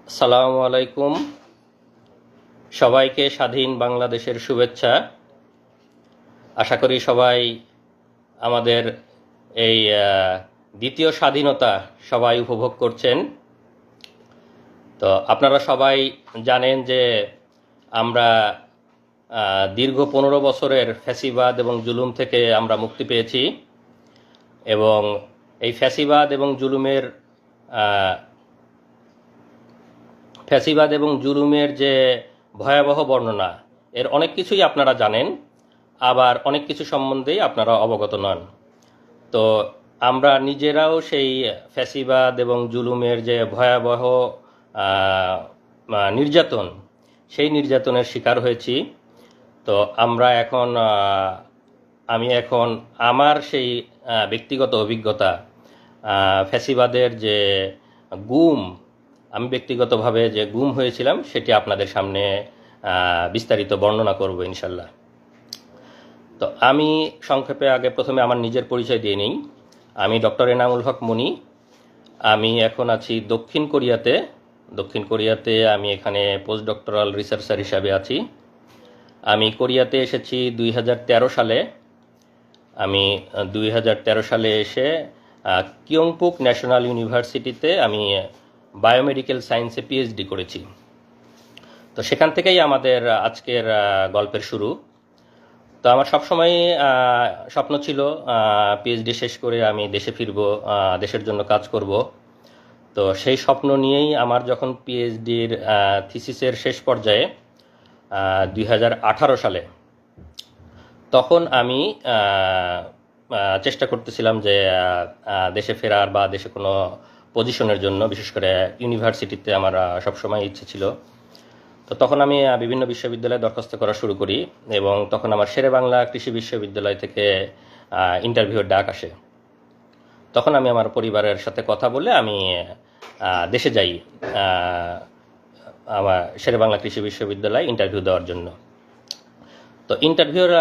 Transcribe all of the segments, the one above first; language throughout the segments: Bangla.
আসসালামু আলাইকুম। সবাইকে স্বাধীন বাংলাদেশের শুভেচ্ছা। আশা করি সবাই আমাদের এই দ্বিতীয় স্বাধীনতা সবাই উপভোগ করছেন। তো আপনারা সবাই জানেন যে আমরা দীর্ঘ 15 বছরের ফ্যাসিবাদ এবং জুলুম থেকে আমরা মুক্তি পেয়েছি, এবং এই ফ্যাসিবাদ এবং জুলুমের যে ভয়াবহ বর্ণনা, এর অনেক কিছুই আপনারা জানেন, আবার অনেক কিছু সম্বন্ধেই আপনারা অবগত নন। তো আমরা নিজেরাও সেই ফ্যাসিবাদ এবং জুলুমের যে ভয়াবহ নির্যাতন, সেই নির্যাতনের শিকার হয়েছি। তো আমি এখন আমার সেই ব্যক্তিগত অভিজ্ঞতা, ফ্যাসিবাদের যে গুম, আমি ব্যক্তিগতভাবে যে গুম হয়েছিলাম সেটি আপনাদের সামনে বিস্তারিত বর্ণনা করব ইনশাল্লাহ। তো আমি সংক্ষেপে প্রথমে আমার নিজের পরিচয় দিয়ে নিই। আমি ডক্টর এনামুল হক মনি। আমি এখন আছি দক্ষিণ কোরিয়াতে আমি এখানে পোস্ট ডক্টরাল রিসার্চার হিসাবে আছি। আমি কোরিয়াতে এসেছি 2013 সালে। আমি 2013 সালে এসে কিয়ংপুক ন্যাশনাল ইউনিভার্সিটিতে আমি বায়োমেডিক্যাল সায়েন্সে পিএইচডি করেছি। তো সেখান থেকেই আমাদের আজকের গল্পের শুরু। তো আমার সবসময় স্বপ্ন ছিল পিএইচডি শেষ করে আমি দেশে ফিরব, দেশের জন্য কাজ করব। তো সেই স্বপ্ন নিয়েই আমার যখন পিএইচডির থিসিসের শেষ পর্যায়ে 2018 সালে, তখন আমি চেষ্টা করতেছিলাম যে দেশে ফেরার বা দেশে কোনো পজিশনের জন্য, বিশেষ করে ইউনিভার্সিটিতে আমার সবসময় ইচ্ছে ছিল। তো তখন আমি বিভিন্ন বিশ্ববিদ্যালয়ে দরখাস্ত করা শুরু করি, এবং তখন আমার শেরেবাংলা কৃষি বিশ্ববিদ্যালয় থেকে ইন্টারভিউর ডাক আসে। তখন আমি আমার পরিবারের সাথে কথা বলে আমি দেশে যাই আমার শেরেবাংলা কৃষি বিশ্ববিদ্যালয়ে ইন্টারভিউ দেওয়ার জন্য। তো ইন্টারভিউর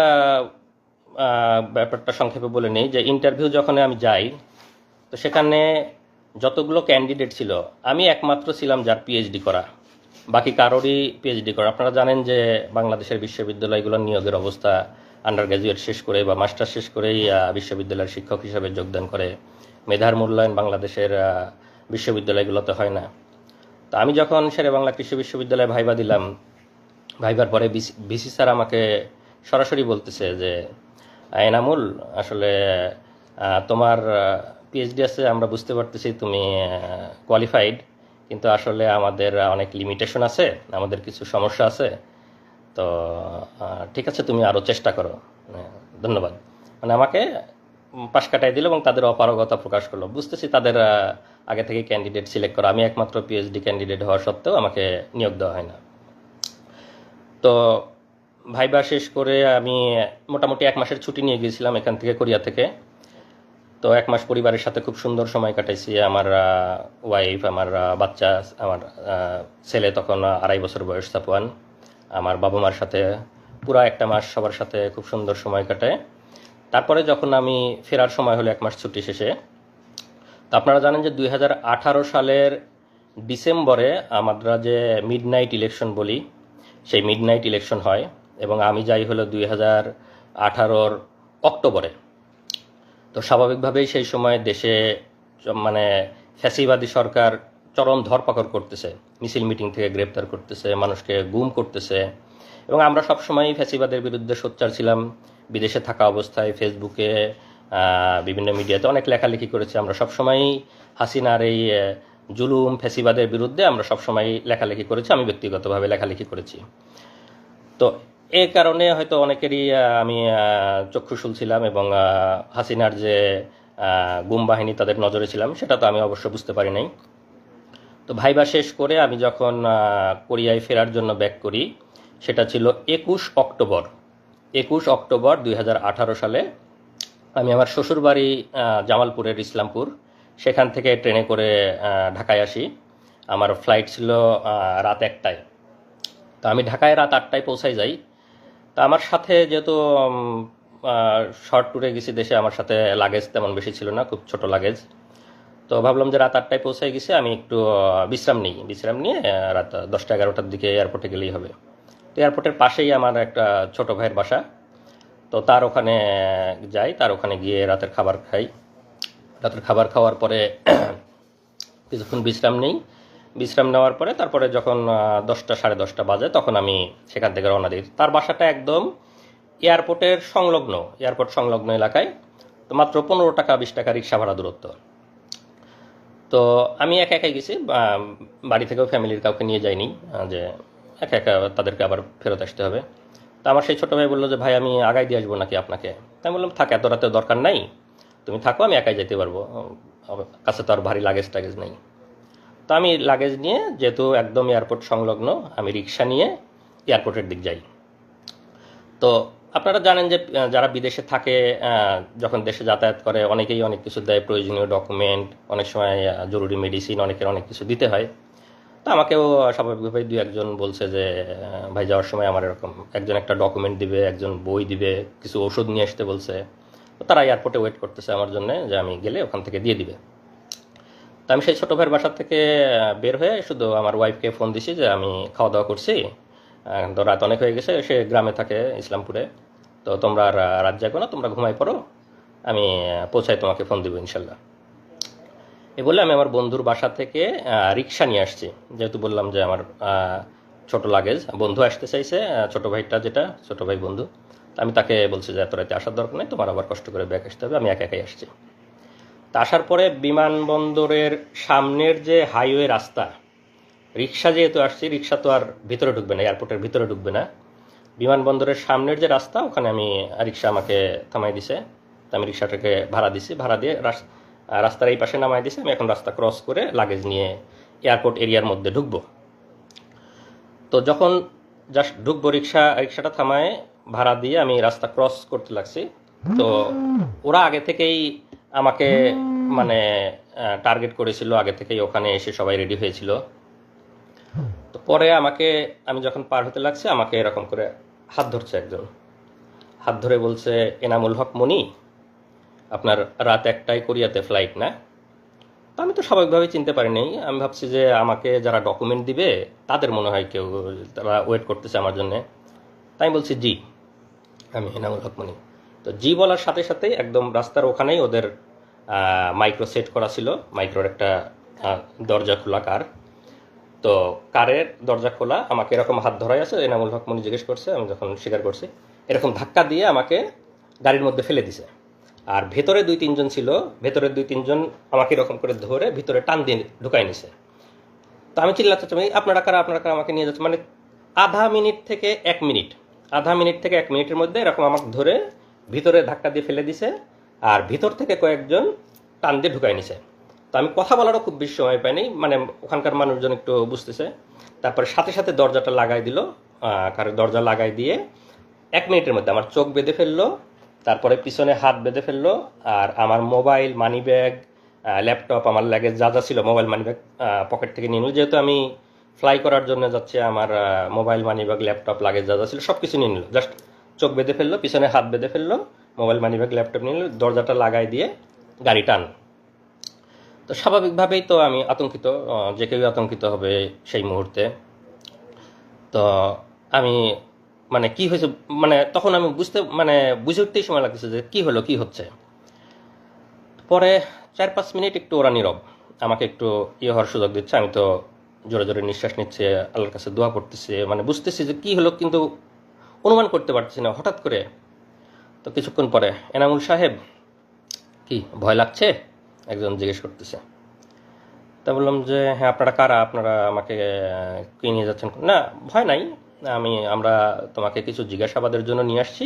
ব্যাপারটা সংক্ষেপে বলে নেই যে ইন্টারভিউ যখন আমি যাই, তো সেখানে যতগুলো ক্যান্ডিডেট ছিল আমি একমাত্র ছিলাম যার পিএইচডি করা, বাকি কারোরই পিএইচডি করা। আপনারা জানেন যে বাংলাদেশের বিশ্ববিদ্যালয়গুলোর নিয়োগের অবস্থা, আন্ডার গ্র্যাজুয়েট শেষ করে বা মাস্টার শেষ করেই বিশ্ববিদ্যালয়ের শিক্ষক হিসাবে যোগদান করে। মেধার মূল্যায়ন বাংলাদেশের বিশ্ববিদ্যালয়গুলোতে হয় না। তো আমি যখন শেরেবাংলা কৃষি বিশ্ববিদ্যালয়ে ভাইবা দিলাম, ভাইবার পরে ভিসি স্যার আমাকে সরাসরি বলতেছে যে এনামুল, আসলে তোমার পিএইচডি আছে, আমরা বুঝতে পারতেছি তুমি কোয়ালিফাইড, কিন্তু আসলে আমাদের অনেক লিমিটেশন আছে, আমাদের কিছু সমস্যা আছে। তো ঠিক আছে, তুমি আরও চেষ্টা করো, ধন্যবাদ। মানে আমাকে পাশ কাটাই দিল এবং তাদের অপারগতা প্রকাশ করলো। বুঝতেছি তাদের আগে থেকে ক্যান্ডিডেট সিলেক্ট করা, আমি একমাত্র পিএইচডি ক্যান্ডিডেট হওয়া সত্ত্বেও আমাকে নিয়োগ দেওয়া হয় না। তো ভাইবা শেষ করে আমি মোটামুটি 1 মাসের ছুটি নিয়ে গিয়েছিলাম এখান থেকে, কোরিয়া থেকে। তো 1 মাস পরিবারের সাথে খুব সুন্দর সময় কাটাইছি। আমার ওয়াইফ, আমার বাচ্চা, আমার ছেলে তখন 2.5 বছর বয়স, সাপওয়ান, আমার বাবা মার সাথে পুরা 1 মাস সবার সাথে খুব সুন্দর সময় কাটায়। তারপরে যখন আমি ফেরার সময় হলো 1 মাস ছুটি শেষে, তো আপনারা জানেন যে 2018 সালের ডিসেম্বরে আমরা যে মিডনাইট ইলেকশন বলি, সেই মিডনাইট ইলেকশন হয়, এবং আমি যাই হলো 2018 অক্টোবরে। তো স্বাভাবিকভাবেই সেই সময় দেশে মানে ফ্যাসিবাদী সরকার চরম ধরপাকড় করতেছে, মিছিল মিটিং থেকে গ্রেপ্তার করতেছে, মানুষকে গুম করতেছে। এবং আমরা সবসময়ই ফ্যাসিবাদের বিরুদ্ধে সোচ্চার ছিলাম। বিদেশে থাকা অবস্থায় ফেসবুকে, বিভিন্ন মিডিয়াতে অনেক লেখালেখি করেছি। আমরা সবসময়ই হাসিনার এই জুলুম, ফ্যাসিবাদের বিরুদ্ধে আমরা সবসময় লেখালেখি করেছি, আমি ব্যক্তিগতভাবে লেখালেখি করেছি। তো এই কারণে হয়তো অনেকেরই আমি চক্ষুশূল ছিলাম, এবং হাসিনার যে গুম বাহিনী তাদের নজরে ছিলাম, সেটা তো আমি অবশ্য বুঝতে পারি নাই। তো ভাইবা শেষ করে আমি যখন কোরিয়ায় ফেরার জন্য ব্যাক করি, সেটা ছিল 21 অক্টোবর 2018 সালে। আমি আমার শ্বশুরবাড়ি জামালপুরের ইসলামপুর, সেখান থেকে ট্রেনে করে ঢাকায় আসি। আমার ফ্লাইট ছিল রাত 1টায়। তো আমি ঢাকায় রাত 8টায় পৌঁছাই যাই। তা আমার সাথে যেহেতু শর্ট ট্যুরে গেছি দেশে, আমার সাথে লাগেজ তেমন বেশি ছিল না, খুব ছোট লাগেজ। তো ভাবলাম যে রাত 8টায় পৌঁছায় গেছে, আমি একটু বিশ্রাম নিয়ে রাত 10টা-11টার দিকে এয়ারপোর্টে গেলেই হবে। তো এয়ারপোর্টের পাশেই আমার একটা ছোট ভাইয়ের বাসা। তো তার ওখানে যাই, তার ওখানে গিয়ে রাতের খাবার খাই। রাতের খাবার খাওয়ার পরে কিছুক্ষণ বিশ্রাম নেওয়ার পরে তারপরে যখন 10টা 10:30 বাজে তখন আমি সেখান থেকে রওনা দিই। তার বাসাটা একদম এয়ারপোর্ট সংলগ্ন এলাকায়। তো মাত্র 15 টাকা 20 টাকা রিক্সা ভাড়া দূরত্ব। তো আমি একা একাই গেছি, বাড়ি থেকেও ফ্যামিলির কাউকে নিয়ে যাইনি, যে একা একা তাদেরকে আবার ফেরত আসতে হবে। তো আমার সেই ছোটো ভাই বললো যে ভাই আমি আগাই দিয়ে আসবো নাকি আপনাকে। তাই বললাম থাক, এত রাতে দরকার নাই, তুমি থাকো, আমি একাই যেতে পারবো, আমার কাছে তো আর ভারী লাগেজ নেই। তো আমি লাগেজ নিয়ে, যেহেতু একদম এয়ারপোর্ট সংলগ্ন, আমি রিক্সা নিয়ে এয়ারপোর্টের দিক যাই। তো আপনারা জানেন যে যারা বিদেশে থাকে, যখন দেশে যাতায়াত করে অনেকেই অনেক কিছু দেয়, প্রয়োজনীয় ডকুমেন্ট, অনেক সময় জরুরি মেডিসিন, অনেকের অনেক কিছু দিতে হয়। তো আমাকেও স্বাভাবিকভাবেই 2-1 জন বলছে যে ভাই যাওয়ার সময় আমার এরকম একজন একটা ডকুমেন্ট দিবে, একজন বই দিবে, কিছু ওষুধ নিয়ে আসতে বলছে। তো তারা এয়ারপোর্টে ওয়েট করতেছে আমার জন্য, যে আমি গেলে ওখান থেকে দিয়ে দিবে। তো আমি সেই ছোটো ভাইয়ের বাসা থেকে বের হয়ে শুধু আমার ওয়াইফকে ফোন দিছি যে আমি খাওয়া দাওয়া করছি, তো রাত অনেক হয়ে গেছে, সে গ্রামে থাকে ইসলামপুরে, তো তোমরা আর রাত জাগো না, তোমরা ঘুমাই পড়ো, আমি পৌঁছায় তোমাকে ফোন দিব ইনশাল্লাহ। এ বলে আমি আমার বন্ধুর বাসা থেকে রিক্সা নিয়ে আসছি, যেহেতু বললাম যে আমার ছোট লাগেজ, বন্ধু আসতে চাইছে, ছোট ভাইটা যেটা ছোট ভাই বন্ধু, আমি তাকে বলছি যে এত রাতে আসার দরকার নেই, তোমার আবার কষ্ট করে ব্যাক আসতে হবে, আমি একা একাই আসছি। তা আসার পরে বিমানবন্দরের সামনের যে হাইওয়ে রাস্তা, রিক্সা যেহেতু আসছি, রিক্সা তো আর ভিতরে ঢুকবে না, এয়ারপোর্টের ভিতরে ঢুকবে না, বিমানবন্দরের সামনের যে রাস্তা ওখানে আমি রিক্সা আমাকে থামাই দিছে। তো আমি রিক্সাটাকে ভাড়া দিয়ে রাস্তার এই পাশে নামাই দিছে। আমি এখন রাস্তা ক্রস করে লাগেজ নিয়ে এয়ারপোর্ট এরিয়ার মধ্যে ঢুকবো। তো যখন জাস্ট ঢুকবো, রিক্সাটা থামায় ভাড়া দিয়ে আমি রাস্তা ক্রস করতে লাগছি। তো ওরা আগে থেকেই আমাকে মানে টার্গেট করেছিল, আগে থেকেই ওখানে এসে সবাই রেডি হয়েছিল। তো পরে আমি যখন পার হতে লাগছে, আমাকে এরকম করে হাত ধরছে একজন, হাত ধরে বলছে এনামুল হক মনি, আপনার রাত 1টায় কোরিয়াতে ফ্লাইট না? তো আমি তো স্বাভাবিকভাবেই চিনতে পারিনি, আমি ভাবছি যে আমাকে যারা ডকুমেন্ট দিবে তাদের মনে হয় কেউ, তারা ওয়েট করতেছে আমার জন্যে। তাই আমি বলছি জি, আমি এনামুল হক মনি। তো জি বলার সাথে সাথেই একদম রাস্তার ওখানেই ওদের মাইক্রো সেট করা ছিল, মাইক্রোর একটা দরজা খোলা কার। তো কারের দরজা খোলা, আমাকে এরকম হাত ধরাই আছে, এনামুল হক মনি জিজ্ঞেস করছে, আমি যখন স্বীকার করছি, এরকম ধাক্কা দিয়ে আমাকে গাড়ির মধ্যে ফেলে দিছে। আর ভেতরে 2-3 জন ছিল, ভেতরের 2-3 জন আমাকে এরকম করে ধরে ভিতরে টান দিয়ে ঢুকাই নিছে। তো আমি চিল্লাচ্ছি, আপনারা কারা, আমাকে নিয়ে যাচ্ছে, মানে আধা মিনিট থেকে 1 মিনিটের মধ্যে এরকম আমাকে ধরে ভিতরে ধাক্কা দিয়ে ফেলে দিছে, আর ভিতর থেকে কয়েকজন টান দিয়ে ঢুকাই নিছে। তো আমি কথা বলারও খুব বেশি সময় পাইনি, মানে ওখানকার মানুষজন একটু বুঝতেছে। তারপরে সাথে সাথে দরজাটা লাগাই দিল, কারো দরজা লাগাই দিয়ে 1 মিনিটের মধ্যে আমার চোখ বেঁধে ফেললো, তারপরে পিছনে হাত বেঁধে ফেললো, আর আমার মোবাইল, মানি ব্যাগ, ল্যাপটপ, আমার লাগেজ যা যা ছিল, মোবাইল মানি ব্যাগ পকেট থেকে নিয়ে নিল। যেহেতু আমি ফ্লাই করার জন্য যাচ্ছি, আমার mobile, money bag, laptop, luggage যা যা ছিল সব কিছু নিয়ে নিল। জাস্ট চোখ বেঁধে ফেললো, পিছনে হাত বেঁধে ফেললো, মোবাইল, মানি ব্যাগ, ল্যাপটপ নিয়ে নিল, দরজাটা লাগাই দিয়ে গাড়ি টান। তো স্বাভাবিকভাবেই তো আমি আতঙ্কিত, যে কেউ আতঙ্কিত হবে সেই মুহূর্তে। তো আমি মানে কি হয়েছে, মানে তখন আমি বুঝে উঠতেই সময় লাগতেছে যে কি হচ্ছে। পরে 4-5 মিনিট একটু ওরা নীরব, আমাকে একটু হওয়ার সুযোগ দিচ্ছে। আমি তো জোরে জোরে নিঃশ্বাস নিচ্ছে, আল্লাহর কাছে দোয়া করতেছি, মানে বুঝতেছি যে কি হলো, কিন্তু অনুমান করতে পারতেছি না। হঠাৎ করে তো কিছুক্ষণ পরে, এনামুল সাহেব কি ভয় লাগছে, একজন জিজ্ঞেস করতেছে। তা বললাম যে হ্যাঁ, আপনারা কারা, আপনারা আমাকে কি নিয়ে যাচ্ছেন? না, ভয় নাই, আমরা তোমাকে কিছু জিজ্ঞাসাবাদের জন্য নিয়ে আসছি,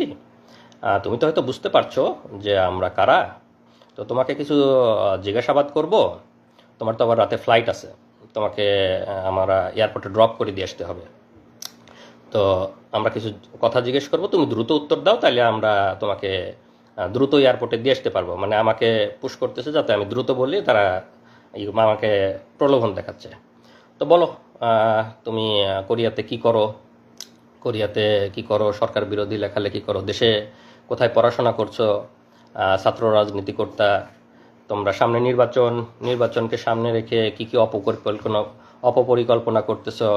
তুমি তো হয়তো বুঝতে পারছো যে আমরা কারা, তো তোমাকে কিছু জিজ্ঞাসাবাদ করব, তোমার তো আবার রাতে ফ্লাইট আছে, তোমাকে আমরা এয়ারপোর্টে ড্রপ করে দিয়ে আসতে হবে। তো আমরা কিছু কথা জিজ্ঞেস করব, তুমি দ্রুত উত্তর দাও, তাহলে আমরা তোমাকে দ্রুত এয়ারপোর্টে দিয়ে আসতে পারবো। মানে আমাকে পুশ করতেছে যাতে আমি দ্রুত বলি, তারা আমাকে প্রলোভন দেখাচ্ছে। তো বলো, তুমি কোরিয়াতে কি করো, সরকার বিরোধী লেখালেখি করো, দেশে কোথায় পড়াশোনা করছো, ছাত্র রাজনীতি করতা, তোমরা সামনে নির্বাচনকে সামনে রেখে কি কি অপপরিকল্পনা করতেছো,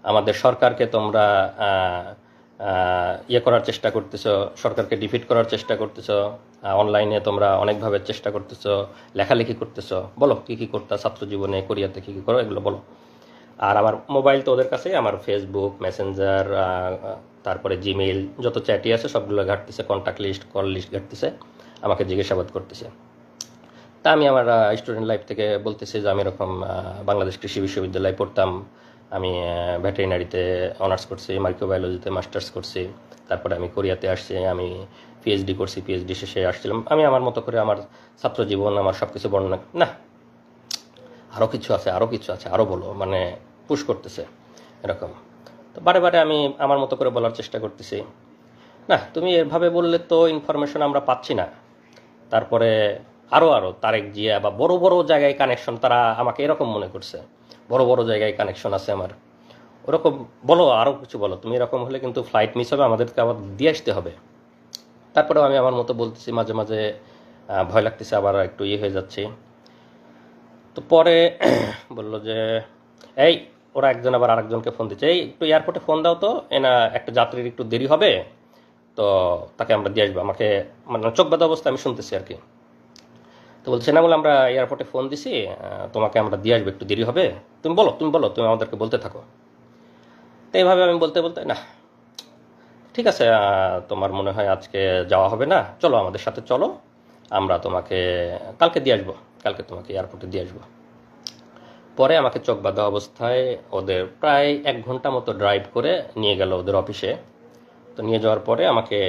আমাদের সরকারকে তোমরা ইয়ে করার চেষ্টা করতেছো, সরকারকে ডিফিট করার চেষ্টা করতেছো, অনলাইনে তোমরা অনেকভাবে চেষ্টা করতেছো, লেখালেখি করতেছো, বলো কি কি করতে ছাত্র জীবনে কোরিয়াতে কি কি করো এগুলো বলো। আর আমার মোবাইল তো ওদের কাছে, আমার ফেসবুক মেসেঞ্জার তারপরে জিমেইল যত চ্যাটই আছে সবগুলো ঘাটতেছে, কন্ট্যাক্ট লিস্ট কল লিস্ট ঘাটতেছে, আমাকে জিজ্ঞাসাবাদ করতেছে। তা আমি আমার স্টুডেন্ট লাইফ থেকে বলতেছি যে আমি এরকম বাংলাদেশ কৃষি বিশ্ববিদ্যালয়ে পড়তাম, আমি ভেটেরিনারিতে অনার্স করছি, মাইক্রোবায়োলজিতে মাস্টার্স করছি, তারপরে আমি কোরিয়াতে আসছি, আমি পিএইচডি করছি, পিএইচডি শেষে আসছিলাম। আমি আমার মতো করে আমার ছাত্র জীবন আমার সব কিছু বর্ণনা না, আরও কিছু আছে আরও বলো, মানে পুশ করতেছে এরকম। তো বারে বারে আমি আমার মতো করে বলার চেষ্টা করতেছি, না তুমি এভাবে বললে তো ইনফরমেশন আমরা পাচ্ছি না। তারপরে আরও তারেক জিয়া বা বড় বড় জায়গায় কানেকশন, তারা আমাকে এরকম মনে করছে বড় বড় জায়গায় কানেকশন আছে আমার, ওরকম বলো, আরও কিছু বলো, তুমি এরকম হলে কিন্তু ফ্লাইট মিস হবে, আমাদেরকে আবার দিয়ে আসতে হবে। তারপরেও আমি আমার মতো বলতেছি, মাঝে মাঝে ভয় লাগতেছে, আবার একটু ইয়ে হয়ে যাচ্ছে। তো পরে বললো যে এই ওরা একজন আবার আরেকজনকে ফোন দিচ্ছে, এই একটু এয়ারপোর্টে ফোন দাও তো, এনা একটা যাত্রীর একটু দেরি হবে, তো তাকে আমরা দিয়ে আসবো। আমাকে মানে চোখ বাঁধা অবস্থা আমি শুনতেছি আর কি। তো বলছে না, বলে আমরা এয়ারপোর্টে ফোন দিছি, তোমাকে আমরা দিয়ে আসবো, একটু দেরি হবে, তুমি বলো তুমি আমাদেরকে বলতে থাকো। তো এইভাবে আমি বলতে বলতে, না ঠিক আছে, তোমার মনে হয় আজকে যাওয়া হবে না, চলো আমাদের সাথে চলো, আমরা তোমাকে কালকে দিয়ে আসবো, কালকে তোমাকে এয়ারপোর্টে দিয়ে আসবো। পরে আমাকে চোখ বাঁধা অবস্থায় ওদের প্রায় 1 ঘন্টা মতো ড্রাইভ করে নিয়ে গেল ওদের অফিসে। তো নিয়ে যাওয়ার পরে আমাকে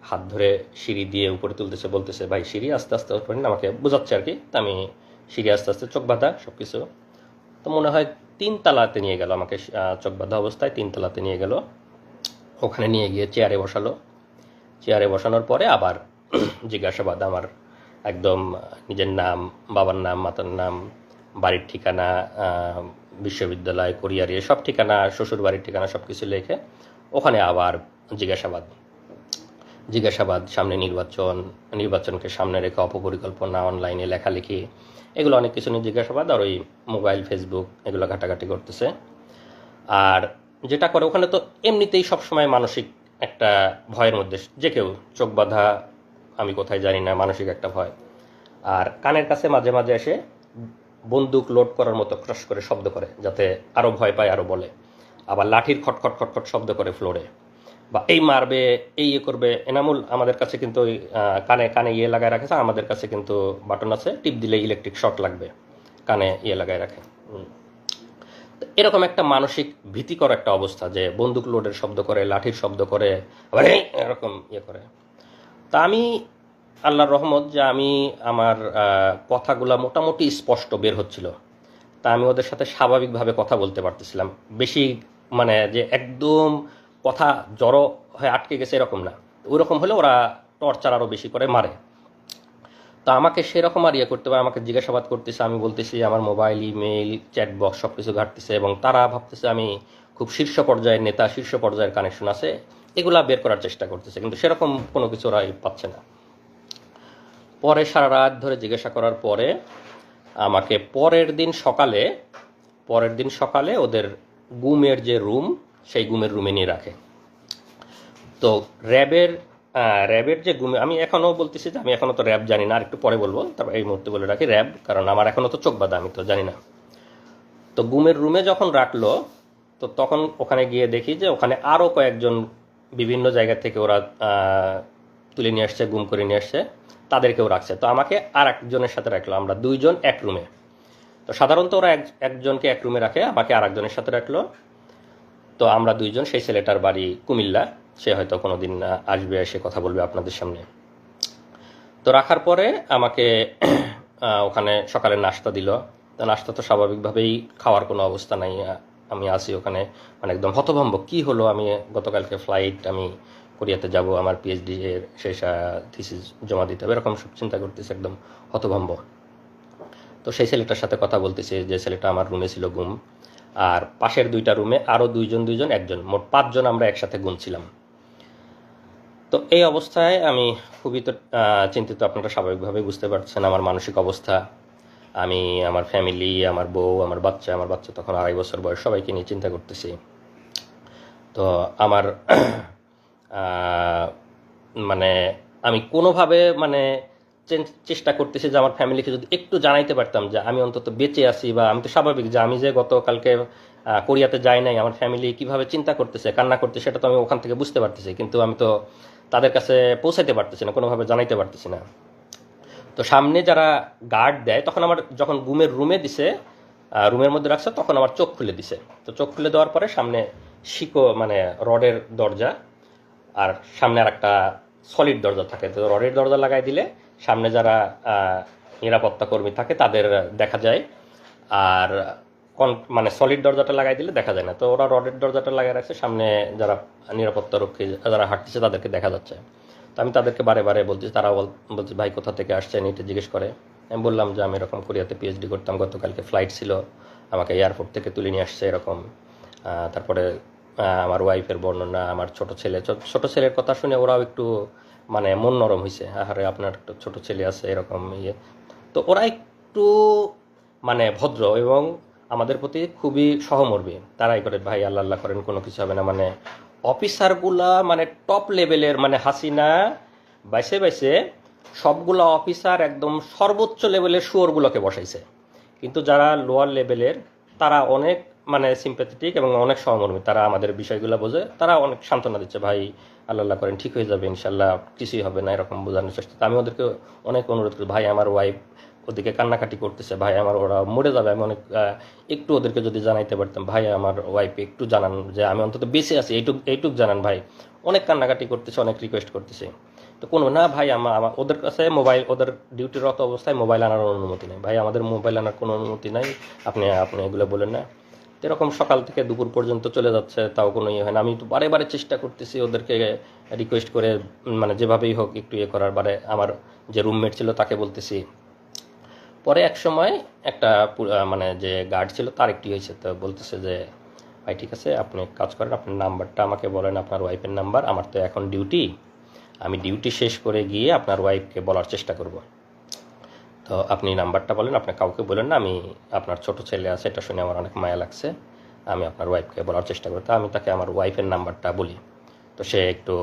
হাত ধরে সিঁড়ি দিয়ে উপরে তুলতেছে, বলতেছে ভাই সিঁড়ি আস্তে আস্তে ওপরে নিন, আমাকে বোঝাচ্ছে আর কি। তা আমি সিঁড়ি আস্তে আস্তে, চোখ বাঁধা সব কিছু। তো মনে হয় 3 তলাতে নিয়ে গেল আমাকে, চোখ বাঁধা অবস্থায় 3 তলাতে নিয়ে গেল। ওখানে নিয়ে গিয়ে চেয়ারে বসালো। চেয়ারে বসানোর পরে আবার জিজ্ঞাসাবাদ আমার, একদম নিজের নাম, বাবার নাম, মাতার নাম, বাড়ির ঠিকানা, বিশ্ববিদ্যালয়, কোরিয়ার সব ঠিকানা, শ্বশুর বাড়ির ঠিকানা সব কিছু লিখে ওখানে আবার জিজ্ঞাসাবাদ। সামনে নির্বাচনকে সামনে রেখে অপপরিকল্পনা, অনলাইনে লেখালেখি, এগুলো অনেক কিছু নিয়ে জিজ্ঞাসাবাদ। আর ওই মোবাইল ফেসবুক এগুলো ঘাটাঘাটি করতেছে। আর যেটা করে ওখানে, তো এমনিতেই সবসময় মানসিক একটা ভয়ের মধ্যে যে কেউ, চোখ বাঁধা, আমি কোথায় জানি না, মানসিক একটা ভয়। আর কানের কাছে মাঝে মাঝে এসে বন্দুক লোড করার মতো ক্রশ করে শব্দ করে, যাতে আরও ভয় পায়, আরও বলে। আবার লাঠির খটখট খটখট শব্দ করে ফ্লোরে, বা এই মারবে, এই ইয়ে করবে। এনামুল আমাদের কাছে কিন্তু ওই কানে কানে ইয়ে লাগায় রাখেছে, আমাদের কাছে কিন্তু বাটন আছে, টিপ দিলে ইলেকট্রিক শক লাগবে, কানে ইয়ে লাগায় রাখে। এরকম একটা মানসিক ভীতিকর একটা অবস্থা, যে বন্দুক লোডের শব্দ করে, লাঠির শব্দ করে, আবার এরকম ইয়ে করে। তা আমি আল্লাহর রহমত যে আমি আমার কথাগুলো মোটামুটি স্পষ্ট বের হচ্ছিল। তা আমি ওদের সাথে স্বাভাবিকভাবে কথা বলতে পারতেছিলাম, বেশি মানে যে একদম কথা জড়ো হয়ে আটকে গেছে এরকম না। ওইরকম হলে ওরা টর্চার আরও বেশি করে মারে। তো আমাকে সেরকম আর ইয়ে করতে হবে, আমাকে জিজ্ঞাসাবাদ করতেছে, আমি বলতেছি আমার মোবাইল, ইমেইল, চ্যাট বক্স সব কিছু ঘাটতেছে, এবং তারা ভাবতেছে আমি খুব শীর্ষ পর্যায়ের নেতা, শীর্ষ পর্যায়ের কানেকশন আছে, এগুলা বের করার চেষ্টা করতেছে, কিন্তু সেরকম কোনো কিছু ওরা পাচ্ছে না। পরে সারা রাত ধরে জিজ্ঞাসা করার পরে আমাকে পরের দিন সকালে ওদের গুমের যে রুম, সেই গুমের রুমে নিয়ে রাখে। তো র্যাবের যে গুমে, আমি এখনও বলতেছি যে আমি এখনও তো র্যাব জানি না, আর একটু পরে বলবো, তারপর এই মুহূর্তে বলে রাখি র্যাব, কারণ আমার এখনও তো চোখ বাঁধা, আমি তো জানি না। তো গুমের রুমে যখন রাখলো, তো তখন ওখানে গিয়ে দেখি যে ওখানে আরও কয়েকজন বিভিন্ন জায়গা থেকে ওরা তুলে নিয়ে আসছে, গুম করে নিয়ে আসছে, তাদেরকেও রাখছে। তো আমাকে আর একজনের সাথে রাখলো, আমরা 2 জন এক রুমে। তো সাধারণত ওরা একজনকে এক রুমে রাখে, আমাকে আর একজনের সাথে রাখলো। তো আমরা 2 জন, সেই ছেলেটার বাড়ি কুমিল্লা, সে হয়তো কোনো দিন আসবে, এসে কথা বলবে আপনাদের সামনে। তো রাখার পরে আমাকে ওখানে সকালে নাস্তা দিল। তো নাস্তা তো স্বাভাবিকভাবেই খাওয়ার কোনো অবস্থা নাই, আমি আসি ওখানে মানে একদম হতভম্ব, কি হলো, আমি গতকালকে ফ্লাইট, আমি কোরিয়াতে যাব, আমার পিএইচডি এর শেষ থিসিস জমা দিতে হবে, এরকম সব চিন্তা করতেছি, একদম হতভম্ব। তো সেই ছেলেটার সাথে কথা বলতেছি, যে ছেলেটা আমার রুমে ছিল গুম, আর পাশের 2টা রুমে আরও 2 জন 1 জন, মোট 5 জন আমরা একসাথে গুনছিলাম। তো এই অবস্থায় আমি খুবই তো চিন্তিত, আপনারা স্বাভাবিকভাবে বুঝতে পারছেন আমার মানসিক অবস্থা। আমি আমার ফ্যামিলি, আমার বউ, আমার বাচ্চা তখন 2.5 বছর বয়স, সবাইকে নিয়ে চিন্তা করতেছি। তো আমার আহ, মানে আমি কোনোভাবে মানে চেষ্টা করতেছি যে আমার ফ্যামিলিকে যদি একটু জানাইতে পারতাম যে আমি অন্তত বেঁচে আছি, বা আমি তো স্বাভাবিক যে আমি যে গতকালকে কোরিয়াতে যাই নাই, আমার ফ্যামিলি কিভাবে চিন্তা করতেছে, কান্না করতেছে, সেটা তো আমি ওখান থেকে বুঝতে পারতেছি, কিন্তু আমি তো তাদের কাছে পৌঁছাইতে পারতেছি না, কোনোভাবে জানাইতে পারতেছি না। তো সামনে যারা গার্ড দেয়, তখন আমার যখন ঘুমের রুমে দিছে, রুমের মধ্যে রাখছে, তখন আমার চোখ খুলে দিছে। তো চোখ খুলে দেওয়ার পরে সামনে মানে রডের দরজা, আর সামনে আর একটা সলিড দরজা থাকে। তো রডের দরজা লাগাই দিলে সামনে যারা নিরাপত্তা কর্মী থাকে তাদের দেখা যায়, আর মানে সলিড দরজাটা লাগাই দিলে দেখা যায় না। তো ওরা রডের দরজাটা লাগাই রাখছে, সামনে যারা নিরাপত্তা রক্ষী যারা হাঁটতেছে তাদেরকে দেখা যাচ্ছে। তো আমি তাদেরকে বারে বারে বলছি, তারা বলছে ভাই কোথা থেকে আসছেন এটা জিজ্ঞেস করে। আমি বললাম যে আমি এরকম কোরিয়াতে পিএইচডি করতাম, গতকালকে ফ্লাইট ছিল, আমাকে এয়ারপোর্ট থেকে তুলে নিয়ে আসছে এরকম। তারপরে আমার ওয়াইফের বর্ণনা, আমার ছোট ছেলের কথা শুনে ওরাও একটু মানে মন নরম হয়েছে, আরে আপনার একটা ছোট ছেলে আছে এরকম ইয়ে। তো ওরা একটু মানে ভদ্র এবং আমাদের প্রতি খুবই সহমর্মী। তারাই করে ভাই আল্লাহ আল্লাহ করেন, কোনো কিছু হবে না। মানে অফিসারগুলা মানে টপ লেভেলের, মানে হাসিনা বাইসে বাইসে সবগুলা অফিসার একদম সর্বোচ্চ লেভেলের শুয়োরগুলোকে বসাইছে, কিন্তু যারা লোয়ার লেভেলের তারা অনেক মানে সিম্প্যাথেটিক এবং অনেক সহমর্মী, তারা আমাদের বিষয়গুলো বোঝে, তারা অনেক সান্ত্বনা দিচ্ছে, ভাই আল্লাহ আল্লাহ করেন ঠিক হয়ে যাবে ইনশাল্লাহ, কিছুই হবে না, এরকম বোঝানোর চেষ্টা। তো আমি ওদেরকে অনেক অনুরোধ করি, ভাই আমার ওয়াইফ ওদিকে কান্নাকাটি করতেছে, ভাই আমার ওরা মরে যাবে, আমি অনেক একটু ওদেরকে যদি জানাইতে পারতাম, ভাই আমার ওয়াইফ একটু জানান যে আমি অন্তত বেঁচে আছি, এইটুক জানান ভাই। অনেক কান্নাকাটি করতেছে, অনেক রিকোয়েস্ট করতেছে। তো কোনো না ভাই, আমার ওদের কাছে মোবাইল, ওদের ডিউটিরত অবস্থায় মোবাইল আনার অনুমতি নেই, ভাই আমাদের মোবাইল আনার কোনো অনুমতি নাই, আপনি আপনি এগুলো বলেন না। তো এরকম সকাল থেকে দুপুর পর্যন্ত চলে যাচ্ছে, তাও কোনো ইয়ে হয় না। আমি তো বারে বারে চেষ্টা করতেছি ওদেরকে রিকোয়েস্ট করে, মানে যেভাবেই হোক একটু ইয়ে করার। বারে আমার যে রুমমেট ছিল তাকে বলতেছি। পরে এক সময় একটা মানে যে গার্ড ছিল তার একটি হয়েছে, তো বলতেছে যে ভাই ঠিক আছে, আপনি কাজ করেন, আপনার নাম্বারটা আমাকে বলেন, আপনার ওয়াইফের নাম্বার, আমার তো এখন ডিউটি, আমি ডিউটি শেষ করে গিয়ে আপনার ওয়াইফকে বলার চেষ্টা করব। তো আপনি নাম্বারটা বলেন, আপনি কাউকে বলেন না, আমি আপনার ছোট ছেলে আছে, এটা শুনে আমার অনেক মায়া লাগছে, আমি আপনার ওয়াইফকে বলার চেষ্টা করি। তো আমি তাকে আমার ওয়াইফের নাম্বারটা বলি। তো সে একটু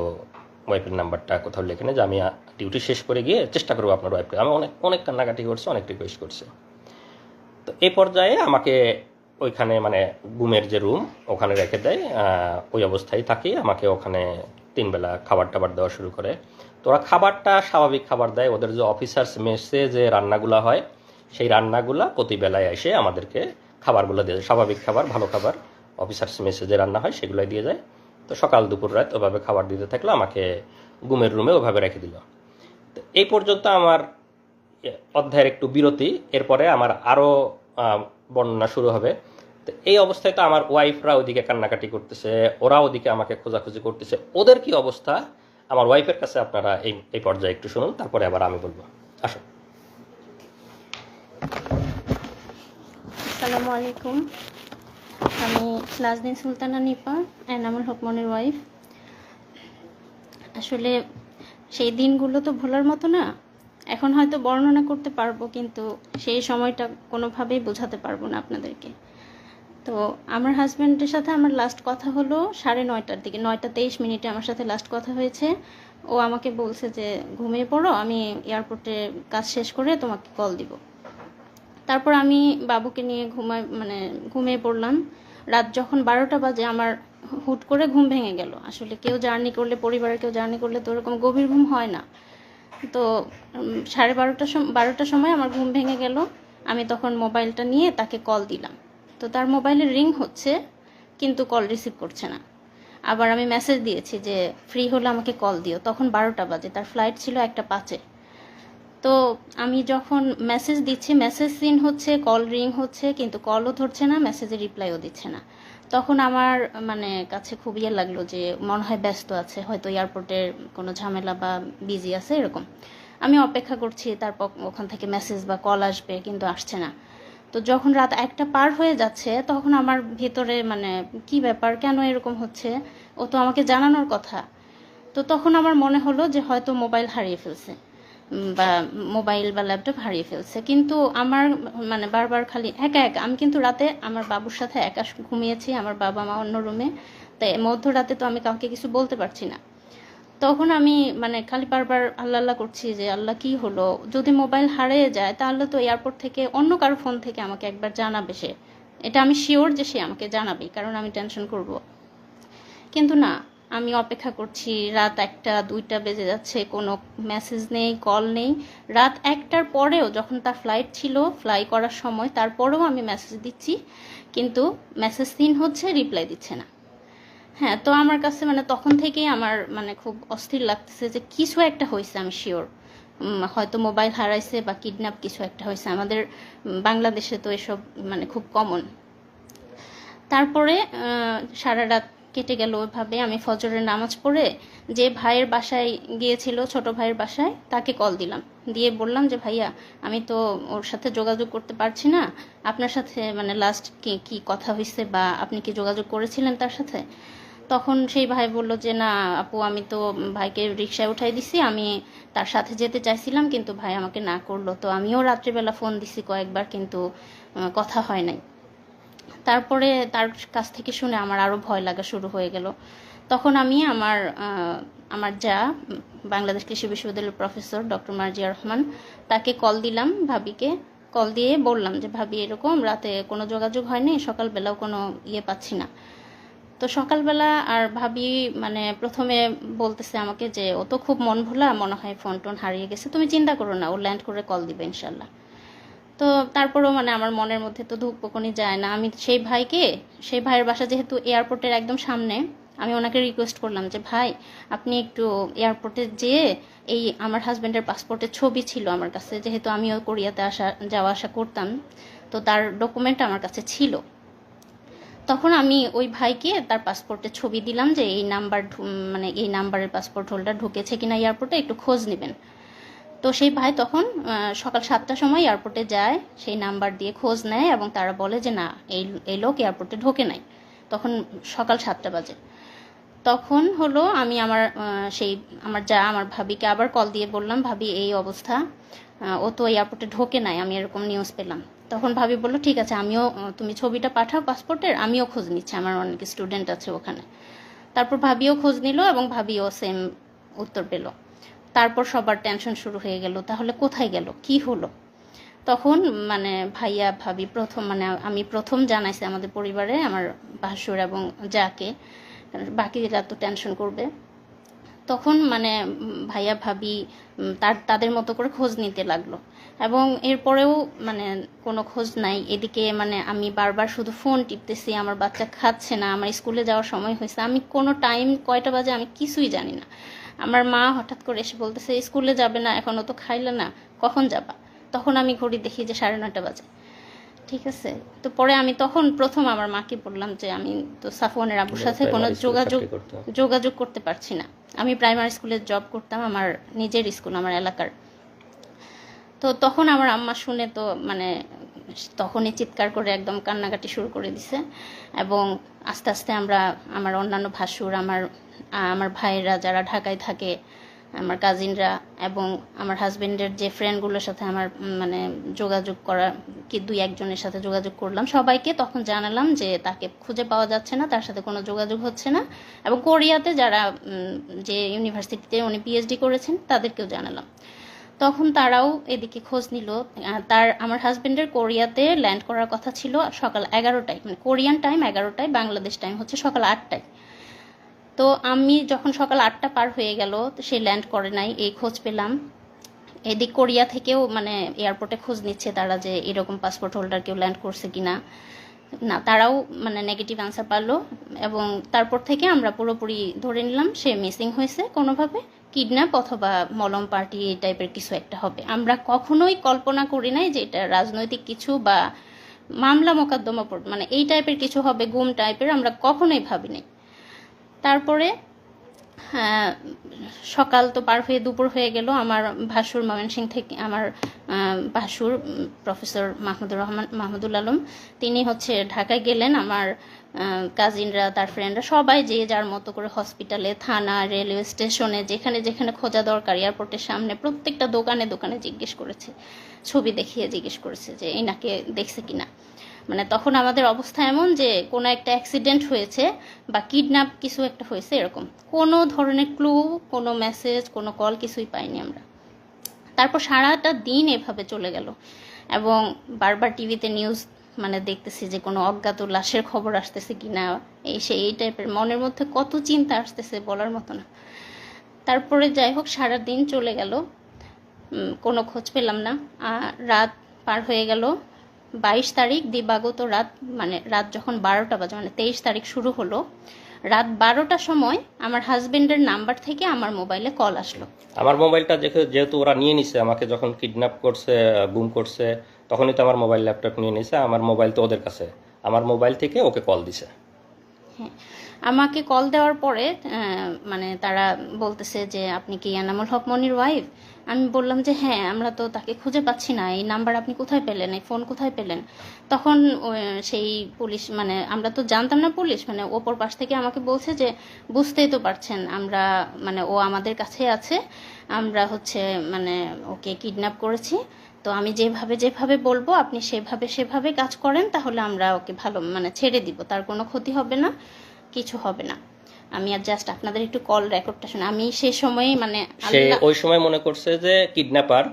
ওয়াইফের নাম্বারটা কোথাও লিখে নেয় যে আমি ডিউটি শেষ করে গিয়ে চেষ্টা করবো আপনার ওয়াইফকে। আমি অনেক অনেক কান্নাকাটি করছি, অনেক রিকোয়েস্ট করছি। তো এই পর্যায়ে আমাকে ওইখানে মানে ঘুমের যে রুম ওখানে রেখে দেয়, ওই অবস্থায় থাকি। আমাকে ওখানে 3 বেলা খাবার টাবার দেওয়া শুরু করে। তো ওরা খাবারটা স্বাভাবিক খাবার দেয়, ওদের যে অফিসার্স মেসে যে রান্নাগুলো হয় সেই রান্নাগুলা প্রতি বেলায় এসে আমাদেরকে খাবারগুলো দিয়ে যায়, স্বাভাবিক খাবার, ভালো খাবার। অফিসার্স মেসে যে রান্না হয় সেগুলোই দিয়ে যায়। তো সকাল দুপুর রাত ওভাবে খাবার দিতে থাকলো, আমাকে ঘুমের রুমে ওভাবে রেখে দিল। তো এই পর্যন্ত আমার অধ্যায়ের একটু বিরতি, এরপরে আমার আরও বর্ণনা শুরু হবে। তো এই অবস্থায় তো আমার ওয়াইফরা ওদিকে কান্নাকাটি করতেছে, ওরা ওদিকে আমাকে খোঁজাখুঁজি করতেছে, ওদের কি অবস্থা আমার ওয়াইফের কাছে আপনারা এই এই পর্যায়ে একটু শুনুন, তারপরে আবার আমি বলবো। আসুন। আসসালামু আলাইকুম, আমি নাজনীন সুলতানা নিপা, এনামুল হকমনের ওয়াইফ। আসলে সেই দিনগুলো তো ভোলার মতো না। এখন হয়তো বর্ণনা করতে পারবো, কিন্তু সেই সময়টা কোনোভাবেই বোঝাতে পারবো না আপনাদেরকে। তো আমার হাজব্যান্ডের সাথে আমার লাস্ট কথা হলো 9:30টার দিকে, 9:23 আমার সাথে লাস্ট কথা হয়েছে। ও আমাকে বলছে যে ঘুমিয়ে পড়ো, আমি এয়ারপোর্টে কাজ শেষ করে তোমাকে কল দিব। তারপর আমি বাবুকে নিয়ে ঘুমিয়ে পড়লাম। রাত যখন 12টা বাজে আমার হুট করে ঘুম ভেঙে গেল। আসলে কেউ জার্নি করলে, পরিবারের কেউ জার্নি করলে তো ওরকম গভীর ঘুম হয় না। তো 12টার সময় আমার ঘুম ভেঙে গেল। আমি তখন মোবাইলটা নিয়ে তাকে কল দিলাম। তো তার মোবাইলে রিং হচ্ছে, কিন্তু কল রিসিভ করছে না। আবার আমি মেসেজ দিয়েছি যে ফ্রি হলে আমাকে কল দিও। তখন 12টা বাজে, তার ফ্লাইট ছিল 1:05-এ। তো আমি যখন মেসেজ দিচ্ছি, মেসেজ সিন হচ্ছে, কল রিং হচ্ছে, কিন্তু কলও ধরছে না, মেসেজের রিপ্লাইও দিচ্ছে না। তখন আমার কাছে খুব ইয়ে লাগলো যে মনে হয় ব্যস্ত আছে, হয়তো এয়ারপোর্টের কোনো ঝামেলা বা বিজি আছে এরকম। আমি অপেক্ষা করছি তারপর ওখান থেকে মেসেজ বা কল আসবে, কিন্তু আসছে না। তো যখন রাত 1টা পার হয়ে যাচ্ছে তখন আমার ভিতরে কি ব্যাপার, কেন এরকম হচ্ছে, ও তো আমাকে জানানোর কথা। তো তখন আমার মনে হলো যে হয়তো মোবাইল হারিয়ে ফেলছে, বা মোবাইল বা ল্যাপটপ হারিয়ে ফেলছে। কিন্তু আমার মানে বারবার খালি একা একা, আমি কিন্তু রাতে আমার বাবুর সাথে একা ঘুমিয়েছি, আমার বাবা মা অন্য রুমে, তাই মধ্যরাতে তো আমি কাউকে কিছু বলতে পারছি না। তখন আমি মানে খালি বারবার আল্লাহ আল্লাহ করছি যে আল্লাহ কি হলো, যদি মোবাইল হারিয়ে যায় তাহলে তো এয়ারপোর্ট থেকে অন্য কারো ফোন থেকে আমাকে একবার জানাবে সে, এটা আমি শিওর যে সে আমাকে জানাবে, কারণ আমি টেনশন করব। কিন্তু না, আমি অপেক্ষা করছি, রাত 1টা 2টা বেজে যাচ্ছে, কোনো মেসেজ নেই, কল নেই। রাত 1টার পরেও যখন তার ফ্লাইট ছিল, ফ্লাই করার সময়, তারপরেও আমি মেসেজ দিচ্ছি, কিন্তু মেসেজ সিন হচ্ছে, রিপ্লাই দিচ্ছে না। হ্যাঁ, তো আমার কাছে মানে তখন থেকেই আমার মানে খুব অস্থির লাগতেছে যে কিছু একটা হয়েছে, আমি শিওর। হয়তো মোবাইল হারাইছে বা কিডন্যাপ কিছু একটা হয়েছে। আমাদের বাংলাদেশে তো এসব মানে খুব কমন। তারপরে সারা রাত কেটে গেল ওইভাবে। আমি ফজরের নামাজ পড়ে যে ভাইয়ের বাসায় গিয়েছিল, ছোট ভাইয়ের বাসায়, তাকে কল দিলাম, দিয়ে বললাম যে ভাইয়া আমি তো ওর সাথে যোগাযোগ করতে পারছি না, আপনার সাথে মানে লাস্ট কি কথা হয়েছে, বা আপনি কি যোগাযোগ করেছিলেন তার সাথে? তখন সেই ভাই বলল যে না আপু, আমি তো ভাইকে রিকশায় উঠাই দিছি, আমি তার সাথে যেতে চাইছিলাম কিন্তু ভাই আমাকে না করলো। তো আমিও রাত্রিবেলা ফোন দিছি কয়েকবার, কিন্তু কথা হয় নাই। তারপরে তার কাছ থেকে শুনে আমার আরও ভয় লাগা শুরু হয়ে গেল। তখন আমি আমার যা, বাংলাদেশ কৃষি বিশ্ববিদ্যালয়ের প্রফেসর ডক্টর মার্জিয়া রহমান, তাকে কল দিলাম, ভাবিকে কল দিয়ে বললাম যে ভাবি এরকম রাতে কোনো যোগাযোগ হয়নি, সকালবেলাও কোনো পাচ্ছি না। তো সকালবেলা আর ভাবি মানে প্রথমে বলতেছে আমাকে যে ও তো খুব মন ভোলা, মনে হয় ফোন টোন হারিয়ে গেছে, তুমি চিন্তা করো না, ও ল্যান্ড করে কল দিবে ইনশাল্লাহ। তো তারপরেও মানে আমার মনের মধ্যে তো ধুকপুকুনি যায় না। আমি সেই ভাইয়ের বাসা যেহেতু এয়ারপোর্টের একদম সামনে, আমি ওনাকে রিকোয়েস্ট করলাম যে ভাই আপনি একটু এয়ারপোর্টে যেয়ে, এই আমার হাজব্যান্ডের পাসপোর্টের ছবি ছিল আমার কাছে, যেহেতু আমিও কোরিয়াতে যাওয়া আসা করতাম, তো তার ডকুমেন্ট আমার কাছে ছিল। তখন আমি ওই ভাইকে তার পাসপোর্টের ছবি দিলাম যে এই নাম্বার মানে এই নাম্বারের পাসপোর্ট হোল্ডার ঢুকেছে কিনা এয়ারপোর্টে একটু খোঁজ নেবেন। তো সেই ভাই তখন সকাল 7টার সময় এয়ারপোর্টে যায়, সেই নাম্বার দিয়ে খোঁজ নেয়, এবং তারা বলে যে না এই লোক এয়ারপোর্টে ঢোকে নাই। তখন সকাল 7টা বাজে। তখন হলো আমি আমার ভাবিকে আবার কল দিয়ে বললাম ভাবি এই অবস্থা, ও তো এয়ারপোর্টে ঢোকে নাই, আমি এরকম নিউজ পেলাম। তখন ভাবি বলল ঠিক আছে, আমিও তুমি ছবিটা পাঠাও পাসপোর্টের, আমিও খোঁজ নিচ্ছি, আমার অনেক স্টুডেন্ট আছে ওখানে। তারপর ভাবিও খোঁজ নিল এবং ভাবিও সেম উত্তর পেল। তারপর সবার টেনশন শুরু হয়ে গেল, তাহলে কোথায় গেল, কি হলো? তখন মানে ভাইয়া ভাবি আমি প্রথম জানাইছি আমাদের পরিবারে, আমার ভাসুর এবং যাকে, বাকিরা তো টেনশন করবে। তখন মানে ভাইয়া ভাবি তাদের মতো করে খোঁজ নিতে লাগলো, এবং এরপরেও মানে কোনো খোঁজ নাই। এদিকে মানে আমি বারবার শুধু ফোন টিপতেছি, আমার বাচ্চা খাচ্ছে না, আমার স্কুলে যাওয়ার সময় হয়েছে, আমি কোনো টাইম কয়টা বাজে আমি কিছুই জানি না। আমার মা হঠাৎ করে এসে বলতেছে স্কুলে যাবে না, এখনও তো খাইলে না, কখন যাবা? তখন আমি ঘড়ি দেখি যে 9:30 বাজে। ঠিক আছে, তো পরে আমি তখন প্রথম আমার মাকে বললাম যে আমি তো সাফওয়ানের আব্বুর সাথে কোনো যোগাযোগ করতে পারছি না। আমি প্রাইমারি স্কুলে জব করতাম, আমার নিজের স্কুল, আমার এলাকার। তো তখন আমার আম্মা শুনে তো মানে তখনই চিৎকার করে একদম কান্নাকাটি শুরু করে দিছে, এবং আস্তে আস্তে আমার অন্যান্য ভাসুর, আমার ভাইয়েরা যারা ঢাকায় থাকে, আমার কাজিনরা, এবং আমার হাজবেন্ডের যে ফ্রেন্ডগুলোর সাথে আমার মানে যোগাযোগ করা, কি 2-1 জনের সাথে যোগাযোগ করলাম, সবাইকে তখন জানালাম যে তাকে খুঁজে পাওয়া যাচ্ছে না, তার সাথে কোনো যোগাযোগ হচ্ছে না। এবং কোরিয়াতে যারা যে ইউনিভার্সিটিতে উনি পিএইচডি করেছেন তাদেরকেও জানালাম। তখন তারাও এদিকে খোঁজ নিল। আমার হাজবেন্ডের কোরিয়াতে ল্যান্ড করার কথা ছিল সকাল 11টায়, মানে কোরিয়ান টাইম 11টায়, বাংলাদেশ টাইম হচ্ছে সকাল 8টায়। তো আমি যখন সকাল 8টা পার হয়ে গেল, তো সে ল্যান্ড করে নাই, এই খোঁজ পেলাম। এদিক কোরিয়া থেকেও মানে এয়ারপোর্টে খোঁজ নিচ্ছে তারা যে এরকম পাসপোর্ট হোল্ডার কেউ ল্যান্ড করছে কিনা, না তারাও মানে নেগেটিভ অ্যান্সার পারলো। এবং তারপর থেকে আমরা পুরোপুরি ধরে নিলাম সে মিসিং হয়েছে, কোনোভাবে কিডন্যাপ অথবা মলম পার্টি এই টাইপের কিছু একটা হবে। আমরা কখনোই কল্পনা করি নাই যে এটা রাজনৈতিক কিছু বা মামলা মোকদ্দমা মানে এই টাইপের কিছু হবে, গুম টাইপের, আমরা কখনোই ভাবি নাই। তারপরে হ্যাঁ, সকাল তো পার হয়ে দুপুর হয়ে গেল। আমার ভাসুর ময়মনসিংহ থেকে, আমার ভাসুর প্রফেসর মাহমুদুল আলম, তিনি হচ্ছে ঢাকায় গেলেন। আমার কাজিনরা, তার ফ্রেন্ডরা সবাই যে যার মতো করে হসপিটালে, থানা, রেলওয়ে স্টেশনে, যেখানে যেখানে খোঁজা দরকার, এয়ারপোর্টের সামনে প্রত্যেকটা দোকানে দোকানে জিজ্ঞেস করেছে, ছবি দেখিয়ে জিজ্ঞেস করেছে যে এনাকে দেখছে কিনা। মানে তখন আমাদের অবস্থা এমন যে কোনো একটা অ্যাক্সিডেন্ট হয়েছে বা কিডন্যাপ কিছু একটা হয়েছে, এরকম কোনো ধরনের ক্লু, কোনো মেসেজ, কোনো কল কিছুই পাইনি আমরা। তারপর সারাটা দিন এভাবে চলে গেল এবং বারবার টিভিতে নিউজ মানে দেখতেছি যে কোনো অজ্ঞাত লাশের খবর আসতেছে কিনা, এই টাইপের মনের মধ্যে কত চিন্তা আসতেছে বলার মতো না। তারপরে যাই হোক সারা দিন চলে গেল, কোনো খোঁজ পেলাম না। রাত পার হয়ে গেল, 22 তারিখ দিবাগত রাত, মানে রাত যখন 12টা বাজে, মানে 23 তারিখ শুরু হলো, রাত 12টার সময় আমার হাজবেন্ডের নাম্বার থেকে আমার মোবাইলে কল আসলো। আমার মোবাইলটা যেহেতু ওরা নিয়ে নিছে, আমাকে যখন কিডন্যাপ করছে, গুম করছে, তখনই তো আমার মোবাইল ল্যাপটপ নিয়ে নিছে। আমার মোবাইল তো ওদের কাছে, আমার মোবাইল থেকে ওকে কল দিছে। হ্যাঁ, আমাকে কল দেওয়ার পরে মানে তারা বলতেছে যে আপনি কি এনামুল হক মনির ওয়াইফ? আমি বললাম যে হ্যাঁ, আমরা তো তাকে খুঁজে পাচ্ছি না, এই নাম্বার আপনি কোথায় পেলেন, এই ফোন কোথায় পেলেন? তখন সেই পুলিশ, মানে আমরা তো জানতাম না পুলিশ, মানে ওপর পাশ থেকে আমাকে বলছে যে বুঝতেই তো পারছেন আমরা, মানে ও আমাদের কাছে আছে, আমরা হচ্ছে মানে ওকে কিডন্যাপ করেছি, তো আমি যেভাবে যেভাবে বলবো আপনি সেভাবে সেভাবে কাজ করেন, তাহলে আমরা ওকে ভালো মানে ছেড়ে দিব, তার কোনো ক্ষতি হবে না, কিছু হবে না। আমি আর জাস্ট আপনাদের একটু কল রেকর্ডটা শুনে, আমি সেই সময় মানে সে ওই সময় মনে করছে যে কিডন্যাপার,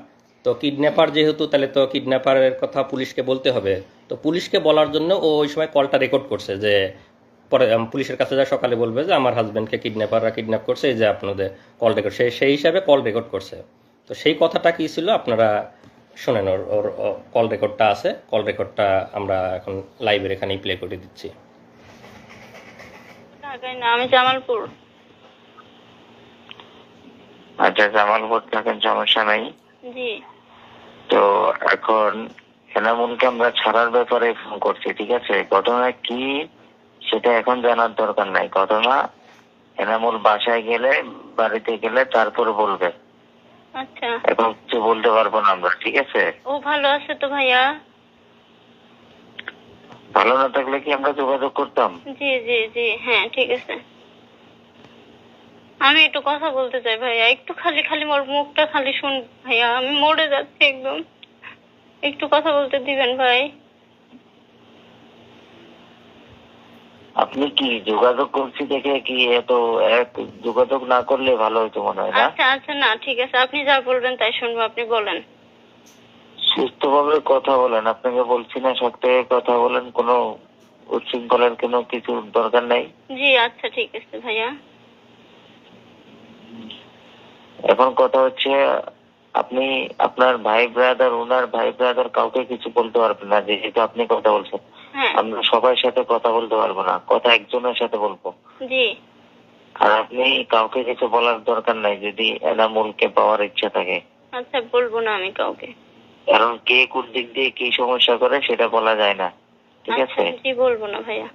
তো কিডন্যাপার যেহেতু, তাহলে তো কিডন্যাপারের কথা পুলিশকে বলতে হবে। তো পুলিশকে বলার জন্য ও ওই সময় কলটা রেকর্ড করছে, যে পরে পুলিশের কাছে যা সকালে বলবে যে আমার হাজবেন্ডকে কিডন্যাপাররা কিডন্যাপ করছে, এই যে আপনাদের কল রেকর্ড, সেই হিসাবে কল রেকর্ড করছে। তো সেই কথাটা কি ছিল আপনারা শোনেন, ওর কল রেকর্ডটা আছে, কল রেকর্ডটা আমরা এখন লাইভের এখানেই প্লে করে দিচ্ছি। ঢাকায় না, আমি জামালপুর। আচ্ছা, জামালপুর থাকেন, সমস্যা নাই। জি। তো এখন এনামুলকে আমরা ছাড়ার ব্যাপারে ফোন করছি, ঠিক আছে? ঘটনা কি সেটা এখন জানার দরকার নাই। ঘটনা এনামুল বাসায় গেলে, বাড়িতে গেলে তারপরে বলবে। আচ্ছা, এখন কিছু বলতে পারবো না আমরা, ঠিক আছে? ও ভালো আছে তো ভাইয়া? ভালো না থাকলে কি আমরা যোগাযোগ করতাম? জি জি জি, হ্যাঁ ঠিক আছে। আমি একটু কথা বলতে চাই ভাইয়া, একটু খালি খালি মোর মুখটা খালি শুন ভাইয়া, আমি মরে যাচ্ছি একদম, একটু কথা বলতে দিবেন ভাই? আপনি কি যোগাযোগ করছি দেখে কি এত যোগাযোগ না করলে ভালো হতো মনে হয় না? আচ্ছা আচ্ছা, না ঠিক আছে, আপনি যা বলবেন তাই শুনবো, আপনি বলেন। সুস্থভাবে কথা বলেন, আপনাকে বলছি না সব থেকে কথা বলেন, কোনো উচ্ছৃঙ্খলার কোনো কিছু দরকার নাই। জি আচ্ছা ঠিক আছে ভাইয়া। এখন কথা হচ্ছে, আপনি আপনার ভাই ব্রাদার, ওনার ভাই ব্রাদার কাউকে কিছু বলতে পারবেন না, যেহেতু আপনি কথা বলছেন। হ্যাঁ। আমরা সবার সাথে কথা বলতে পারবো না, কথা একজনের সাথে বলবো। জি। আর আপনি কাউকে কিছু বলার দরকার নাই যদি এনামুলকে পাওয়ার ইচ্ছা থাকে। আচ্ছা, বলবো না আমি কাউকে। কারণ কে কোন দিক দিয়ে কি সমস্যা করে সেটা বলা যায় না, ঠিক আছে? জি বলবো না ভাইয়া।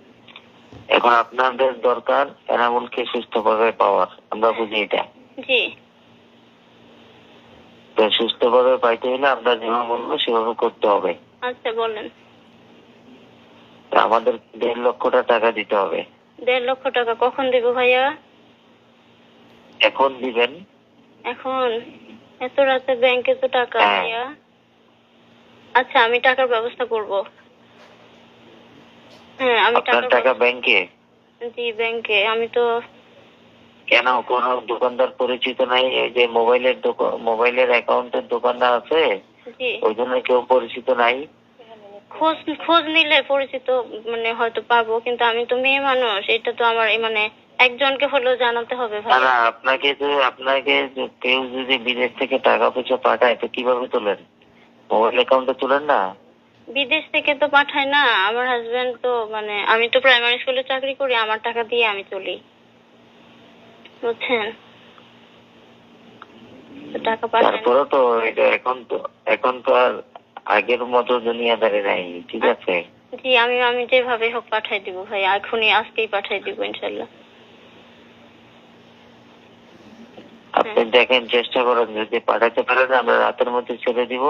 এখন আপনাদের দরকার এনামুলকে সুস্থভাবে পাওয়ার, আমরা বুঝি এটা। জি। তো সুস্থভাবে পাইতে হলে আমরা যেভাবে বলবো সেভাবে করতে হবে। আচ্ছা বলেন। তো আমাদের 1.5 লক্ষ টাকা দিতে হবে। 1.5 লক্ষ টাকা কখন দেব ভাইয়া? এখন দিবেন? এখন? এত রাতে ব্যাংকে তো টাকা হ্যাঁ। ভাইয়া। আচ্ছা, আমি টাকার ব্যবস্থা করব। হ্যাঁ, আমি আপনার টাকা ব্যাংকে? জি ব্যাংকে। আমি তো কেন, কোন দোকানদার পরিচিত নাই? এই যে মোবাইলের অ্যাকাউন্টের দোকানদার আছে, জি ওই জন্য কেউ পরিচিত নাই? খোঁজ নিলে পরিচিত মানে হয়তো পাবো, কিন্তু আমি তো মেয়ে মানুষ, এটা তো আমার মানে একজনকে হলেও জানাতে হবে ভাই। না, আপনাকে কেউ যদি বিদেশ থেকে টাকা পয়সা পাঠায় তো কিভাবে তোলেন? মোবাইল অ্যাকাউন্টে তোলেন না? বিদেশ থেকে তো পাঠায় না, আমার হাজবেন্ড তো মানে, আমি তো প্রাইমারি স্কুলে চাকরি করি, আমার টাকা দিয়ে আমি চলি, বুঝছেন? তো টাকা পাঠায় না। তারপরে তো এটা এখন তো আর আগের মতো দুনিয়াদারি নাই, ঠিক আছে? জি, আমি যেভাবে হোক পাঠাই দিব ভাই, এখনই আজকেই পাঠাই দিব ইনশাল্লাহ। আপনি দেখেন, চেষ্টা করেন, যদি পাঠাতে পারেন আমরা রাতের মধ্যে ছেড়ে দিব।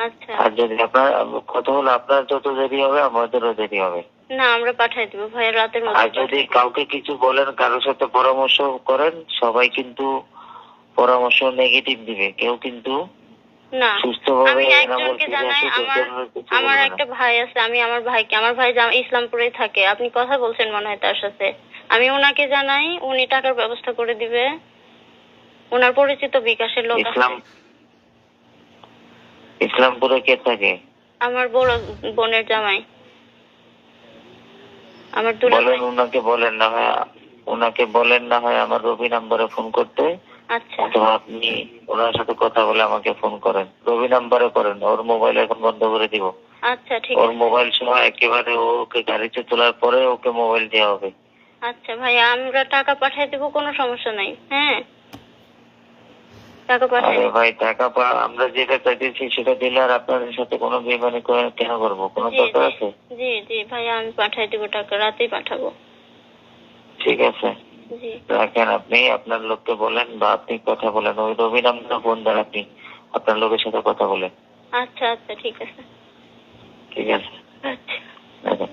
আচ্ছা, আর যদি আপনার কথা হলো, আপনার যত দেরি হবে আমাদেরও দেরি হবে। না আমরা পাঠাই দিব ভাইয়া রাতের আর মধ্যে। যদি কাউকে কিছু বলেন, কারোর সাথে পরামর্শ করেন, সবাই কিন্তু পরামর্শ নেগেটিভ দিবে, কেউ কিন্তু না সুস্থভাবে আমি এনামুল একজনকে ফিরে জানাই, আসুক আমার এর জন্য কিছু আমার বলবে না। একটা ভাই আছে, আমি আমার ভাইকে, আমার ভাই ইসলামপুরেই থাকে, আপনি কথা বলছেন মনে হয় তার সাথে, আমি ওনাকে জানাই, উনি টাকার ব্যবস্থা করে দিবে। ওনার পরিচিত বিকাশের লোক আছে। ইসলামপুরে কে থাকে? আমার বড় বোনের জামাই, আমার দুলা বলেন, ভাই। ওনাকে বলেন না হয় আমার রবি নাম্বারে ফোন করতে, আচ্ছা অথবা আপনি ওনার সাথে কথা বলে আমাকে ফোন করেন। রবি নাম্বারে করেন, ওর মোবাইল এখন বন্ধ করে দিব। আচ্ছা ঠিক ওর আছে। মোবাইল সহ একেবারে ওকে গাড়িতে তোলার পরে ওকে মোবাইল দেওয়া হবে। আচ্ছা ভাইয়া, আমরা টাকা পাঠিয়ে দিব, কোনো সমস্যা নাই। হ্যাঁ টাকা পাঠিয়ে আরে ভাই, আমরা যেটা চাইতেছি সেটা দিলে আর আপনাদের সাথে কোনো বেমানি কেন করবো? কোনো জি দরকার জি আছে? জি জি ভাইয়া, আমি পাঠিয়ে দিব টাকা, রাতেই পাঠাবো। ঠিক আছে, জি রাখেন। আপনি আপনার লোককে বলেন বা আপনি কথা বলেন, ওই রবি নাম্বার ফোন দেন, আপনি আপনার লোকের সাথে কথা বলেন। আচ্ছা আচ্ছা ঠিক আছে। ঠিক আছে, আচ্ছা রাখেন।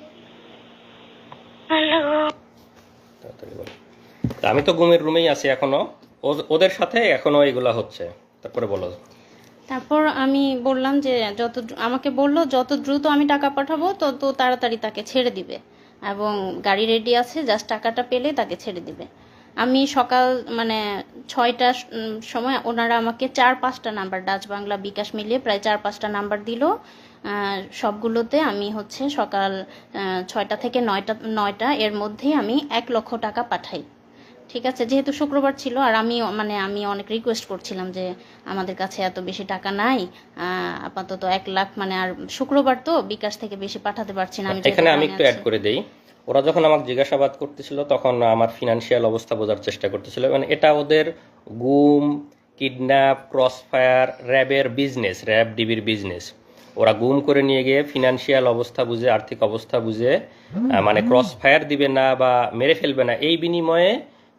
আল্লাহ গো। তাড়াতাড়ি বলো। তা আমি তো ঘুমের রুমেই আছি এখনো, ওদের সাথে এখনো এগুলা হচ্ছে। তারপরে বলো। তারপর আমি বললাম যে আমাকে বললো যত দ্রুত আমি টাকা পাঠাবো তত তাড়াতাড়ি তাকে ছেড়ে দিবে, এবং গাড়ি রেডি আছে, জাস্ট টাকাটা পেলে তাকে ছেড়ে দিবে। আমি সকাল মানে 6টার সময় ওনারা আমাকে 4-5টা নাম্বার, ডাচ বাংলা বিকাশ মিলিয়ে প্রায় 4-5টা নাম্বার দিল। সবগুলোতে আমি হচ্ছে সকাল 6টা থেকে 9টা এর মধ্যেই আমি 1 লক্ষ টাকা পাঠাই। ঠিক আছে, যেহেতু শুক্রবার ছিল আর আমি অনেক রিকোয়েস্ট করছিলাম যে আমাদের কাছে এত বেশি টাকা নাই, আপাতত 1 লাখ, মানে আর শুক্রবার তো বিকাশ থেকে বেশি পাঠাতে পারছি না। এখানে আমি একটু অ্যাড করে দেই। ওরা যখন আমাকে জিজ্ঞাসাবাদ করতেছিল তখন আমার ফিনান্সিয়াল অবস্থা বোঝার চেষ্টা করতেছিল, মানে এটা ওদের গুম, কিডন্যাপ, ক্রসফায়ার, র্যাবের বিজনেস, র্যাব ডিবির বিজনেস। ওরা গুম করে নিয়ে গিয়ে ফিনান্সিয়াল অবস্থা বুঝে, আর্থিক অবস্থা বুঝে, মানে ক্রসফায়ার দিবে না বা মেরে ফেলবে না, এই বিনিময়ে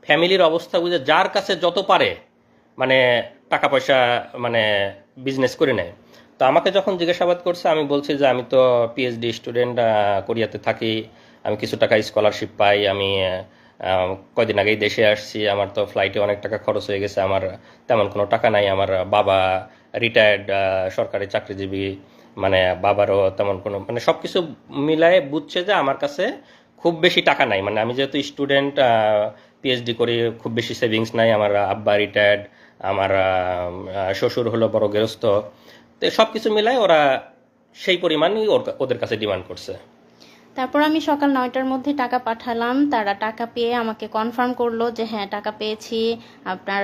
ফ্যামিলির অবস্থা বুঝে যার কাছে যত পারে মানে টাকা পয়সা মানে বিজনেস করে নেয়। তো আমাকে যখন জিজ্ঞাসাবাদ করছে আমি বলছি যে আমি তো পিএইচডি স্টুডেন্ট, কোরিয়াতে থাকি, আমি কিছু টাকা স্কলারশিপ পাই, আমি কয়দিন আগেই দেশে আসছি, আমার তো ফ্লাইটে অনেক টাকা খরচ হয়ে গেছে, আমার তেমন কোনো টাকা নাই, আমার বাবা রিটায়ার্ড সরকারি চাকরিজীবী, মানে বাবারও তেমন কোনো, মানে সব কিছু মিলায়ে বুঝছে যে আমার কাছে খুব বেশি টাকা নাই, মানে আমি যেহেতু স্টুডেন্ট পিএইচডি করি, খুব বেশি সেভিংস নাই, আমার আব্বা রিটায়ার্ড, আমার শ্বশুর হলো বড় গৃহস্থ, তো সব কিছু মিলায় ওরা সেই পরিমাণই ওদের কাছে ডিমান্ড করছে। তারপর আমি সকাল 9টার মধ্যে টাকা পাঠালাম, তারা টাকা পেয়ে আমাকে কনফার্ম করলো যে হ্যাঁ টাকা পেয়েছি, আপনার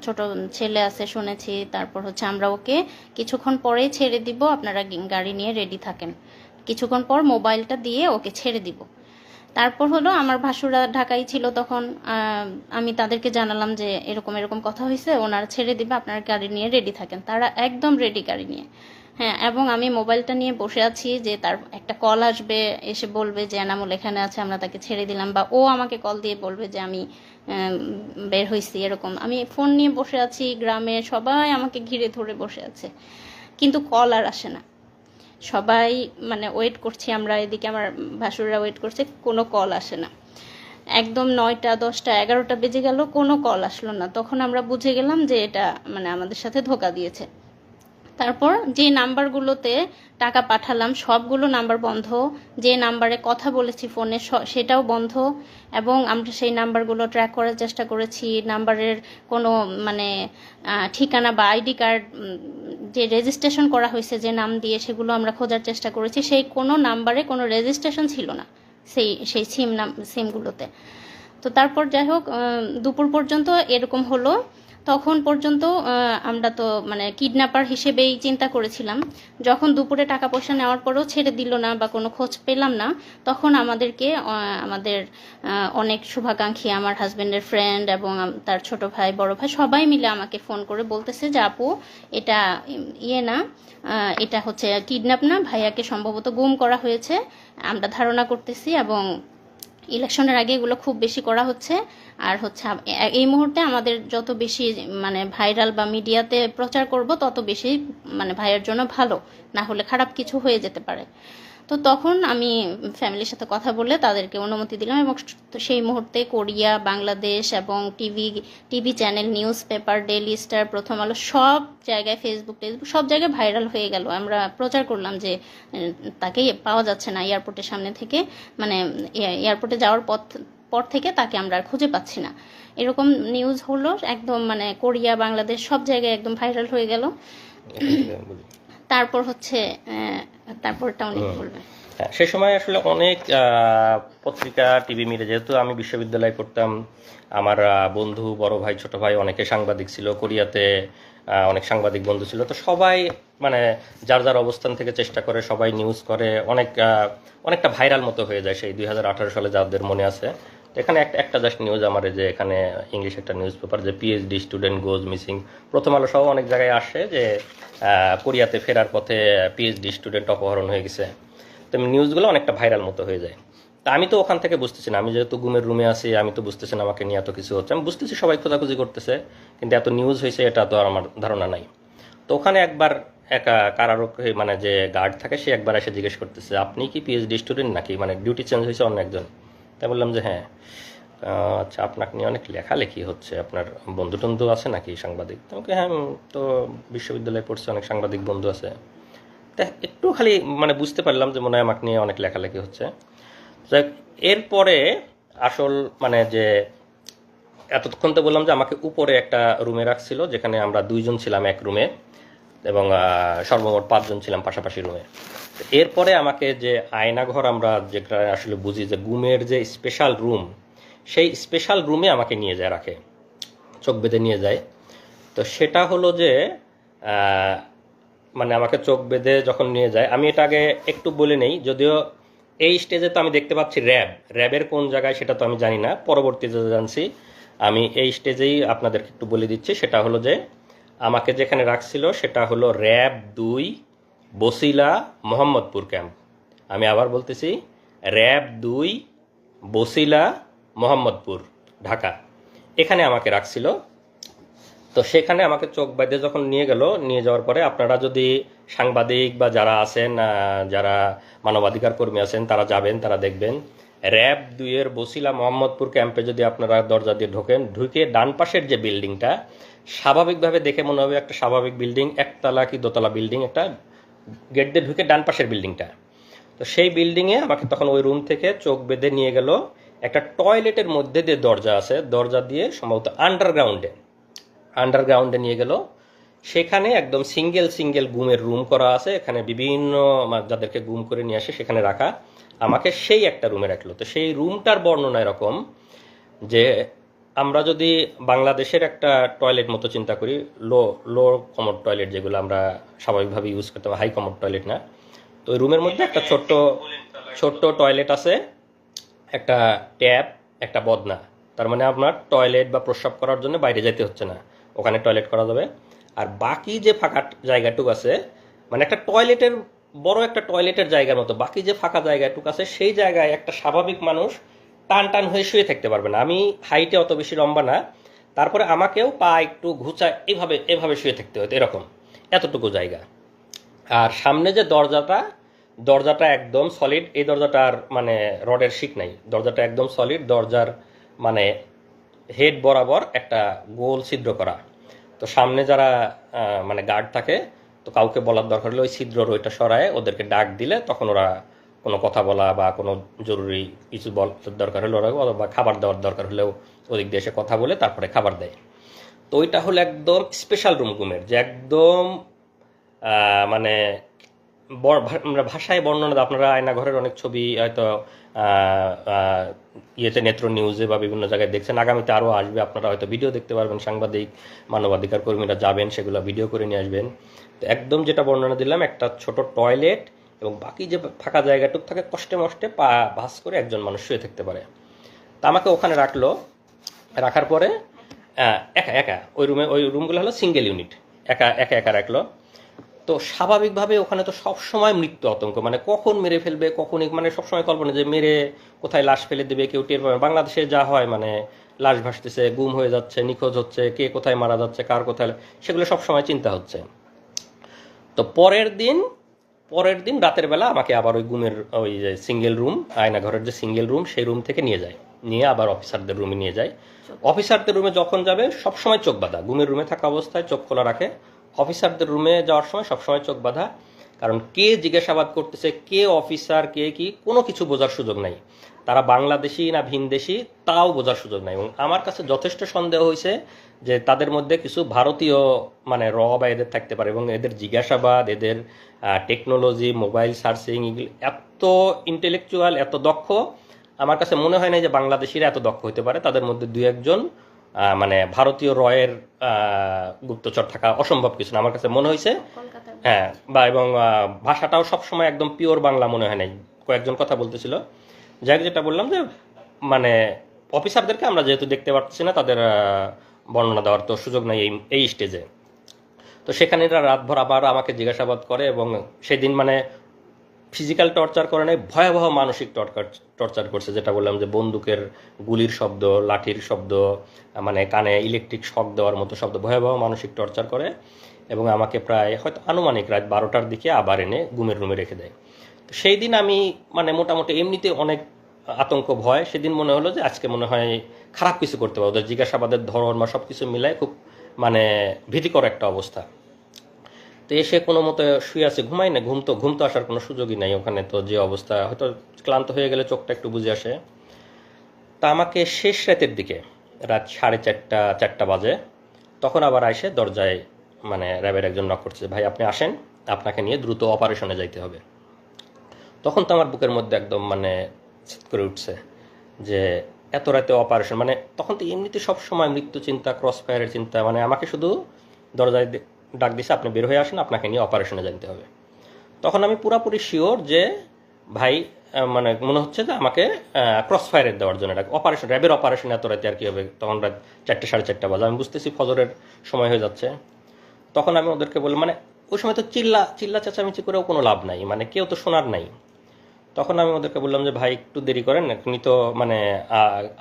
ছোট ছেলে আছে শুনেছি, তারপর হচ্ছে আমরা ওকে কিছুক্ষণ পরেই ছেড়ে দিব, আপনারা গাড়ি নিয়ে রেডি থাকেন, কিছুক্ষণ পর মোবাইলটা দিয়ে ওকে ছেড়ে দিব। তারপর হলো আমার ভাসুরা ঢাকায় ছিল তখন, আমি তাদেরকে জানালাম যে এরকম এরকম কথা হয়েছে, ওনারা ছেড়ে দিবে, আপনারা গাড়ি নিয়ে রেডি থাকেন। তারা একদম রেডি গাড়ি নিয়ে। হ্যাঁ, এবং আমি মোবাইলটা নিয়ে বসে আছি যে তার একটা কল আসবে, এসে বলবে যে এনামুল এখানে আছে, আমরা তাকে ছেড়ে দিলাম, বা ও আমাকে কল দিয়ে বলবে যে আমি বের হয়েছি, এরকম। আমি ফোন নিয়ে বসে আছি, গ্রামে সবাই আমাকে ঘিরে ধরে বসে আছে, কিন্তু কল আর আসে না। সবাই মানে ওয়েট করছি আমরা, এদিকে আমার ভাসুররা ওয়েট করছে, কোনো কল আসে না। একদম 9টা, 10টা, 11টা বেজে গেল, কোনো কল আসলো না। তখন আমরা বুঝে গেলাম যে এটা মানে আমাদের সাথে ধোঁকা দিয়েছে। তারপর যে নাম্বারগুলোতে টাকা পাঠালাম সবগুলো নাম্বার বন্ধ, যে নাম্বারে কথা বলেছি ফোনে সেটাও বন্ধ, এবং আমরা সেই নাম্বারগুলো ট্র্যাক করার চেষ্টা করেছি। নাম্বারের কোনো মানে ঠিকানা বা আইডি কার্ড যে রেজিস্ট্রেশন করা হয়েছে যে নাম দিয়ে, সেগুলো আমরা খোঁজার চেষ্টা করেছি, সেই কোনো নাম্বারে কোনো রেজিস্ট্রেশন ছিল না সেই সিমগুলোতে। তো তারপর যাই হোক, দুপুর পর্যন্ত এরকম হলো। তখন পর্যন্ত আমরা তো মানে কিডন্যাপার হিসেবেই চিন্তা করেছিলাম। যখন দুপুরে টাকা পয়সা নেওয়ার পরেও ছেড়ে দিল না বা কোনো খোঁজ পেলাম না, তখন আমাদেরকে আমাদের অনেক শুভাকাঙ্ক্ষী, আমার হাজব্যান্ডের ফ্রেন্ড এবং তার ছোট ভাই, বড় ভাই, সবাই মিলে আমাকে ফোন করে বলতেছে যে আপু এটা না, এটা হচ্ছে কিডন্যাপ না, ভাইয়াকে সম্ভবত গুম করা হয়েছে, আমরা ধারণা করতেছি, এবং ইলেকশনের আগে এগুলো খুব বেশি করা হচ্ছে। আর হচ্ছে এই মুহূর্তে আমাদের যত বেশি মানে ভাইরাল বা মিডিয়াতে প্রচার করব তত বেশি মানে ভাইয়ের জন্য ভালো, না হলে খারাপ কিছু হয়ে যেতে পারে। তো তখন আমি ফ্যামিলির সাথে কথা বলে তাদেরকে অনুমতি দিলাম, এবং সেই মুহূর্তে কোরিয়া, বাংলাদেশ এবং TV channel, news paper, daily star, প্রথম আলো সব জায়গায়, ফেসবুক সব জায়গায় ভাইরাল হয়ে গেল। আমরা প্রচার করলাম যে তাকে পাওয়া যাচ্ছে না এয়ারপোর্টের সামনে থেকে, মানে এয়ারপোর্টে যাওয়ার পর থেকে তাকে আমরা আর খুঁজে পাচ্ছি না। এরকম নিউজ হলো একদম, মানে কোরিয়া, বাংলাদেশ সব জায়গায় একদম ভাইরাল হয়ে গেল। তারপর হচ্ছে তারপরটা উনি বলবেন। হ্যাঁ, সে সময় আসলে অনেক পত্রিকা, টিভি মিডিয়া, যেহেতু আমি বিশ্ববিদ্যালয়ে পড়তাম, আমার বন্ধু, বড় ভাই, ছোট ভাই অনেকে সাংবাদিক ছিল, কোরিয়াতে অনেক সাংবাদিক বন্ধু ছিল। তো সবাই মানে যার যার অবস্থান থেকে চেষ্টা করে, সবাই নিউজ করে, অনেকটা ভাইরাল মতো হয়ে যায় সেই 2018 সালে, যাদের মনে আছে। তো এখানে একটা জাস্ট নিউজ আমার, যে এখানে ইংলিশ একটা নিউজ পেপার, যে পিএইচডি স্টুডেন্ট গোজ মিসিং, প্রথম আলো সহ অনেক জায়গায় আসে যে কোরিয়াতে ফেরার পথে পিএইচডি স্টুডেন্ট অপহরণ হয়ে গেছে। তো নিউজগুলো অনেকটা ভাইরাল মতো হয়ে যায়। তা আমি তো ওখান থেকে বুঝতেছি না, আমি যেহেতু ঘুমের রুমে আছি, আমি তো বুঝতেছি না আমাকে নিয়ে এত কিছু হচ্ছে। আমি বুঝতেছি সবাই খোঁজাখুঁজি করতেছে, কিন্তু এত নিউজ হয়েছে এটা তো আর আমার ধারণা নাই। তো ওখানে একবার কারারক্ষী, মানে যে গার্ড থাকে, সে একবার এসে জিজ্ঞেস করতেছে, আপনি কি পিএইচডি স্টুডেন্ট নাকি, মানে ডিউটি চেঞ্জ হয়েছে অন্য একজন। তাই বললাম যে হ্যাঁ। আচ্ছা, আপনাকে নিয়ে অনেক লেখালেখি হচ্ছে, আপনার বন্ধু টন্ধু আছে নাকি সাংবাদিক? তোমাকে হ্যাঁ, তো বিশ্ববিদ্যালয়ে পড়ছে, অনেক সাংবাদিক বন্ধু আছে। তা একটু খালি মানে বুঝতে পারলাম যে মনে হয় আমাকে নিয়ে অনেক লেখালেখি হচ্ছে। এরপরে আসল মানে যে এতক্ষণ তো বললাম যে আমাকে উপরে একটা রুমে রাখছিল, যেখানে আমরা 2 জন ছিলাম এক রুমে, এবং সর্বমোট 5 জন ছিলাম পাশাপাশি রুমে। এরপরে আমাকে যে আয়নাঘর, আমরা যেটা আসলে বুঝি যে ঘুমের যে স্পেশাল রুম, সেই স্পেশাল রুমে আমাকে নিয়ে যায়, রাখে, চোখ বেঁধে নিয়ে যায়। তো সেটা হলো যে মানে আমাকে চোখ বেঁধে যখন নিয়ে যায়, আমি এটা আগে একটু বলে নেই, যদিও এই স্টেজে তো আমি দেখতে পাচ্ছি র্যাবের কোন জায়গায় সেটা তো আমি জানি না, পরবর্তীতে জানছি। আমি এই স্টেজেই আপনাদেরকে একটু বলে দিচ্ছি। সেটা হলো যে আমাকে যেখানে রাখছিল সেটা হলো র্যাব 2 বসিলা মোহাম্মদপুর ক্যাম্প। আমি আবার বলতেছি, র্যাব 2 বসিলা মোহাম্মদপুর, ঢাকা, এখানে আমাকে রাখছিল। তো সেখানে আমাকে চোখ বেঁধে যখন নিয়ে যাওয়ার পরে, আপনারা যদি সাংবাদিক বা যারা আছেন, যারা মানবাধিকার কর্মী আছেন, তারা যাবেন, তারা দেখবেন র্যাব 2 এর বসিলা মোহাম্মদপুর ক্যাম্পে যদি আপনারা দরজা দিয়ে ঢুকে ডান পাশের যে বিল্ডিংটা, স্বাভাবিকভাবে দেখে মনে হবে একটা স্বাভাবিক বিল্ডিং, একতলা কি দোতলা বিল্ডিং, একটা গেট দিয়ে ঢুকে ডান পাশের বিল্ডিংটা। তো সেই বিল্ডিংয়ে আমাকে তখন ওই রুম থেকে চোখ বেঁধে নিয়ে গেল একটা টয়লেটের মধ্যে দিয়ে দরজা আছে, দরজা দিয়ে সম্ভবত আন্ডারগ্রাউন্ডে নিয়ে গেল। সেখানে একদম সিঙ্গেল গুমের রুম করা আছে, এখানে বিভিন্ন যাদেরকে গুম করে নিয়ে আসে সেখানে রাখা। আমাকে সেই একটা রুমে রাখলো। তো সেই রুমটার বর্ণনা এরকম যে, আমরা যদি বাংলাদেশের একটা টয়লেট মতো চিন্তা করি, লো কমোড টয়লেট, যেগুলো আমরা স্বাভাবিকভাবে ইউজ করতে পারি, হাই কমোড টয়লেট না। তো ওই রুমের মধ্যে একটা ছোট্ট টয়লেট আছে, একটা ট্যাপ, একটা বদনা। তার মানে আপনার টয়লেট বা প্রস্রাব করার জন্য বাইরে যেতে হচ্ছে না, ওখানে টয়লেট করা যাবে। আর বাকি যে ফাঁকা জায়গাটুকু আছে, মানে একটা টয়লেটের বড় একটা টয়লেটের জায়গার মতো বাকি যে ফাঁকা জায়গাটুকু আছে, সেই জায়গায় একটা স্বাভাবিক মানুষ টান হয়ে শুয়ে থাকতে পারবে না। আমি হাইটে অত বেশি লম্বা না, তারপরে আমাকেও পা একটু ঘুচা এভাবে শুয়ে থাকতে হতো, এরকম এতটুকু জায়গা। আর সামনে যে দরজাটা একদম সলিড, এই দরজাটার মানে রডের শিক নাই, দরজাটা একদম সলিড, দরজার মানে হেড বরাবর একটা গোল ছিদ্র করা। তো সামনে যারা মানে গার্ড থাকে, তো কাউকে বলার দরকার হলে ওই ছিদ্রর ওইটা সরায় ওদেরকে ডাক দিলে তখন ওরা কোনো কথা বলা বা কোনো জরুরি কিছু দরকার হলে ওরা, বা খাবার দেওয়ার দরকার হলেও ওদিক দিয়ে এসে কথা বলে তারপরে খাবার দেয়। তো ওইটা হলো একদম স্পেশাল রুম ঘুমের, যে একদম মানে ভাষায় বর্ণনা, আপনারা আয়নাঘরের অনেক ছবি হয়তো ইয়েতে নেত্র নিউজে বা বিভিন্ন জায়গায় দেখছেন, আগামীতে আরও আসবে, আপনারা হয়তো ভিডিও দেখতে পারবেন, সাংবাদিক মানবাধিকার কর্মীরা যাবেন, সেগুলো ভিডিও করে নিয়ে আসবেন। তো একদম যেটা বর্ণনা দিলাম, একটা ছোট টয়লেট এবং বাকি যে ফাঁকা জায়গাটুক থাকে, কষ্টে মষ্টে পা ভাঁজ করে একজন মানুষ শুয়ে থাকতে পারে। তা আমাকে ওখানে রাখার পরে একা ওই রুমগুলো হলো সিঙ্গেল ইউনিট, একা রাখলো। তো স্বাভাবিকভাবে ওখানে তো সবসময় মৃত্যু আতঙ্ক, মানে কখন মেরে ফেলবে, কখন মানে সবসময় কল্পনা যে মেরে কোথায় লাশ ফেলে দেবে, কেউ টের পাবে। বাংলাদেশে যা হয় মানে লাশ ভাসতেছে, গুম হয়ে যাচ্ছে, নিখোঁজ হচ্ছে, কে কোথায় মারা যাচ্ছে, কার কোথায়, সেগুলো সবসময় চিন্তা হচ্ছে। তো পরের দিন রাতের বেলা আমাকে আবার ওই গুমের ওই যে সিঙ্গেল রুম, আয়নাঘরের যে সিঙ্গেল রুম, সেই রুম থেকে নিয়ে যায়, নিয়ে আবার অফিসারদের রুমে নিয়ে যায়। অফিসারদের রুমে যখন যাবে সবসময় চোখ বাঁধা, গুমের রুমে থাকা অবস্থায় চোখ খোলা রাখে। অফিসারদের রুমে যাওয়ার সময় সবসময় চোখ বাঁধা, কারণ কে জিজ্ঞাসাবাদ করতেছে, কে অফিসার, কে কি, কোনো কিছু বোঝার সুযোগ নাই। তারা বাংলাদেশি না ভিনদেশি তাও বোঝার সুযোগ নাই। এবং আমার কাছে যথেষ্ট সন্দেহ হয়েছে যে তাদের মধ্যে কিছু ভারতীয় মানে র বা এদের থাকতে পারে, এবং এদের জিজ্ঞাসাবাদ, এদের টেকনোলজি, মোবাইল সার্চিং, এগুলো এত ইন্টেলেকচুয়াল, এত দক্ষ, আমার কাছে মনে হয় না যে বাংলাদেশিরা এত দক্ষ হতে পারে। তাদের মধ্যে দুই একজন মানে ভারতীয় রয়ের গুপ্তচর থাকা অসম্ভব কিছু না, আমার কাছে মনে হয়েছে। কলকাতার হ্যাঁ, বা এবং ভাষাটাও সবসময় একদম পিওর বাংলা মনে হয় নাই, কয়েকজন কথা বলতেছিল। যাই হোক, যেটা বললাম যে মানে অফিসারদেরকে আমরা যেহেতু দেখতে পাচ্ছি না, তাদের বর্ণনা দেওয়ার তো সুযোগ নেই এই স্টেজে। তো সেখানে এরা রাতভর আবার আমাকে জিজ্ঞাসাবাদ করে, এবং সেদিন মানে ফিজিক্যাল টর্চার করে নাই, ভয়াবহ মানসিক টর্চার করছে। যেটা বললাম যে বন্দুকের গুলির শব্দ, লাঠির শব্দ, মানে কানে ইলেকট্রিক শক দেওয়ার মতো শব্দ, ভয়াবহ মানসিক টর্চার করে। এবং আমাকে প্রায় হয়তো আনুমানিক রাত 12টার দিকে আবার এনে গুমের রুমে রেখে দেয়। তো সেই দিন আমি মানে মোটামুটি এমনিতে অনেক আতঙ্ক ভয়, সেদিন মনে হলো যে আজকে মনে হয় খারাপ কিছু করতে পারবো। ওদের জিজ্ঞাসাবাদের ধরন বা সব কিছু মিলায় খুব মানে ভীতিকর একটা অবস্থা। তো এসে কোনো মতো শুয়ে আছে, ঘুমাই না, ঘুম তো আসার কোনো সুযোগই নাই ওখানে। তো যে অবস্থা, হয়তো ক্লান্ত হয়ে গেলে চোখটা একটু বুঝে আসে। তা আমাকে শেষ রাতের দিকে, রাত 4:30 বাজে, তখন আবার আইসে দরজায় মানে র্যাবের একজন নক করছে, ভাই আপনি আসেন, আপনাকে নিয়ে দ্রুত অপারেশনে যাইতে হবে। তখন তো আমার বুকের মধ্যে একদম মানে চিৎ করে উঠছে যে এত রাতে অপারেশন, মানে তখন তো এমনিতে সব সময় মৃত্যু চিন্তা, ক্রস ফায়ারের চিন্তা, মানে আমাকে শুধু দরজায় ডাক দিছে, আপনি বের হয়ে আসেন, আপনাকে নিয়ে অপারেশনে জানতে হবে। তখন আমি পুরাপুরি শিওর যে ভাই মানে মনে হচ্ছে যে আমাকে ক্রস ফায়ারের দেওয়ার জন্য ডাক, অপারেশন, র্যাবের অপারেশন এত রাতে আর কি হবে। তখন রাত 4টে 4:30 বাজে, আমি বুঝতেছি ফজরের সময় হয়ে যাচ্ছে। তখন আমি ওদেরকে বললাম, মানে ওই সময় তো চিল্লা চেঁচামেচি করেও কোনো লাভ নাই, মানে কেউ তো শোনার নাই। তখন আমি ওদেরকে বললাম যে ভাই একটু দেরি করেন, এখনই তো মানে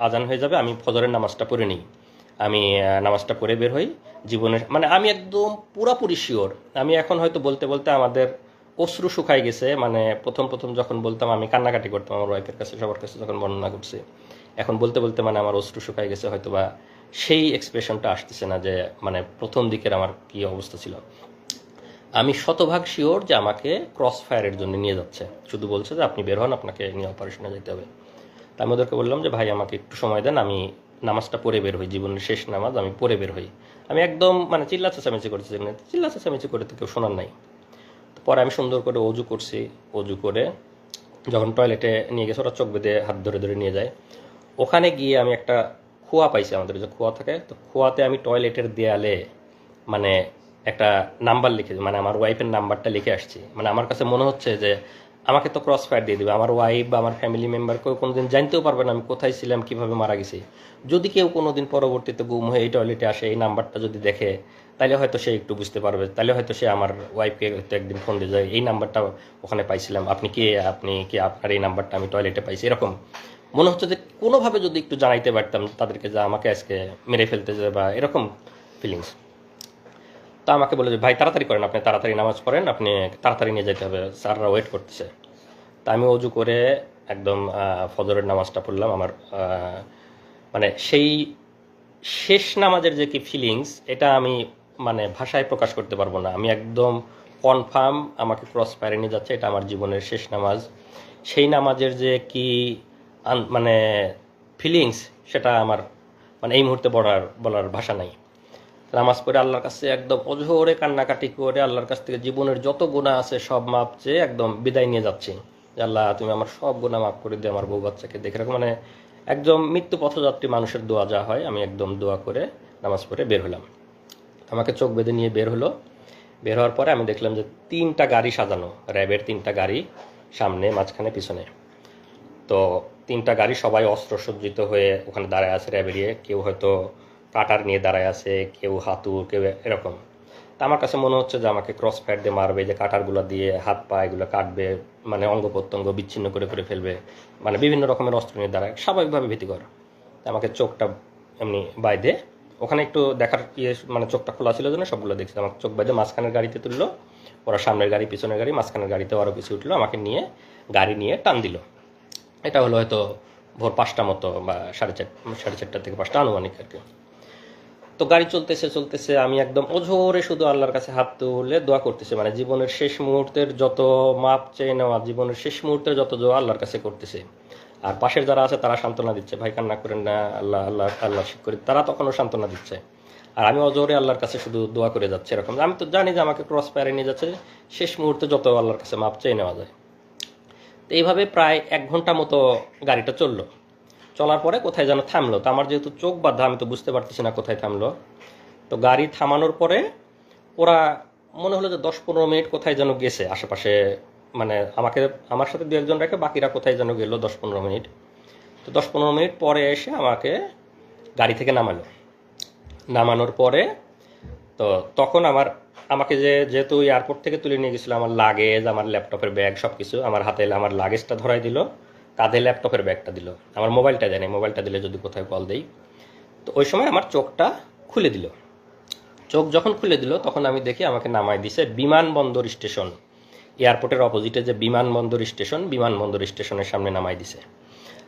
আজান হয়ে যাবে, আমি ফজরের নামাজটা পড়ে নিই, আমি নামাজটা পড়ে বের হই। জীবনের মানে আমি একদম পুরাপুরি শিওর। আমি এখন হয়তো বলতে বলতে আমাদের অশ্রু শুকাই গেছে, মানে প্রথম যখন বলতাম আমি কান্নাকাটি করতাম আমার ওয়াইফের কাছে, সবার কাছে যখন বর্ণনা করছি, এখন বলতে বলতে মানে আমার অশ্রু শুকাই গেছে, হয়তো বা সেই এক্সপ্রেশনটা আসতেছে না যে মানে প্রথম দিকের আমার কি অবস্থা ছিল। আমি শতভাগ শিওর যে আমাকে ক্রস ফায়ারের জন্য নিয়ে যাচ্ছে, শুধু বলছে যে আপনি বের হন, আপনাকে নিয়ে অপারেশনে যেতে হবে। তা আমি ওদেরকে বললাম যে ভাই আমাকে একটু সময় দেন, আমি নামাজটা পড়ে বের হই, জীবনের শেষ নামাজ আমি পড়ে বের হই। আমি একদম মানে চিল্লা চেঁচামেচি করতেছি, চিল্লা চেঁচামেচি করে তো কেউ শোনার নাই। তো পরে আমি সুন্দর করে অজু করছি, অজু করে যখন টয়লেটে নিয়ে গেছে, ওরা চোখ বেঁধে হাত ধরে ধরে নিয়ে যায়। ওখানে গিয়ে আমি একটা খোয়া পাইছি, আমাদের যে খোয়া থাকে, তো খোয়াতে আমি টয়লেটের দেয়ালে মানে একটা নাম্বার লিখে, মানে আমার ওয়াইফের নাম্বারটা লিখে আসছি। মানে আমার কাছে মনে হচ্ছে যে আমাকে তো ক্রস ফায়ার দিয়ে দেবে, আমার ওয়াইফ বা আমার ফ্যামিলি মেম্বার কেউ কোনোদিন জানতেও পারবে না আমি কোথায় ছিলাম, কিভাবে মারা গেছি। যদি কেউ কোনোদিন পরবর্তীতে গুম হয়ে এই টয়লেটে আসে, এই নাম্বারটা যদি দেখে, তাহলে হয়তো সে একটু বুঝতে পারবে, তাহলে হয়তো সে আমার ওয়াইফকে হয়তো একদিন ফোন দিয়ে যায়, এই নাম্বারটা ওখানে পাইছিলাম, আপনি কি আপনার এই নাম্বারটা আমি টয়লেটে পাইছি। এরকম মনে হচ্ছে যে কোনোভাবে যদি একটু জানাইতে পারতাম তাদেরকে যে আমাকে আজকে মেরে ফেলতে যায়, বা এরকম ফিলিংস। তা আমাকে বলে যে ভাই তাড়াতাড়ি করেন, আপনি তাড়াতাড়ি নামাজ পড়েন, আপনি তাড়াতাড়ি নিয়ে যেতে হবে, স্যাররা ওয়েট করতেছে। তা আমি অজু করে একদম ফজরের নামাজটা পড়লাম। আমার মানে সেই শেষ নামাজের যে কি ফিলিংস, এটা আমি মানে ভাষায় প্রকাশ করতে পারবো না। আমি একদম কনফার্ম আমাকে ক্রস ফায়ারে নিয়ে যাচ্ছে, এটা আমার জীবনের শেষ নামাজ। সেই নামাজের যে কি মানে ফিলিংস, সেটা আমার মানে এই মুহূর্তে বলার ভাষা নাই। নামাজ পড়ে আল্লাহর কাছে একদম অঝোরে কান্নাকাটি করে আল্লাহর কাছ থেকে জীবনের যত গুনাহ আছে সব মাপ চেয়ে একদম বিদায় নিয়ে যাচ্ছি, যে আল্লাহ তুমি আমার সব গুনাহ মাফ করে দিয়ে আমার বউ বাচ্চাকে দেখে রাখো। মানে একদম মৃত্যু পথযাত্রী মানুষের দোয়া যা হয়, আমি একদম দোয়া করে নামাজ পড়ে বের হলাম। আমাকে চোখ বেঁধে নিয়ে বের হলো। বের হওয়ার পরে আমি দেখলাম যে 3টা গাড়ি সাজানো, র্যাবের 3টা গাড়ি, সামনে, মাঝখানে, পিছনে। তো 3টা গাড়ি সবাই অস্ত্রসজ্জিত হয়ে ওখানে দাঁড়ায় আছে র্যাবেরিয়ে, কেউ হয়তো কাটার নিয়ে দাঁড়ায় আছে, কেউ হাতুড়, কেউ এরকম। তা আমার কাছে মনে হচ্ছে যে আমাকে ক্রস ফায়ার দিয়ে মারবে, যে কাটারগুলো দিয়ে হাত পা এগুলো কাটবে, মানে অঙ্গ প্রত্যঙ্গ বিচ্ছিন্ন করে করে ফেলবে, মানে বিভিন্ন রকমের অস্ত্র নিয়ে দাঁড়ায়, স্বাভাবিকভাবে ভীতিকর। তা আমাকে চোখটা এমনি বাইদে, ওখানে একটু দেখার মানে চোখটা খোলা ছিল জন্য সবগুলো দেখছিল, আমাকে চোখ বাইদে মাঝখানের গাড়িতে তুললো, ওরা সামনের গাড়ি পিছনের গাড়ি, মাঝখানের গাড়িতে আরও কিছু উঠলো, আমাকে নিয়ে গাড়ি নিয়ে টান দিল। এটা হলো হয়তো ভোর 5টা মতো বা 4:30 থেকে 5টা আনুমানিক আর কি। তো গাড়ি চলতেছে চলতেছে, আমি একদম অঝোরে শুধু আল্লাহর কাছে হাত তুলে দোয়া করতেছি, মানে জীবনের শেষ মুহূর্তের যত মাপ চেয়ে নেওয়া, জীবনের শেষ মুহূর্তের যত দোয়া আল্লাহর কাছে করতেছে। আর পাশের যারা আছে তারা সান্ত্বনা দিচ্ছে, ভাই কান্না করেন না, আল্লাহ আল্লাহ আল্লাহ শিখ করি, তারা তখনও সান্ত্বনা দিচ্ছে। আর আমি অজোরে আল্লাহর কাছে শুধু দোয়া করে যাচ্ছে এরকম। আমি তো জানি যে আমাকে ক্রস ফায়ারে নিয়ে যাচ্ছে, শেষ মুহূর্তে যত আল্লাহর কাছে মাপ চেয়ে নেওয়া যায়। তো এইভাবে প্রায় 1 ঘন্টা মতো গাড়িটা চললো। চলার পরে কোথায় যেন থামলো, তো আমার যেহেতু চোখ বাঁধা আমি তো বুঝতে পারতেছি না কোথায় থামলো। তো গাড়ি থামানোর পরে ওরা মনে হলো যে 10-15 মিনিট কোথায় যেন গেছে আশেপাশে, মানে আমার সাথে 2-1 জন রেখে বাকিরা কোথায় যেন গেল 10-15 মিনিট। তো 10-15 মিনিট পরে এসে আমাকে গাড়ি থেকে নামানোর পরে তো তখন আমাকে যেহেতু এয়ারপোর্ট থেকে তুলে নিয়ে গেছিলো, আমার লাগেজ, আমার ল্যাপটপের ব্যাগ সব কিছু আমার হাতে, আমার লাগেজটা ধরাই দিল, কাঁধে ল্যাপটপের ব্যাগটা দিল, আমার মোবাইলটা দেয়নি, মোবাইলটা দিলে যদি কোথায় কল দেই। তো ওই সময় আমার চোখটা খুলে দিল। চোখ যখন খুলে দিল তখন আমি দেখি আমাকে নামাই দিছে বিমানবন্দর স্টেশন, এয়ারপোর্টের অপোজিটে যে বিমানবন্দর স্টেশনের সামনে নামাই দিছে।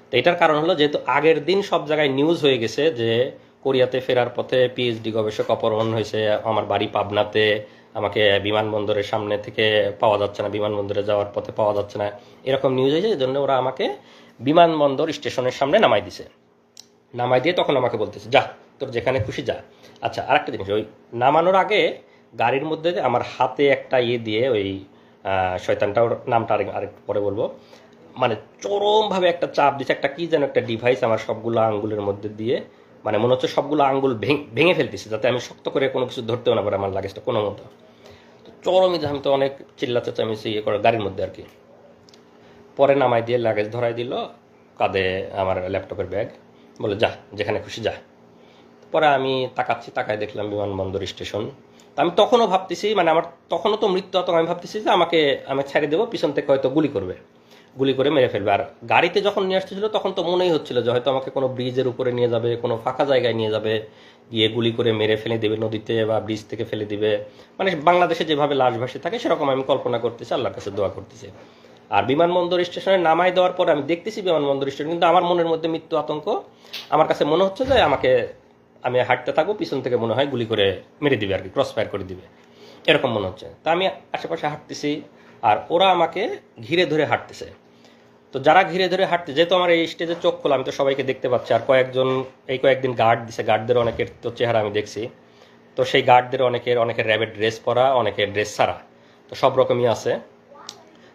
তো এটার কারণ হলো যেহেতু আগের দিন সব জায়গায় নিউজ হয়ে গেছে যে কোরিয়াতে ফেরার পথে পিএইচডি গবেষক অপহরণ হয়েছে, আমার বাড়ি পাবনাতে, আমাকে বিমানবন্দরের সামনে থেকে পাওয়া যাচ্ছে না, বিমানবন্দরে যাওয়ার পথে পাওয়া যাচ্ছে না, এরকম নিউজ হয়েছে। এই জন্য ওরা আমাকে বিমানবন্দর স্টেশনের সামনে নামাই দিয়ে তখন আমাকে বলতেছে যা তোর যেখানে খুশি যা। আচ্ছা, আরেকটা জিনিস, ওই নামানোর আগে গাড়ির মধ্যে আমার হাতে একটা দিয়ে ওই শয়তানটা, ওর নামটা আরেকটু পরে বলবো, মানে চরমভাবে একটা চাপ দিচ্ছে, একটা কি যেন একটা ডিভাইস আমার সবগুলো আঙ্গুলের মধ্যে দিয়ে, মানে মনে হচ্ছে সবগুলো আঙ্গুল ভেঙে ফেলতেছে যাতে আমি শক্ত করে কোনো কিছু ধরতেও না পারে আমার লাগেজটা কোনো মতো। তো চরমই, আমি তো অনেক চিল্লাতে আমি ইয়ে করে গাড়ির মধ্যে আর কি। পরে নামাই দিয়ে লাগেজ ধরাই দিল, কাঁধে আমার ল্যাপটপের ব্যাগ, বলে যা যেখানে খুশি যা। পরে আমি তাকায় দেখলাম বিমানবন্দর স্টেশন। তা আমি তখনও ভাবতেছি, মানে আমার তখনও তো মৃত্যু আতঙ্ক, আমি ভাবতেছি যে আমি ছেড়ে দেবো, পিছন থেকে হয়তো গুলি করে মেরে ফেলবে। আর গাড়িতে যখন নিয়ে আসতেছিল তখন তো মনেই হচ্ছিল যে হয়তো আমাকে কোনো ব্রিজের উপরে নিয়ে যাবে, কোনো ফাঁকা জায়গায় নিয়ে যাবে, গিয়ে গুলি করে মেরে ফেলে দেবে নদীতে বা ব্রিজ থেকে ফেলে দিবে, মানে বাংলাদেশে যেভাবে লাশ ভাসে থাকে সেরকম আমি কল্পনা করতেছি, আল্লাহর কাছে দোয়া করতেছি। আর বিমানবন্দর স্টেশনে নামাই দেওয়ার পর আমি দেখতেছি বিমানবন্দর স্টেশন, কিন্তু আমার মনের মধ্যে মৃত্যু আতঙ্ক। আমার কাছে মনে হচ্ছে যে আমি হাঁটতে থাকবো, পিছন থেকে মনে হয় গুলি করে মেরে দিবে আর কি, ক্রস ফায়ার করে দিবে, এরকম মনে হচ্ছে। তা আমি আশেপাশে হাঁটতেছি আর ওরা আমাকে ঘিরে ধরে হাঁটতেছে। তো যারা ঘিরে ধরে হাঁটতে, যেহেতু আমার এই স্টেজে চোখ খোলা, আমি তো সবাইকে দেখতে পাচ্ছি। আর কয়েকদিন গার্ড দিছে, গার্ডদের অনেকের তো চেহারা আমি দেখছি। তো সেই গার্ডদের অনেকের র্যাবের ড্রেস পরা, অনেকের ড্রেস ছাড়া, তো সব রকমই আছে।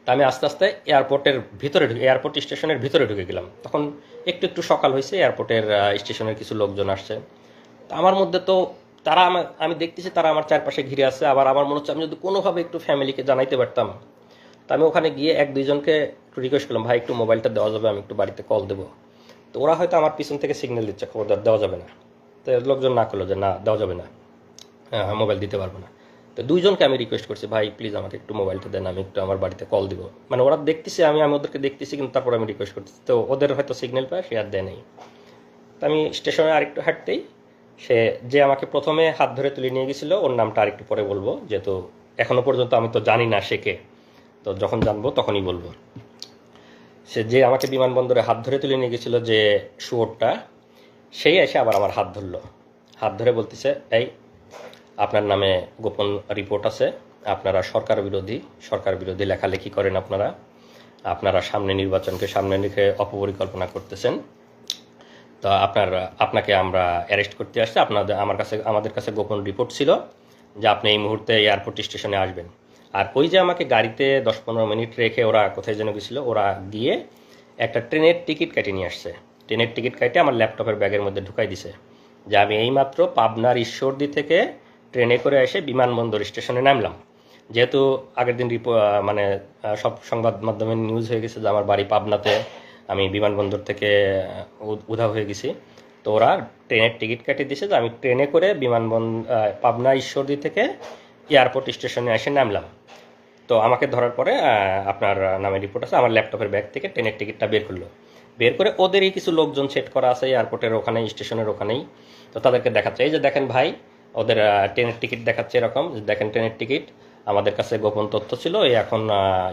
তা আমি আস্তে আস্তে এয়ারপোর্ট স্টেশনের ভিতরে ঢুকে গেলাম। তখন একটু সকাল হয়েছে, এয়ারপোর্টের স্টেশনের কিছু লোকজন আসছে। তা আমার মধ্যে তো আমি দেখতেছি তারা আমার চারপাশে ঘিরে আছে। আবার আমার মনে হচ্ছে আমি যদি কোনোভাবে একটু ফ্যামিলিকে জানাইতে পারতাম। তো আমি ওখানে গিয়ে 1-2 জনকে একটু রিকোয়েস্ট করলাম, ভাই একটু মোবাইলটা দেওয়া যাবে, আমি একটু বাড়িতে কল দেবো। তো ওরা হয়তো আমার পিছন থেকে সিগন্যাল দিচ্ছে, খবরদার দেওয়া যাবে না। তো লোকজন না করলো যে না দেওয়া যাবে না, হ্যাঁ মোবাইল দিতে পারবো না। তো 2 জনকে আমি রিকোয়েস্ট করছি, ভাই প্লিজ আমাকে একটু মোবাইলটা দেন, আমি একটু আমার বাড়িতে কল দিব। মানে ওরা দেখতেছি আমি ওদেরকে দেখতেছি, কিন্তু তারপর আমি রিকোয়েস্ট করতেছি, তো ওদের হয়তো সিগন্যাল পায়, সে আর দেয় নেই। তো আমি স্টেশনে আরেকটু হাঁটতেই যে আমাকে প্রথমে হাত ধরে তুলে নিয়ে গেছিল, ওর নামটা আরেকটু পরে বলবো, যেহেতু এখনো পর্যন্ত আমি তো জানি না সে কে, তো যখন জানবো তখনই বলবো। যে আমাকে বিমানবন্দরে হাত ধরে তুলে নিয়ে গেছিল, যে শুয়োরটা, সেই এসে আবার আমার হাত ধরে বলতেছে, এই আপনার নামে গোপন রিপোর্ট আছে, আপনারা সরকার বিরোধী লেখালেখি করেন, আপনারা নির্বাচনকে সামনে রেখে অপপরিকল্পনা করতেছেন। তো আপনাকে আমরা অ্যারেস্ট করতে আসছি, আমাদের কাছে গোপন রিপোর্ট ছিল যে আপনি এই মুহূর্তে এয়ারপোর্ট স্টেশনে আসবেন। আর ওই যে আমাকে গাড়িতে 10-15 মিনিট রেখে ওরা কোথায় যেন গেছিলো, ওরা গিয়ে একটা ট্রেনের টিকিট কেটে নিয়ে আসছে। ট্রেনের টিকিট কেটে আমার ল্যাপটপের ব্যাগের মধ্যে ঢুকাই দিছে, যে আমি এইমাত্র পাবনার ঈশ্বরদী থেকে ট্রেনে করে এসে বিমানবন্দর স্টেশনে নামলাম। যেহেতু আগের দিন মানে সব সংবাদ মাধ্যমে নিউজ হয়ে গেছে যে আমার বাড়ি পাবনাতে, আমি বিমানবন্দর থেকে উধাও হয়ে গেছি। তো ওরা ট্রেনের টিকিট কেটে দিয়েছে যে আমি ট্রেনে করে পাবনা ঈশ্বরদী থেকে এয়ারপোর্ট স্টেশনে এসে নামলাম। তো আমাকে ধরার পরে আপনার নামে রিপোর্ট আছে, আমার ল্যাপটপের ব্যাগ থেকে ট্রেনের টিকিটটা বের করলো। বের করে ওদেরই কিছু লোকজন সেট করা আছে এয়ারপোর্টের ওখানে, স্টেশনের ওখানেই। তো তাদেরকে দেখাচ্ছে, এই যে দেখেন ভাই, ওদের ট্রেনের টিকিট দেখাচ্ছে এরকম, যে দেখেন ট্রেনের টিকিট, আমাদের কাছে গোপন তথ্য ছিল, এই এখন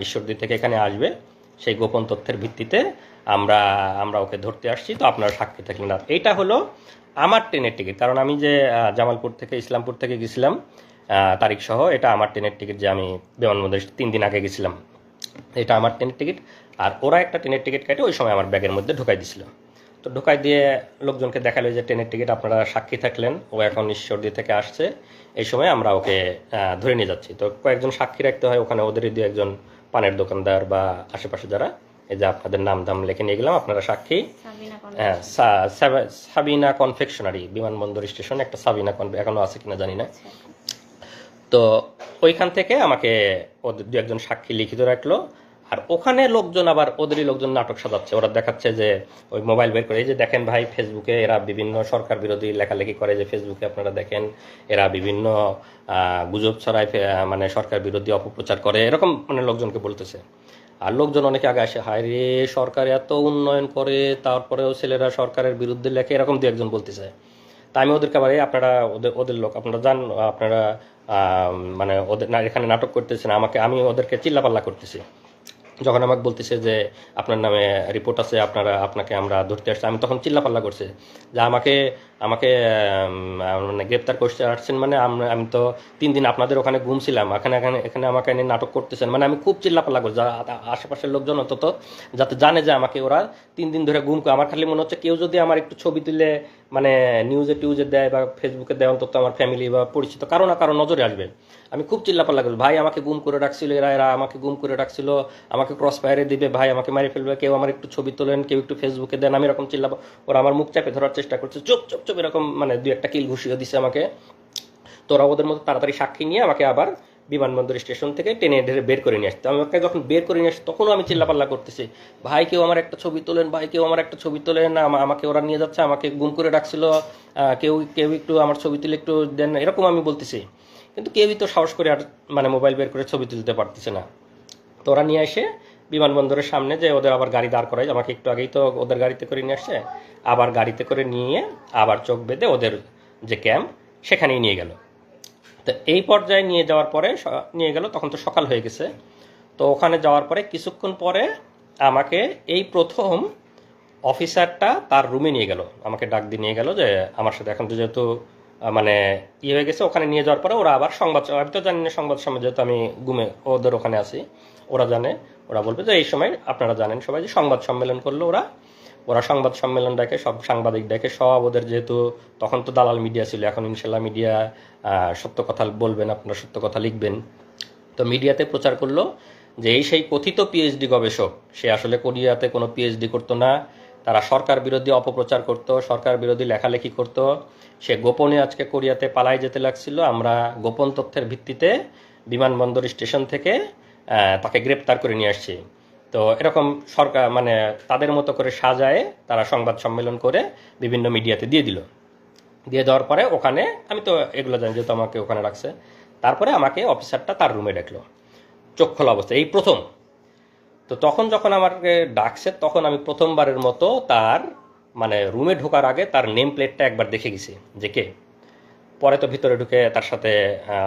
ঈশ্বরদী থেকে এখানে আসবে, সেই গোপন তথ্যের ভিত্তিতে আমরা আমরা ওকে ধরতে আসছি, তো আপনারা সাক্ষী থাকলেন না। এইটা হলো আমার ট্রেনের টিকিট, কারণ আমি যে জামালপুর থেকে ইসলামপুর থেকে গেছিলাম তারিখ সহ, এটা আমার ট্রেনের টিকিট, যে আমি বিমানবন্দরে 3 দিন আগে গেছিলাম, এটা আমার ট্রেনের টিকিট। আর ওরা একটা ট্রেনের টিকিট কেটে ওই সময় আমার ব্যাগের মধ্যে ঢোকাই দিছিল। তো ঢোকাই দিয়ে লোকজনকে দেখালো যে ট্রেনের টিকিট আপনারা সাক্ষী থাকলেন, ও এখন ঈশ্বরদী থেকে আসছে, এই সময় আমরা ওকে ধরে নিয়ে যাচ্ছি। তো কয়েকজন সাক্ষী রাখতে হয় ওখানে, ওদেরই দু একজন পানের দোকানদার বা আশেপাশে যারা, এই যে আপনাদের নাম দাম লিখে নিয়ে গেলাম, আপনারা সাক্ষী। হ্যাঁ, সাবিনা কনফেকশনারি, বিমানবন্দর স্টেশনে একটা সাবিনা এখনো আছে কিনা জানি না। তো ওইখান থেকে আমাকে ওদের দু একজন সাক্ষী লিখিত রাখলো। আর ওখানে লোকজন আবার ওদেরই লোকজন নাটক সাজাচ্ছে, ওরা দেখাচ্ছে যে ওই মোবাইল বের করে, এই যে দেখেন ভাই ফেসবুকে এরা বিভিন্ন সরকার বিরোধী লেখালেখি করে, যে ফেসবুকে আপনারা দেখেন এরা বিভিন্ন গুজব ছড়ায়, মানে সরকার বিরোধী অপপ্রচার করে, এরকম মানে লোকজনকে বলতেছে। আর লোকজন অনেকে আগে আসে, হায় রে সরকার এত উন্নয়ন করে তারপরেও ছেলেরা সরকারের বিরুদ্ধে লেখে, এরকম দু একজন বলতেছে। তা আমি ওদেরকে আবার, আপনারা ওদের লোক, আপনারা যান, আপনারা মানে ওদের এখানে নাটক করতেছেন, আমি ওদেরকে চিল্লাপাল্লা করতেছি। যখন আমাকে বলতেছে যে আপনার নামে রিপোর্ট আছে, আপনাকে আমরা ধরতে আসছি, আমি তখন চিল্লাপাল্লা করছে যে আমাকে মানে গ্রেপ্তার করতে আসছেন, মানে আমি তো 3 দিন আপনাদের ওখানে ঘুমছিলাম, এখানে আমাকে এনে নাটক করতেছেন, মানে আমি খুব চিল্লাপাল্লা করছি। আশেপাশের লোকজন অন্তত যাতে জানে যে আমাকে ওরা 3 দিন ধরে ঘুম করে। আমার খালি মনে হচ্ছে কেউ যদি আমার একটু ছবি তুলে মানে টিউজে দেয় বা ফেসবুকে দেয়, অন্তত আমার ফ্যামিলি বা পরিচিত কারো না কারো নজরে আসবে। আমি খুব চিল্লাপাল্লা করছি, ভাই আমাকে গুম করে রাখছিল, এরা আমাকে গুম করে রাখছিল, আমাকে ক্রস ফায়ারে দিবে, ভাই আমাকে মারি ফেলবে, কেউ আমার একটু ছবি তোলেন, কেউ একটু ফেসবুকে দেন, আমি এরকম ওরা আমার মুখ চাপে ধরার চেষ্টা করছে, চুপ চুপ চুপ এরকম, মানে 2-1টা কিল ঘুষিয়ে দিছে আমাকে। তো ওরা ওদের মতো তাড়াতাড়ি সাক্ষী নিয়ে আমাকে আবার বিমানবন্দর স্টেশন থেকে টেনে ঢেরে বের করে নিয়ে আসতো। আমাকে যখন বের করে নিয়ে আসতো তখনও আমি চিল্লাপাল্লা করতেছি, ভাই কেউ আমার একটা ছবি তোলেন, ভাই কেউ আমার একটা ছবি তোলেন, আমাকে ওরা নিয়ে যাচ্ছে, আমাকে গুম করে রাখছিল, কেউ একটু আমার ছবি তুলে একটু দেন, এরকম আমি বলতেছি। কিন্তু কেউই তো সাহস করে আর মানে মোবাইল বের করে ছবি তুলতে পারতেছে না। তো ওরা নিয়ে এসে বিমানবন্দরের সামনে যে ওদের আবার গাড়ি দাঁড় করায়, আমাকে একটু আগেই তো ওদের গাড়িতে করে নিয়ে আসছে, আবার গাড়িতে করে নিয়ে আবার চোখ বেঁধে ওদের যে ক্যাম্প সেখানেই নিয়ে গেল। তো এই পর্যায়ে নিয়ে যাওয়ার পরে নিয়ে গেল, তখন তো সকাল হয়ে গেছে। তো ওখানে যাওয়ার পরে কিছুক্ষণ পরে আমাকে এই প্রথম অফিসারটা তার রুমে নিয়ে গেল, আমাকে ডাক দিয়ে নিয়ে গেল যে আমার সাথে এখন তো যেহেতু মানে হয়ে গেছে, ওখানে নিয়ে যাওয়ার পরে ওরা আবার আমি তো জানি না সংবাদ সম্মেলন, যেহেতু আমি ঘুমে ওদের ওখানে আছি, ওরা জানে, ওরা বলবে যে এই সময় আপনারা জানেন সবাই যে সংবাদ সম্মেলন করলো। ওরা সংবাদ সম্মেলন ডাকে, সব সাংবাদিক ডাকে, সব ওদের, যেহেতু তখন তো দালাল মিডিয়া ছিল, এখন ইনশাল্লাহ মিডিয়া সত্য কথা বলবেন, আপনারা সত্য কথা লিখবেন। তো মিডিয়াতে প্রচার করলো যে এই সেই কথিত পিএইচডি গবেষক, সে আসলে কোরিয়াতে কোনো পিএইচডি করতো না, তারা সরকার বিরোধী অপপ্রচার করত, সরকার বিরোধী লেখালেখি করত, সে গোপনে আজকে কোরিয়াতে পালাই যেতে লাগছিল, আমরা গোপন তথ্যের ভিত্তিতে বিমানবন্দর স্টেশন থেকে তাকে গ্রেপ্তার করে নিয়ে আসছি। তো এরকম সরকার মানে তাদের মতো করে সাজায় তারা সংবাদ সম্মেলন করে বিভিন্ন মিডিয়াতে দিয়ে দেওয়ার পরে ওখানে আমি তো এগুলো জানি, যেহেতু আমাকে ওখানে রাখছে, তারপরে আমাকে অফিসারটা তার রুমে ডাকলো চোখ খোলা অবস্থায়, এই প্রথম। তো তখন যখন আমাকে ডাকছে তখন আমি প্রথমবারের মতো তার মানে রুমে ঢোকার আগে তার নেম প্লেটটা একবার দেখে গেছি যে কে। পরে তো ভিতরে ঢুকে তার সাথে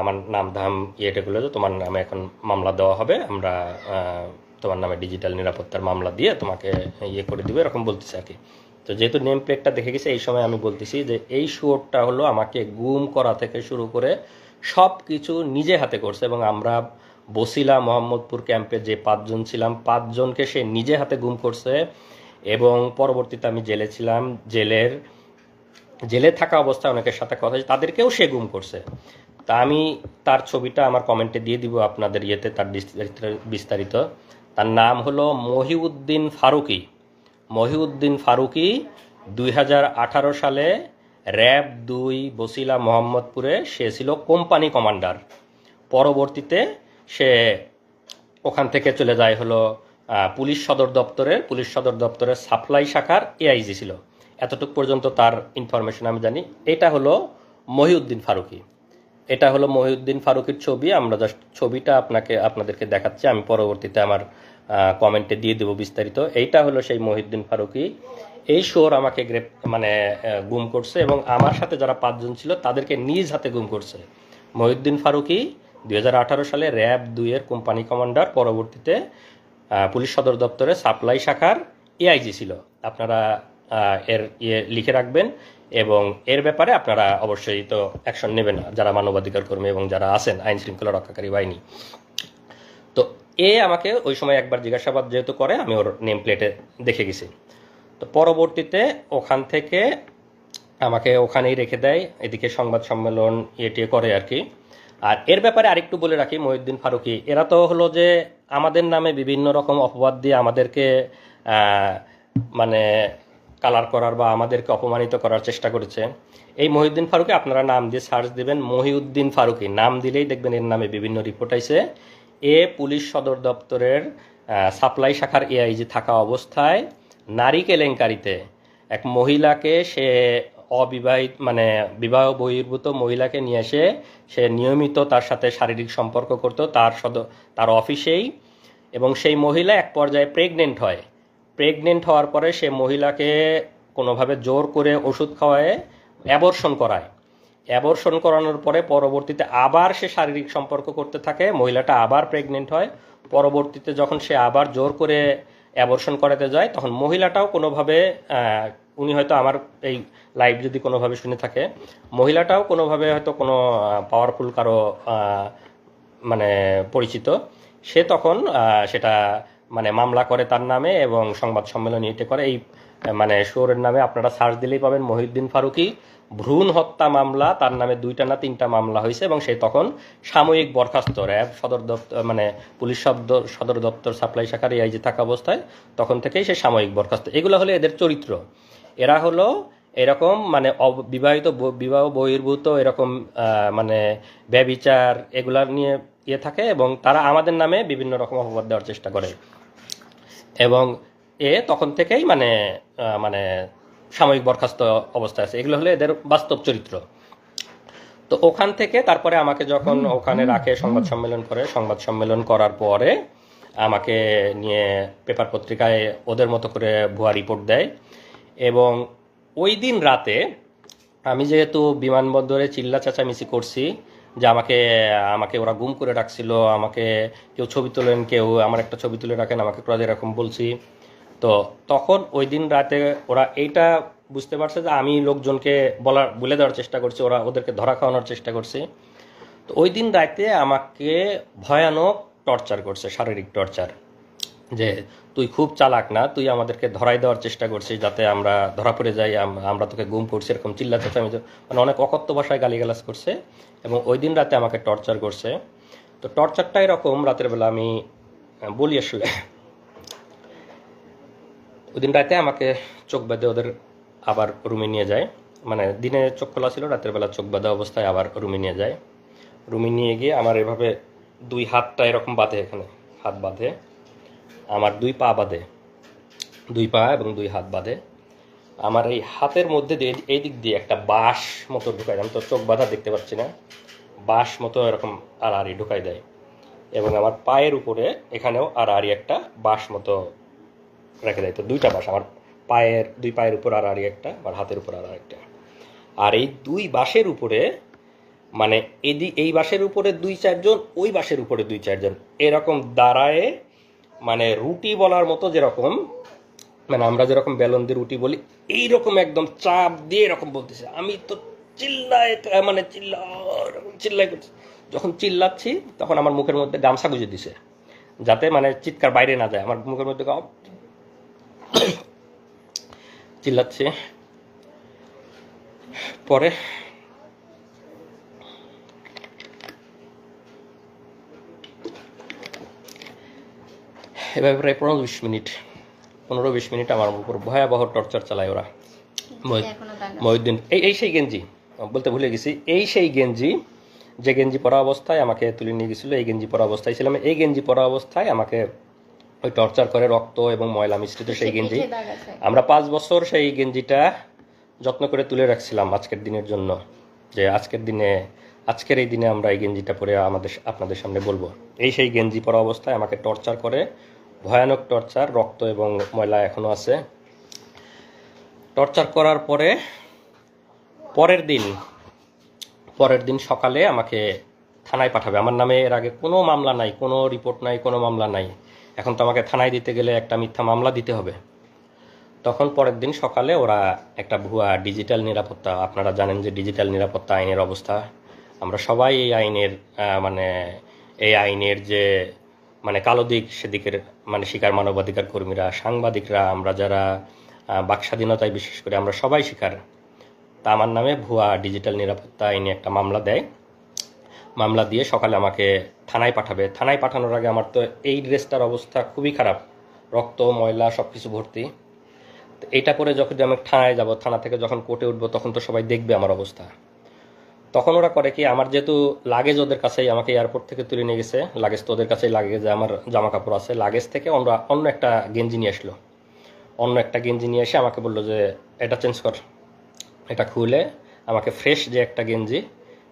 আমার নাম ধাম ইয়েটেগুলো, তোমার নামে এখন মামলা দেওয়া হবে, আমরা তোমার নামে ডিজিটাল নিরাপত্তার মামলা দিয়ে তোমাকে ইয়ে করে দিবে, এরকম বলতেছে আর কি। তো যেহেতু নেম প্লেটটা দেখে গেছে, এই সময় আমি বলতেছি যে এই শুয়োরটা হলো আমাকে গুম করা থেকে শুরু করে সব কিছু নিজে হাতে করছে, এবং আমরা বসিলা মোহাম্মদপুর ক্যাম্পে যে 5 জন ছিলাম, 5 জনকে সে নিজে হাতে গুম করছে, এবং পরবর্তীতে আমি জেলে ছিলাম, জেলে থাকা অবস্থায় অনেকের সাথে কথা, তাদেরকেও সে গুম করছে। তা আমি তার ছবিটা আমার কমেন্টে দিয়ে দিব আপনাদের ইয়েতে, তার বিস্তারিত। তার নাম হলো মহিউদ্দিন ফারুকি। 2018 সালে র্যাব 2 বসিলা মোহাম্মদপুরে সে ছিল কোম্পানি কমান্ডার। পরবর্তীতে সে ওখান থেকে চলে যায় হলো পুলিশ সদর দপ্তরের সাপ্লাই শাখার এআইজি ছিল। এতটুকু পর্যন্ত তার ইনফরমেশন আমি জানি। এটা হলো মহিউদ্দিন ফারুকি। এটা হলো মহিউদ্দিন ফারুকীর ছবি। আমরা জাস্ট ছবিটা আপনাদেরকে দেখাচ্ছি, আমি পরবর্তীতে আমার কমেন্টে দিয়ে দেবো বিস্তারিত। এইটা হলো সেই মহিউদ্দিন ফারুকী। এই শোর আমাকে গুম করছে এবং আমার সাথে যারা 5 জন ছিল তাদেরকে নিজ হাতে গুম করছে। মহিউদ্দিন ফারুকী 2018 সালে র্যাব 2-এর কোম্পানি কমান্ডার, পরবর্তীতে পুলিশ সদর দপ্তরে সাপ্লাই শাখার এআইজি ছিল। আপনারা এর লিখে রাখবেন এবং এর ব্যাপারে আপনারা অবশ্যই তো অ্যাকশন নেবেন যারা মানবাধিকার কর্মী এবং যারা আছেন আইন শৃঙ্খলা রক্ষাকারী বাহিনী। তো আমাকে ওই সময় একবার জিজ্ঞাসাবাদ যেহেতু করে, আমি ওর নেম প্লেটে দেখে গেছি। তো পরবর্তীতে ওখান থেকে আমাকে ওখানেই রেখে দেয়, এদিকে সংবাদ সম্মেলন টিয়ে করে আর কি। আর এর ব্যাপারে আরেকটু বলে রাখি, মহিউদ্দিন ফারুকী এরা তো হলো যে আমাদের নামে বিভিন্ন রকম অপবাদ দিয়ে আমাদেরকে মানে কালার করার বা আমাদেরকে অপমানিত করার চেষ্টা করেছে। এই মহিউদ্দিন ফারুকী আপনারা নাম দিয়ে সার্চ দিবেন, মহিউদ্দিন ফারুকী নাম দিলেই দেখবেন এর নামে বিভিন্ন রিপোর্ট আইছে। পুলিশ সদর দপ্তরের সাপ্লাই শাখার এআইজি থাকা অবস্থায় নারী কেলেঙ্কারিতে এক মহিলাকে, সে অবিবাহিত মানে বিবাহ বহির্ভূত মহিলাকে নিয়ে এসে সে নিয়মিত তার সাথে শারীরিক সম্পর্ক করত তার অফিসেই, এবং সেই মহিলা এক পর্যায়ে প্রেগনেন্ট হওয়ার পরে সে মহিলাকে কোনোভাবে জোর করে ওষুধ খাওয়ায় অ্যাবর্শন করানোর পরে পরবর্তীতে আবার সে শারীরিক সম্পর্ক করতে থাকে, মহিলাটা আবার প্রেগনেন্ট হয়। পরবর্তীতে যখন সে আবার জোর করে অ্যাবর্শন করাতে যায়, তখন মহিলাটাও কোনোভাবে, উনি হয়তো আমার এই লাইভ যদি কোনোভাবে শুনে থাকে, মহিলাটাও কোনোভাবে হয়তো কোনো পাওয়ারফুল কারো মানে পরিচিত, সে তখন সেটা মানে মামলা করে তার নামে এবং সংবাদ সম্মেলন এটে করে। এই মানে শোরের নামে আপনারা সার্চ দিলেই পাবেন মহিউদ্দিন ফারুকী ভ্রূণ হত্যা মামলা, তার নামে 2টা না 3টা মামলা হয়েছে এবং সে তখন সাময়িক বরখাস্ত। র্যাব সদর দপ্তর মানে পুলিশ সদর দপ্তর সাপ্লাই শাখার এআইজি থাকা অবস্থায় তখন থেকেই সে সাময়িক বরখাস্ত। এগুলো হলো এদের চরিত্র। এরা হলো এরকম মানে বিবাহ বহির্ভূত এরকম মানে ব্যভিচার এগুলা নিয়ে থাকে এবং তারা আমাদের নামে বিভিন্ন রকম অপবাদ দেওয়ার চেষ্টা করে এবং তখন থেকেই মানে মানে সাময়িক বরখাস্ত অবস্থায় আছে। এগুলো হলো এদের বাস্তব চরিত্র। তো ওখান থেকে তারপরে আমাকে যখন ওখানে রাখে, সংবাদ সম্মেলন করার পরে আমাকে নিয়ে পেপার পত্রিকায় ওদের মতো করে ভুয়া রিপোর্ট দেয়। এবং ওই দিন রাতে আমি যেহেতু বিমানবন্দরে চিল্লা চেঁচামেচি করছি যে আমাকে ওরা গুম করে রাখছিল, আমাকে কেউ ছবি তোলেন, কেউ আমার একটা ছবি তুলে রাখেন, আমাকে এরকম বলছি। তো তখন ওই দিন রাতে ওরা এইটা বুঝতে পারছে যে আমি লোকজনকে বলে দেওয়ার চেষ্টা করছি, ওদেরকে ধরা খাওয়ানোর চেষ্টা করছি। তো ওই দিন রাতে আমাকে ভয়ানক টর্চার করছে, শারীরিক টর্চার, যে তুই খুব চালাক না, তুই আমাদেরকে ধরাই দেওয়ার চেষ্টা করছিস যাতে আমরা ধরা পড়ে যাই, আমরা তোকে গুম করছি, এরকম চিল্লা চেঁচামেচি মানে অনেক অকথ্য ভাষায় গালিগালাজ করছে এবং ওই দিন রাতে আমাকে টর্চার করছে। তো টর্চারটা এরকম, রাতের বেলা আমি বলি আসলে, ওই দিন রাতে আমাকে চোখ বেঁধে ওদের আবার রুমে নিয়ে যায়, মানে দিনে চোখ খোলা ছিল, রাতের বেলা চোখ বাঁধা অবস্থায় আবার রুমে নিয়ে যায়। রুমে নিয়ে গিয়ে আমার এভাবে 2 হাতটা এরকম বাঁধে, এখানে হাত বাঁধে, আমার 2 পা বাঁধে, 2 পা এবং 2 হাত বাঁধে। আমার এই হাতের মধ্যে দিয়ে এই দিক দিয়ে একটা বাঁশ মতো ঢুকায়, আমি তো চোখ বাঁধা দেখতে পাচ্ছি না, বাঁশ মতো এরকম আড়াআড়ি ঢুকাই দেয় এবং আমার পায়ের উপরে এখানেও আড়াআড়ি একটা বাঁশ মতো রেখে দেয়। তো 2টা বাঁশ, আমার পায়ের 2 পায়ের উপর আড়াআড়ি একটা, আমার হাতের উপর আড়াআড়ি একটা। আর এই 2 বাঁশের উপরে মানে এই বাঁশের উপরে 2-4 জন, ওই বাঁশের উপরে 2-4 জন এরকম দাঁড়ায়, মানে রুটি বলার মতো, যেরকম মানে আমরা যেরকম বেলন দিয়ে রুটি বলি এইরকম একদম চাপ দিয়ে এরকম বলতেছে। আমি তো চিল্লাই করছি। যখন চিল্লাচ্ছি তখন আমার মুখের মধ্যে গামছা গুঁজে দিছে যাতে মানে চিৎকার বাইরে না যায়, আমার মুখের মধ্যে চিল্লাচ্ছি। পরে এভাবে প্রায় 15-20 মিনিট আমার উপর ভয়াবহ টর্চার চালায় ওরা। মহিউদ্দিন এই সেই গেঞ্জি বলতে ভুলে গেছি, এই সেই গেঞ্জি যে গেঞ্জি পরা অবস্থায় আমাকে তুলে নিয়ে গেছিল, এই গেঞ্জি পরা অবস্থায় ছিলাম। এই গেঞ্জি পরা অবস্থায় আমাকে ওই টর্চার করে, রক্ত এবং ময়লা মিশ্রিত সেই গেঞ্জি। আমরা 5 বছর সেই গেঞ্জিটা যত্ন করে তুলে রাখছিলাম আজকের দিনের জন্য, যে আজকের দিনে আজকের এই দিনে আমরা এই গেঞ্জিটা পরে আপনাদের সামনে বলবো। এই সেই গেঞ্জি পরা অবস্থায় আমাকে টর্চার করে, ভয়ানক টর্চার, রক্ত এবং ময়লা এখনো আছে। টর্চার করার পরে পরের দিন সকালে আমাকে থানায় পাঠাবে। আমার নামে এর আগে কোনো মামলা নাই, কোনো রিপোর্ট নাই, কোনো মামলা নাই। এখন তো আমাকে থানায় দিতে গেলে একটা মিথ্যা মামলা দিতে হবে। তখন পরের দিন সকালে ওরা একটা ভুয়া ডিজিটাল নিরাপত্তা, আপনারা জানেন যে ডিজিটাল নিরাপত্তা আইনের অবস্থা, আমরা সবাই এই আইনের যে কালো দিক, সেদিকের শিকার মানবাধিকার কর্মীরা, সাংবাদিকরা, আমরা যারা বাক স্বাধীনতায় বিশেষ করে আমরা সবাই শিকার। তা আমার নামে ভুয়া ডিজিটাল নিরাপত্তা আইনে একটা মামলা দেয়। মামলা দিয়ে সকালে আমাকে থানায় পাঠাবে। থানায় পাঠানোর আগে আমার তো এই ড্রেসটার অবস্থা খুবই খারাপ, রক্ত ময়লা সব কিছু ভর্তি। তো এইটা পরে যখন আমি থানায় যাব, থানা থেকে যখন কোর্টে উঠবো, তখন তো সবাই দেখবে আমার অবস্থা। তখন ওরা করে কি, আমার যেহেতু লাগেজ ওদের কাছেই, আমাকে এয়ারপোর্ট থেকে তুলে নিয়ে গেছে, লাগেজ তো ওদের কাছেই, লাগেজে আমার জামা কাপড় আছে, লাগেজ থেকে অন্য একটা গেঞ্জি নিয়ে আসলো। অন্য একটা গেঞ্জি নিয়ে এসে আমাকে বললো যে এটা চেঞ্জ কর। এটা খুলে আমাকে ফ্রেশ যে একটা গেঞ্জি,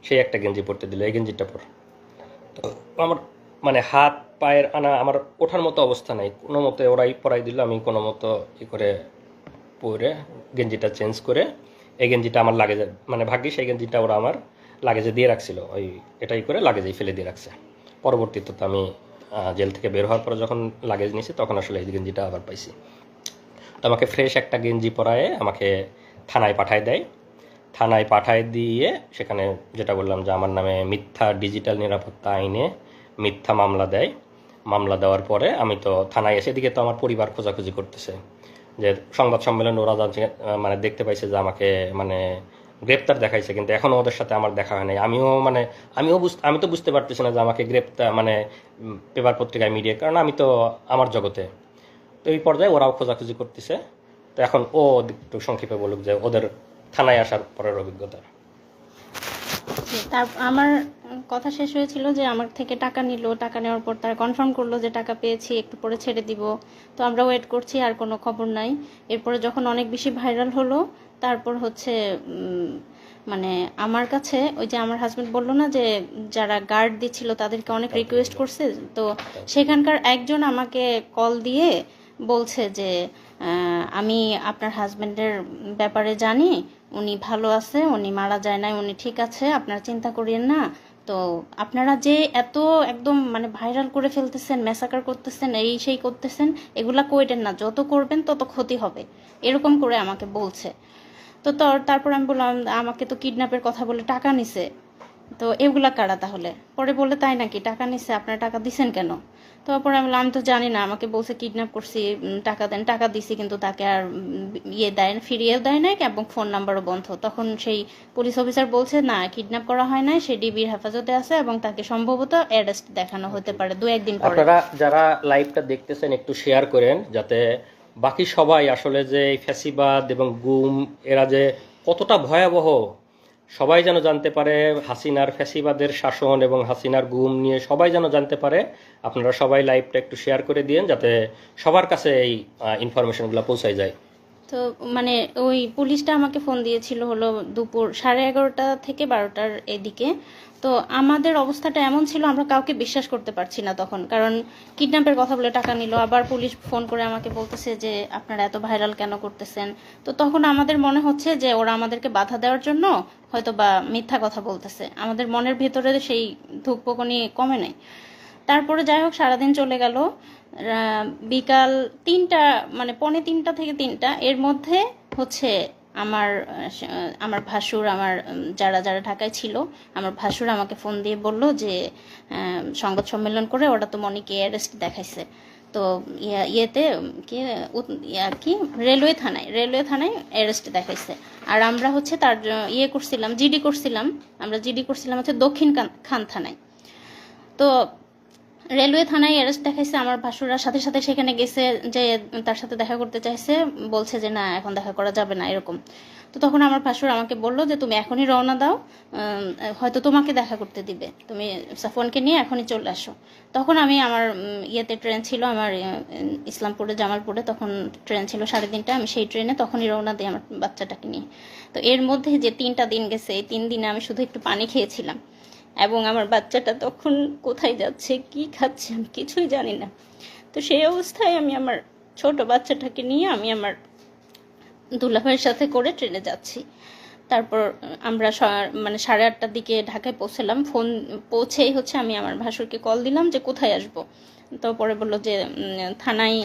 সেই একটা গেঞ্জি পরতে দিল, এই গেঞ্জিটা পর। তো আমার হাত পায়ের আমার ওঠার মতো অবস্থা নাই, কোনো মতে ওরাই পরাই দিল। আমি কোনো মতো করে পরে গেঞ্জিটা চেঞ্জ করে এই গেঞ্জিটা আমার লাগেজে, ভাগ্যিস এই গেঞ্জিটা ওরা আমার লাগেজে দিয়ে রাখছিল, এটাই করে লাগেজেই ফেলে দিয়ে রাখছে। পরবর্তীতে তো আমি জেল থেকে বের হওয়ার পরে যখন লাগেজ নিয়েছি, তখন আসলে এই গেঞ্জিটা আবার পাইছি। তো আমাকে ফ্রেশ একটা গেঞ্জি পরায়ে আমাকে থানায় পাঠায় দেয়। থানায় পাঠায় দিয়ে সেখানে যেটা বললাম যে আমার নামে মিথ্যা ডিজিটাল নিরাপত্তা আইনে মিথ্যা মামলা দেয়। মামলা দেওয়ার পরে আমি তো থানায় এসে, এদিকে তো আমার পরিবার খোঁজাখুঁজি করতেছে যে সংবাদ সম্মেলন ওরা যাচ্ছে, দেখতে পাইছে যে আমাকে গ্রেপ্তার দেখাইছে, কিন্তু এখনও ওদের সাথে আমার দেখা হয় নাই। আমি তো বুঝতে পারতেছি না যে আমাকে গ্রেপ্তার পেপার পত্রিকায় মিডিয়া, কারণ আমি তো আমার জগতে। তো এই পর্যায়ে ওরাও খোঁজাখুঁজি করতেছে। তো এখন ও একটু সংক্ষেপে বলুক যে ওদের থানায় আসার পরের অভিজ্ঞতা। তার আমার কথা শেষ হয়েছিল যে আমার থেকে টাকা নিল, টাকা নেওয়ার পর তারা কনফার্ম করলো যে টাকা পেয়েছি, একটু পরে ছেড়ে দিব। তো আমরা ওয়েট করছি, আর কোনো খবর নাই। এরপরে যখন অনেক বেশি ভাইরাল হলো, তারপর হচ্ছে আমার কাছে ওই যে আমার হাজবেন্ড বললো না যে যারা গার্ড দিচ্ছিল তাদেরকে অনেক রিকোয়েস্ট করছে, তো সেখানকার একজন আমাকে কল দিয়ে বলছে যে আমি আপনার হাজবেন্ডের ব্যাপারে জানি, উনি ভালো আছে, উনি মারা যায় নাই, উনি ঠিক আছে, আপনারা চিন্তা করিয়েন না। তো আপনারা যে এত একদম ভাইরাল করে ফেলতেছেন, ম্যাসাকার করতেছেন, এই সেই করতেছেন, এগুলা কইরেন না, যত করবেন তত ক্ষতি হবে, এরকম করে আমাকে বলছে। তো তারপর আমি বললাম আমাকে তো কিডন্যাপের কথা বলে টাকা নিছে, তো এগুলা কারা তাহলে? পরে বলে তাই নাকি, টাকা নিছে, আপনারা টাকা দিছেন কেন? তারপরে আমি বললাম আমি তো জানি না, আমাকে বলছে কিডন্যাপ করছি, টাকা দেন, টাকা দিছি, কিন্তু তাকে আর ফিরিয়েও দেয় নাই এবং ফোন নাম্বারও বন্ধ। তখন সেই পুলিশ অফিসার বলছে না, কিডন্যাপ করা হয় না, সে ডিবির হেফাজতে আছে এবং তাকে সম্ভবত অ্যারেস্ট দেখানো হতে পারে 2-1 দিন পরে। আপনারা যারা লাইভটা দেখতেছেন একটু শেয়ার করেন, যাতে বাকি সবাই আসলে যে ফ্যাসিবাদ এবং গুম এরা যে কতটা ভয়াবহ, সবাই যেন জানতে পারে। হাসিনার ফ্যাসিবাদের শাসন এবং হাসিনার গুম নিয়ে সবাই যেন জানতে পারে। আপনারা সবাই লাইভটা একটু শেয়ার করে দিন, যাতে সবার কাছে এই ইনফরমেশনগুলো পৌঁছায় যায়। তো ওই পুলিশটা আমাকে ফোন দিয়েছিল হলো দুপুর 11:30 থেকে 12টার এদিকে। তো আমাদের অবস্থাটা এমন ছিল, আমরা কাউকে বিশ্বাস করতে পারছি না তখন, কারণ কিডন্যাপের কথা বলে টাকা নিল, আবার পুলিশ ফোন করে আমাকে বলতেছে যে আপনারা এত ভাইরাল কেন করতেছেন। তো তখন আমাদের মনে হচ্ছে যে ওরা আমাদেরকে বাধা দেওয়ার জন্য হয়তো বা মিথ্যা কথা বলতেছে, আমাদের মনের ভেতরে সেই ধুকপুকুনি কমে নাই। তারপরে যাই হোক সারাদিন চলে গেল। বিকাল 3টা 2:45 থেকে 3টা এর মধ্যে হচ্ছে আমার ভাসুর, আমার যারা ঢাকায় ছিল, আমার ভাসুর আমাকে ফোন দিয়ে বলল যে সংবাদ সম্মেলন করে ওরা তো মনিকে অ্যারেস্ট দেখাইছে। তো ইয়েতে কি রেলওয়ে থানায় অ্যারেস্ট দেখাইছে। আর আমরা হচ্ছে তার জিডি করছিলাম হচ্ছে দক্ষিণ খান থানায়। তো রেলওয়ে থানায় অ্যারেস্ট দেখাইছে। আমার ভাসুরা সাথে সাথে সেখানে গেছে, যে তার সাথে দেখা করতে চাইছে, বলছে যে না এখন দেখা করা যাবে না এরকম। তো তখন আমার ভাসুর আমাকে বললো যে তুমি এখনই রওনা দাও, হয়তো তোমাকে দেখা করতে দিবে, তুমি সাফওয়ানকে নিয়ে এখনই চলে আসো। তখন আমি আমার ইয়েতে ট্রেন ছিল আমার ইসলামপুরে জামালপুরে, তখন ট্রেন ছিল 3:30, আমি সেই ট্রেনে তখনই রওনা দিই আমার বাচ্চাটাকে নিয়ে। তো এর মধ্যে যে 3টা দিন গেছে, এই 3 দিনে আমি শুধু একটু পানি খেয়েছিলাম, এবং আমার বাচ্চাটা তখন কোথায় যাচ্ছে কি খাচ্ছে আমি কিছুই জানি না। তো সেই অবস্থায় আমি আমার ছোট বাচ্চাটাকে নিয়ে আমি আমার দুলাভাইয়ের সাথে করে ট্রেনে যাচ্ছি। তারপর আমরা মানে 8:30টার দিকে ঢাকায় পৌঁছলাম। ফোন পৌঁছেই হচ্ছে আমি আমার ভাসুরকে কল দিলাম যে কোথায় আসব। তো পরে বললো যে থানায়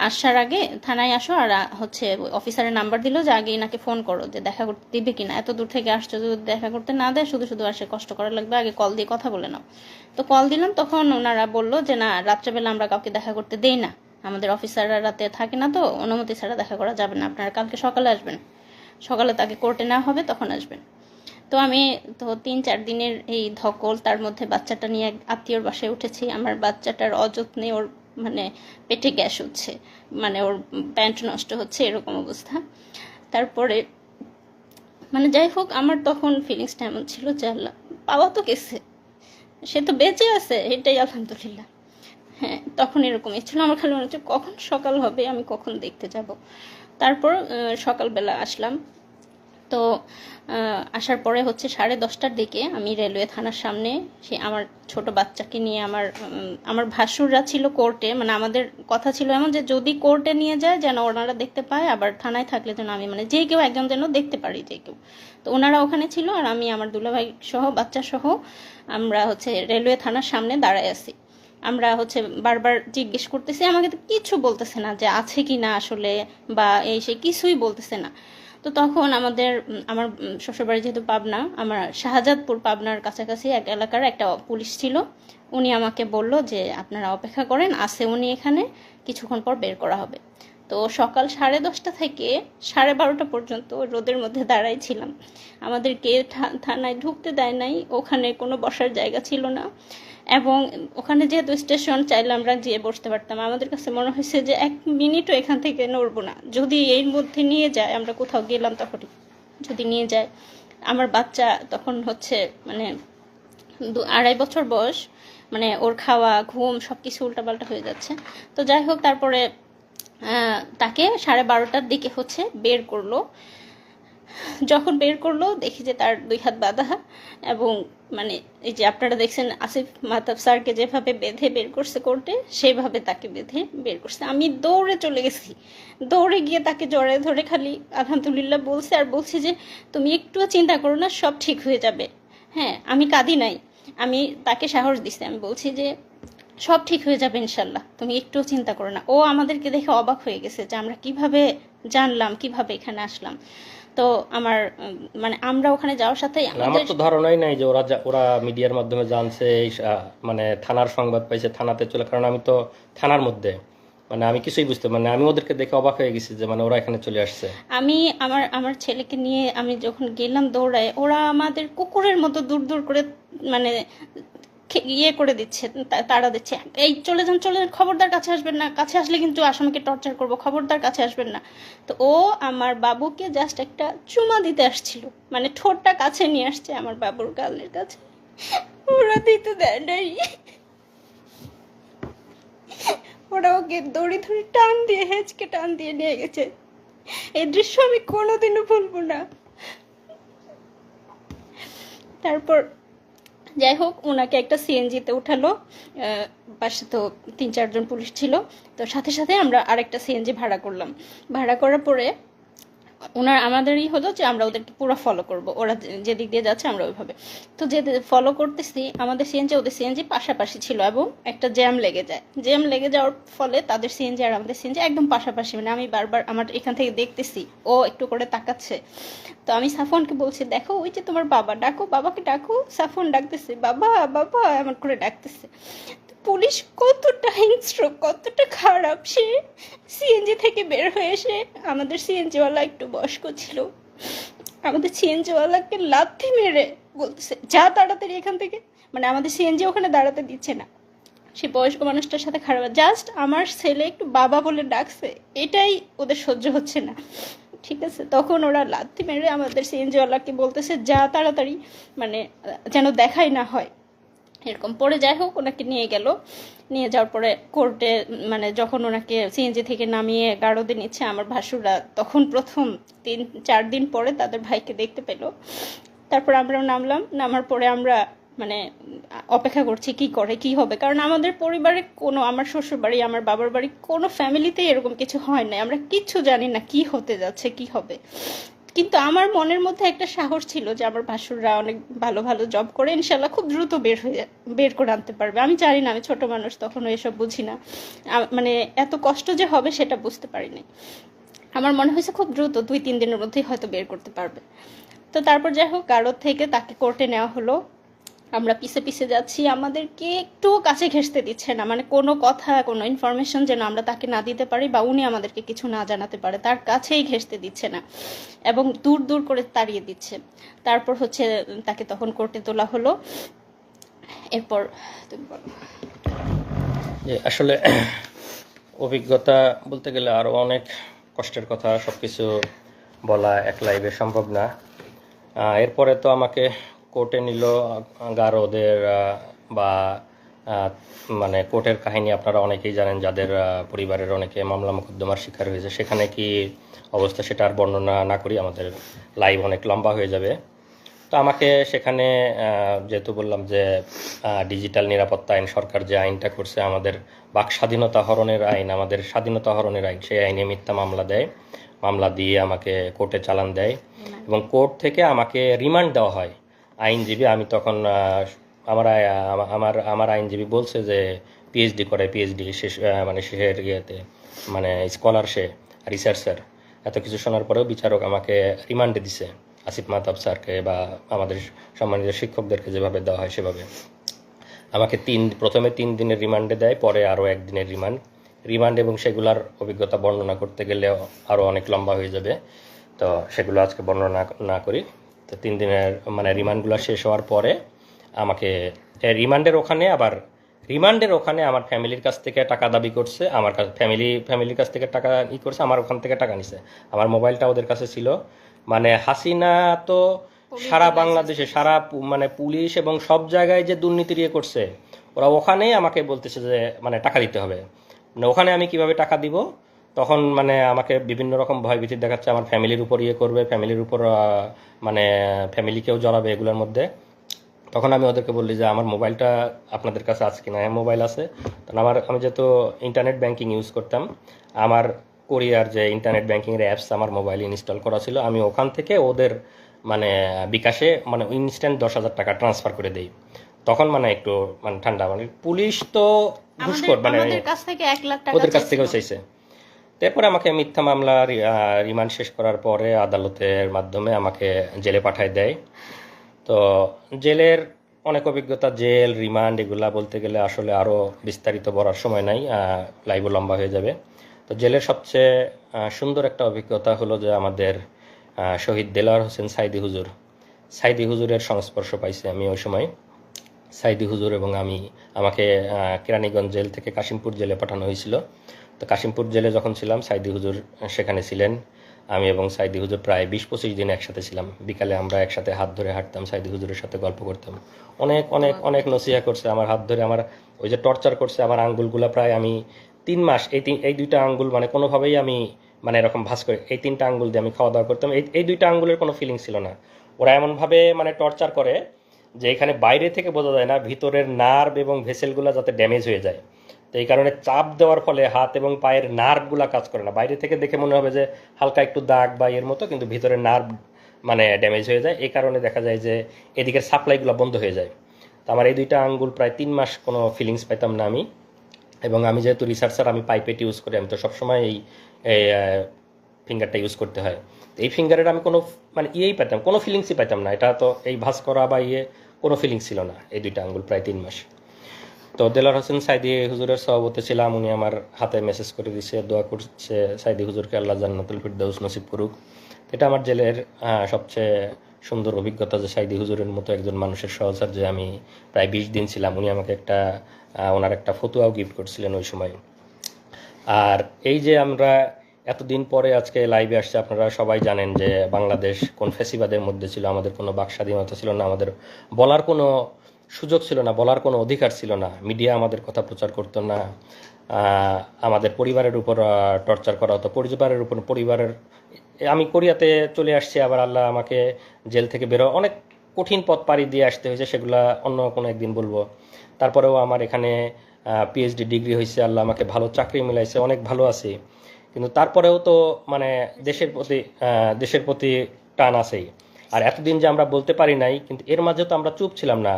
আসার আগে থানায় আসো, আর হচ্ছে অফিসারের নাম্বার দিল যে আগে এনাকে ফোন করো যে দেখা করতে দিবে কিনা, এত দূর থেকে আসছো, যদি দেখা করতে না দেয় শুধু শুধু আসে কষ্ট করা লাগবে, আগে কল দিয়ে কথা বলে নাও। তো কল দিলাম, তখন ওনারা বললো যে না, রাত্রেবেলা আমরা কাউকে দেখা করতে দেই না, আমাদের অফিসাররা রাতে থাকে না, তো অনুমতি ছাড়া দেখা করা যাবে না, আপনারা কালকে সকালে আসবেন, সকালে তাকে কোর্টে নেওয়া হবে তখন আসবেন। তো আমি তো 3-4 দিনের এই ধকল, তার মধ্যে বাচ্চাটা নিয়ে এক আত্মীয়র বাসায় উঠেছি। আমার বাচ্চাটার অযত্নে ওর মানে পেটে গ্যাস হচ্ছে, মানে ওর প্যান্ট নষ্ট হচ্ছে, এরকম অবস্থা। তারপরে মানে যাই হোক, আমার তখন ফিলিংসটা এমন ছিল যে আল্লাহ, পাওয়া তো গেছে, সে তো বেঁচে আছে, এটাই আলহামদুলিল্লাহ। হ্যাঁ, তখন এরকমই ছিল, আমার খালি মনে হচ্ছে কখন সকাল হবে, আমি কখন দেখতে যাব। তারপর সকালবেলা আসলাম। তো আসার পরে হচ্ছে 10:30টার দিকে আমি রেলওয়ে থানার সামনে সে আমার ছোট বাচ্চাকে নিয়ে আমার ভাসুররা ছিল কোর্টে, মানে আমাদের কথা ছিল এমন যে যদি কোর্টে নিয়ে যায় যেন ওনারা দেখতে পায়, আবার থানায় থাকলে যেন আমি মানে যে কেউ একজন যেন দেখতে পারি, যে কেউ। তো ওনারা ওখানে ছিল, আর আমি আমার দুলাভাই সহ বাচ্চা সহ আমরা হচ্ছে রেলওয়ে থানার সামনে দাঁড়ায় আছি। আমরা হচ্ছে বারবার জিজ্ঞেস করতেছি, আমাকে তো কিছু বলতেছে না যে আছে কি না আসলে, বা এই সে কিছুই বলতেছে না। তো তখন আমার শ্বশুরবাড়ি যেহেতু পাবনা, আমার শাহজাদপুর পাবনার কাছাকাছি এক এলাকার একটা পুলিশ ছিল, উনি আমাকে বলল যে আপনারা অপেক্ষা করেন, আছে উনি এখানে, কিছুক্ষণ পর বের করা হবে। তো সকাল 10:30 থেকে 12:30 পর্যন্ত রোদের মধ্যে দাঁড়াই ছিলাম। আমাদেরকে থানায় ঢুকতে দেয় নাই, ওখানে কোনো বসার জায়গা ছিল না, এবং ওখানে যেহেতু স্টেশন, চাইলে আমরা যেয়ে বসতে পারতাম। আমাদের কাছে মনে হয়েছে যে 1 মিনিটও এখান থেকে নড়বো না, যদি এর মধ্যে নিয়ে যায়, আমরা কোথাও গেলাম তখন যদি নিয়ে যায়। আমার বাচ্চা তখন হচ্ছে মানে 2-2.5 বছর বয়স, মানে ওর খাওয়া ঘুম সব কিছু উল্টাপাল্টা হয়ে যাচ্ছে। তো যাই হোক, তারপরে তাকে 12:30টার দিকে হচ্ছে বের করলো। যখন বের করলো দেখি যে তার 2 হাত বাঁধা, এবং মানে এই যে আপনারা দেখছেন আসিফ মাহতাব স্যারকে যেভাবে বেঁধে বের করছে কোর্টে, সেভাবে তাকে বেঁধে বের করছে। আমি দৌড়ে চলে গেছি, দৌড়ে গিয়ে তাকে জড়ায় ধরে খালি আলহামদুলিল্লাহ বলছে, আর বলছি যে তুমি একটুও চিন্তা করো না, সব ঠিক হয়ে যাবে। হ্যাঁ, আমি কাঁদি নাই, আমি তাকে সাহস দিচ্ছি, আমি বলছি যে সব ঠিক হয়ে যাবে ইনশাল্লাহ, তুমি একটুও চিন্তা করো না। ও আমাদেরকে দেখে অবাক হয়ে গেছে যে আমরা কিভাবে জানলাম, কিভাবে এখানে আসলাম। তো আমার মানে আমরা ওখানে যাওয়ার সাথে আমার তো ধারণাই নাই যে ওরা মিডিয়ার মাধ্যমে জানছে, মানে থানার সংবাদ পাইছে, থানাতে চলে, কারণ আমি তো থানার মধ্যে, মানে আমি কিছুই বুঝতে, মানে আমি ওদেরকে দেখে অবাক হয়ে গেছি যে মানে ওরা এখানে চলে আসছে। আমি আমার ছেলেকে নিয়ে আমি যখন গেলাম দৌড়ায়, ওরা আমাদের কুকুরের মতো দূর দূর করে মানে ইয়ে করে দিচ্ছে, তাড়া দিচ্ছে, এই চলে যান চলে যান, খবরদার কাছে আসবেন না, কাছে আসলে কিন্তু আসামিকে টর্চার করবো, খবরদার কাছে আসবেন না। তো ও আমার বাবুকে জাস্ট একটা চুমা দিতে আসছিল, মানে ঠোঁটটা কাছে নিয়ে আসছে আমার বাবুর গালের কাছে, ওরা দিতে দেয় নাই। ওরা ওকে দড়ি ধরে টান দিয়ে হেঁচকে টান দিয়ে নিয়ে গেছে। এই দৃশ্য আমি কোনোদিনও ভুলবো না। তারপর যাই হোক, ওনাকে একটা সিএনজিতে উঠালো, পাশে তো 3-4 জন পুলিশ ছিল, তো সাথে সাথে আমরা আরেকটা সিএনজি ভাড়া করলাম। ভাড়া করার পরে আমাদেরই হলো যে আমরা ওদেরকে পুরো ফলো করব, ওরা যেদিক দিয়ে যাচ্ছে আমরা ওইভাবে। তো যে ফলো করতেছি, আমাদের সিএনজি ওদের সিএনজি পাশাপাশি ছিল, এবং একটা জ্যাম লেগে যায়, জ্যাম লেগে যাওয়ার ফলে তাদের সিএনজি আর আমাদের সিএনজি একদম পাশাপাশি, মানে আমি বারবার আমার এখান থেকে দেখতেছি ও একটু করে তাকাচ্ছে। তো আমি সাফওয়ানকে বলছি, দেখো ওই যে তোমার বাবা, ডাকো বাবাকে ডাকো। সাফওয়ান ডাকতেছে, বাবা বাবা এমন করে ডাকতেছে। পুলিশ কতটা হিংস্র, কতটা খারাপ, সে সিএনজি থেকে বের হয়ে এসে, আমাদের সিএনজিওয়ালা একটু বয়স্ক ছিল, আমাদের সিএনজিওয়ালাকে লাথি মেরে বলতেছে যা তাড়াতাড়ি এখান থেকে, মানে আমাদের সিএনজি ওখানে দাঁড়াতে দিচ্ছে না। সে বয়স্ক মানুষটার সাথে খারাপ, জাস্ট আমার ছেলে একটু বাবা বলে ডাকছে, এটাই ওদের সহ্য হচ্ছে না। ঠিক আছে, তখন ওরা লাথি মেরে আমাদের সিএনজিওয়ালাকে বলতেছে যা তাড়াতাড়ি, মানে যেন দেখাই না হয় এরকম। পরে যাই হোক ওনাকে নিয়ে গেল, নিয়ে যাওয়ার পরে কোর্টে মানে যখন ওনাকে সিএনজি থেকে নামিয়ে গারদে নিচ্ছে, আমার ভাসুররা তখন প্রথম 3-4 দিন পরে তাদের ভাইকে দেখতে পেল। তারপর আমরাও নামলাম, নামার পরে আমরা মানে অপেক্ষা করছি কি করে কি হবে, কারণ আমাদের পরিবারে কোনো, আমার শ্বশুর বাড়ি আমার বাবার বাড়ি কোনো ফ্যামিলিতেই এরকম কিছু হয় না, আমরা কিচ্ছু জানি না কি হতে যাচ্ছে কি হবে। কিন্তু আমার মনের মধ্যে একটা সাহস ছিল যে আমার ভাসুররা অনেক ভালো ভালো জব করে, ইনশাল্লাহ খুব দ্রুত বের করে আনতে পারবে। আমি জানি না, আমি ছোট মানুষ, তখন এসব বুঝি না, মানে এত কষ্ট যে হবে সেটা বুঝতে পারিনি। আমার মনে হয়েছে খুব দ্রুত 2-3 দিনের মধ্যেই হয়তো বের করতে পারবে। তো তারপর যাই হোক গারদ থেকে তাকে কোর্টে নেওয়া হলো, আমরা পিছে পিছে যাচ্ছি, আমাদেরকে একটু কাছে ঘেঁষতে দিচ্ছে না, মানে কোনো কথা কোনো ইনফরমেশন যেন আমরা তাকে না দিতে পারি বা উনি আমাদেরকে কিছু না জানাতে পারে, তার কাছেই ঘেঁষতে দিচ্ছে না এবং দূর দূর করে তাড়িয়ে দিচ্ছে। তারপর হচ্ছে তাকে তখন কোর্টে তোলা হলো। এরপর তুমি বলো। আসলে অভিজ্ঞতা বলতে গেলে আরও অনেক কষ্টের কথা, সব কিছু বলা এক লাইভে সম্ভব না। এরপরে তো আমাকে কোর্টে নিল গারদের বা মানে কোর্টের কাহিনী আপনারা অনেকেই জানেন, যাদের পরিবারের অনেকে মামলা মোকদ্দমার শিকার হয়েছে। সেখানে কি অবস্থা সেটা আর বর্ণনা না করি, আমাদের লাইভ অনেক লম্বা হয়ে যাবে। তো আমাকে সেখানে যেহেতু বললাম যে ডিজিটাল নিরাপত্তা আইন, সরকার যে আইনটা করছে আমাদের বাক স্বাধীনতা হরণের আইন, আমাদের স্বাধীনতা হরণের আইন, সেই আইনে মিথ্যা মামলা দেয়, মামলা দিয়ে আমাকে কোর্টে চালান দেয় এবং কোর্ট থেকে আমাকে রিমান্ড দেওয়া হয়। আইনজীবী, আমি তখন আমার আইনজীবী বলছে যে পিএইচডি করে, পিএইচডি শেষ মানে শেষের ইয়েতে মানে স্কলার, সে রিসার্চার। এত কিছু শোনার পরেও বিচারক আমাকে রিমান্ডে দিছে, আসিফ মাহতাব স্যারকে বা আমাদের সম্মানিত শিক্ষকদেরকে যেভাবে দেওয়া হয় সেভাবে আমাকে প্রথমে 3 দিনের রিমান্ডে দেয়, পরে আরও 1 দিনের রিমান্ড এবং সেগুলার অভিজ্ঞতা বর্ণনা করতে গেলে আরও অনেক লম্বা হয়ে যাবে। তো সেগুলো আজকে বর্ণনা না করি। তো 3 দিনের মানে রিমান্ডগুলো শেষ হওয়ার পরে আমাকে রিমান্ডের ওখানে আমার ফ্যামিলির কাছ থেকে টাকা দাবি করছে, আমার কাছে ফ্যামিলির কাছ থেকে টাকা করছে, আমার ওখান থেকে টাকা নিছে। আমার মোবাইলটা ওদের কাছে ছিল। মানে হাসিনা তো সারা বাংলাদেশে মানে পুলিশ এবং সব জায়গায় যে দুর্নীতি করছে, ওরা ওখানেই আমাকে বলতেছে যে মানে টাকা দিতে হবে। মানে ওখানে আমি কিভাবে টাকা দিব, তখন মানে আমাকে বিভিন্ন রকম ভয়ভীতি দেখাচ্ছে, আমার ফ্যামিলির উপর করবে, ফ্যামিলির উপর মানে ফ্যামিলিকেও জড়াবে এগুলোর মধ্যে। তখন আমি ওদেরকে বললি যে আমার মোবাইলটা আপনাদের কাছে আছে কিনা। মোবাইল আছে। তখন আমি যেহেতু ইন্টারনেট ব্যাংকিং ইউজ করতাম, আমার কোরিয়ার যে ইন্টারনেট ব্যাংকিংয়ের অ্যাপস আমার মোবাইলে ইনস্টল করা ছিল, আমি ওখান থেকে ওদের মানে বিকাশে মানে ইনস্ট্যান্ট 10,000 টাকা ট্রান্সফার করে দেই। তখন মানে একটু মানে ঠান্ডা, মানে পুলিশ তো ঘুষখোর, মানে আমাদের কাছ থেকে 1 লাখ টাকা ওদের কাছ থেকেও চাইছে। তারপরে আমাকে মিথ্যা মামলা রিমান্ড শেষ করার পরে আদালতের মাধ্যমে আমাকে জেলে পাঠায় দেয়। তো জেলের অনেক অভিজ্ঞতা, জেল, রিমান্ড এগুলা বলতে গেলে আসলে আরও বিস্তারিত বলার সময় নাই, লাইভও লম্বা হয়ে যাবে। তো জেলের সবচেয়ে সুন্দর একটা অভিজ্ঞতা হলো যে আমাদের শহীদ দেলোয়ার হোসেন সাইদি হুজুরের সংস্পর্শ পাইছি আমি ওই সময়। সাইদি হুজুর এবং আমাকে কেরানীগঞ্জ জেল থেকে কাশিমপুর জেলে পাঠানো হয়েছিল। তো কাশিমপুর জেলে যখন ছিলাম, সাইদি হুজুর সেখানে ছিলেন। আমি এবং সাইদি হুজুর প্রায় 20-25 দিন একসাথে ছিলাম। বিকালে আমরা একসাথে হাত ধরে হাঁটতাম, সাইদি হুজুরের সাথে গল্প করতাম। অনেক অনেক অনেক নসিহা করছে, আমার হাত ধরে আমার ওই যে টর্চার করছে, আমার আঙ্গুলগুলা প্রায় আমি 3 মাস এই 2টা আঙ্গুল মানে কোনোভাবেই আমি মানে এরকম ভাঁজ করে এই 3টা আঙ্গুল দিয়ে আমি খাওয়া দাওয়া করতাম। এই 2টা আঙ্গুলের কোনো ফিলিং ছিল না। ওরা এমনভাবে মানে টর্চার করে যে এখানে বাইরে থেকে বোঝা যায় না, ভিতরের নার্ভ এবং ভেসেলগুলো যাতে ড্যামেজ হয়ে যায়। তো এই কারণে চাপ দেওয়ার ফলে হাত এবং পায়ের নার্ভগুলো কাজ করে না। বাইরে থেকে দেখে মনে হবে যে হালকা একটু দাগ বা এর মতো, কিন্তু ভিতরের নার্ভ মানে ড্যামেজ হয়ে যায়। এই কারণে দেখা যায় যে এদিকের সাপ্লাইগুলো বন্ধ হয়ে যায়। তো আমার এই 2টা আঙ্গুল প্রায় 3 মাস কোনো ফিলিংস পাইতাম না আমি। এবং আমি যেহেতু রিসার্চার, আমি পাইপেট ইউজ করি, আমি তো সবসময় এই ফিঙ্গারটা ইউজ করতে হয়। তো এই ফিঙ্গারের আমি কোনো মানে পাইতাম, কোনো ফিলিংসই পাইতাম না। এটা তো এই ভাঁজ করা বা কোনো ফিলিংস ছিল না এই 2টা আঙ্গুল প্রায় 3 মাস। তো দেলোয়ার হোসেন সাইদি হুজুরের সভাপতি ছিলাম, উনি আমার হাতে মেসেজ করে দিচ্ছে, দোয়া করছে সাইদি হুজুরকে আল্লাহ জান্নাতুল ফিরদাউস নসিব করুক। এটা আমার জেলের সবচেয়ে সুন্দর অভিজ্ঞতা যে সাইদি হুজুরের মতো একজন মানুষের সহচর্যে আমি প্রায় 20 দিন ছিলাম। উনি আমাকে ওনার একটা ফতুয়াও গিফট করছিলেন ওই সময়। আর এই যে আমরা এতদিন পরে আজকে লাইভে আসছে। আপনারা সবাই জানেন যে বাংলাদেশ কোন ফ্যাসিবাদের মধ্যে ছিল, আমাদের কোনো বাক স্বাধীনতা ছিল না, আমাদের বলার কোনো সুযোগ ছিল না, বলার কোনো অধিকার ছিল না, মিডিয়া আমাদের কথা প্রচার করতো না, আমাদের পরিবারের উপর টর্চার করা হতো, পরিবারের আমি কোরিয়াতে চলে আসছি, আবার আল্লাহ আমাকে জেল থেকে বেরো অনেক কঠিন পথ পাড়ি দিয়ে আসতে হয়েছে, সেগুলা অন্য কোনো একদিন বলবো। তারপরেও আমার এখানে পিএইচডি ডিগ্রি হয়েছে, আল্লাহ আমাকে ভালো চাকরি মিলাইছে, অনেক ভালো আছি। কিন্তু তারপরেও তো মানে দেশের প্রতি টান আছেই। আর এতদিন যে আমরা বলতে পারি নাই, কিন্তু এর মাঝে তো আমরা চুপ ছিলাম না।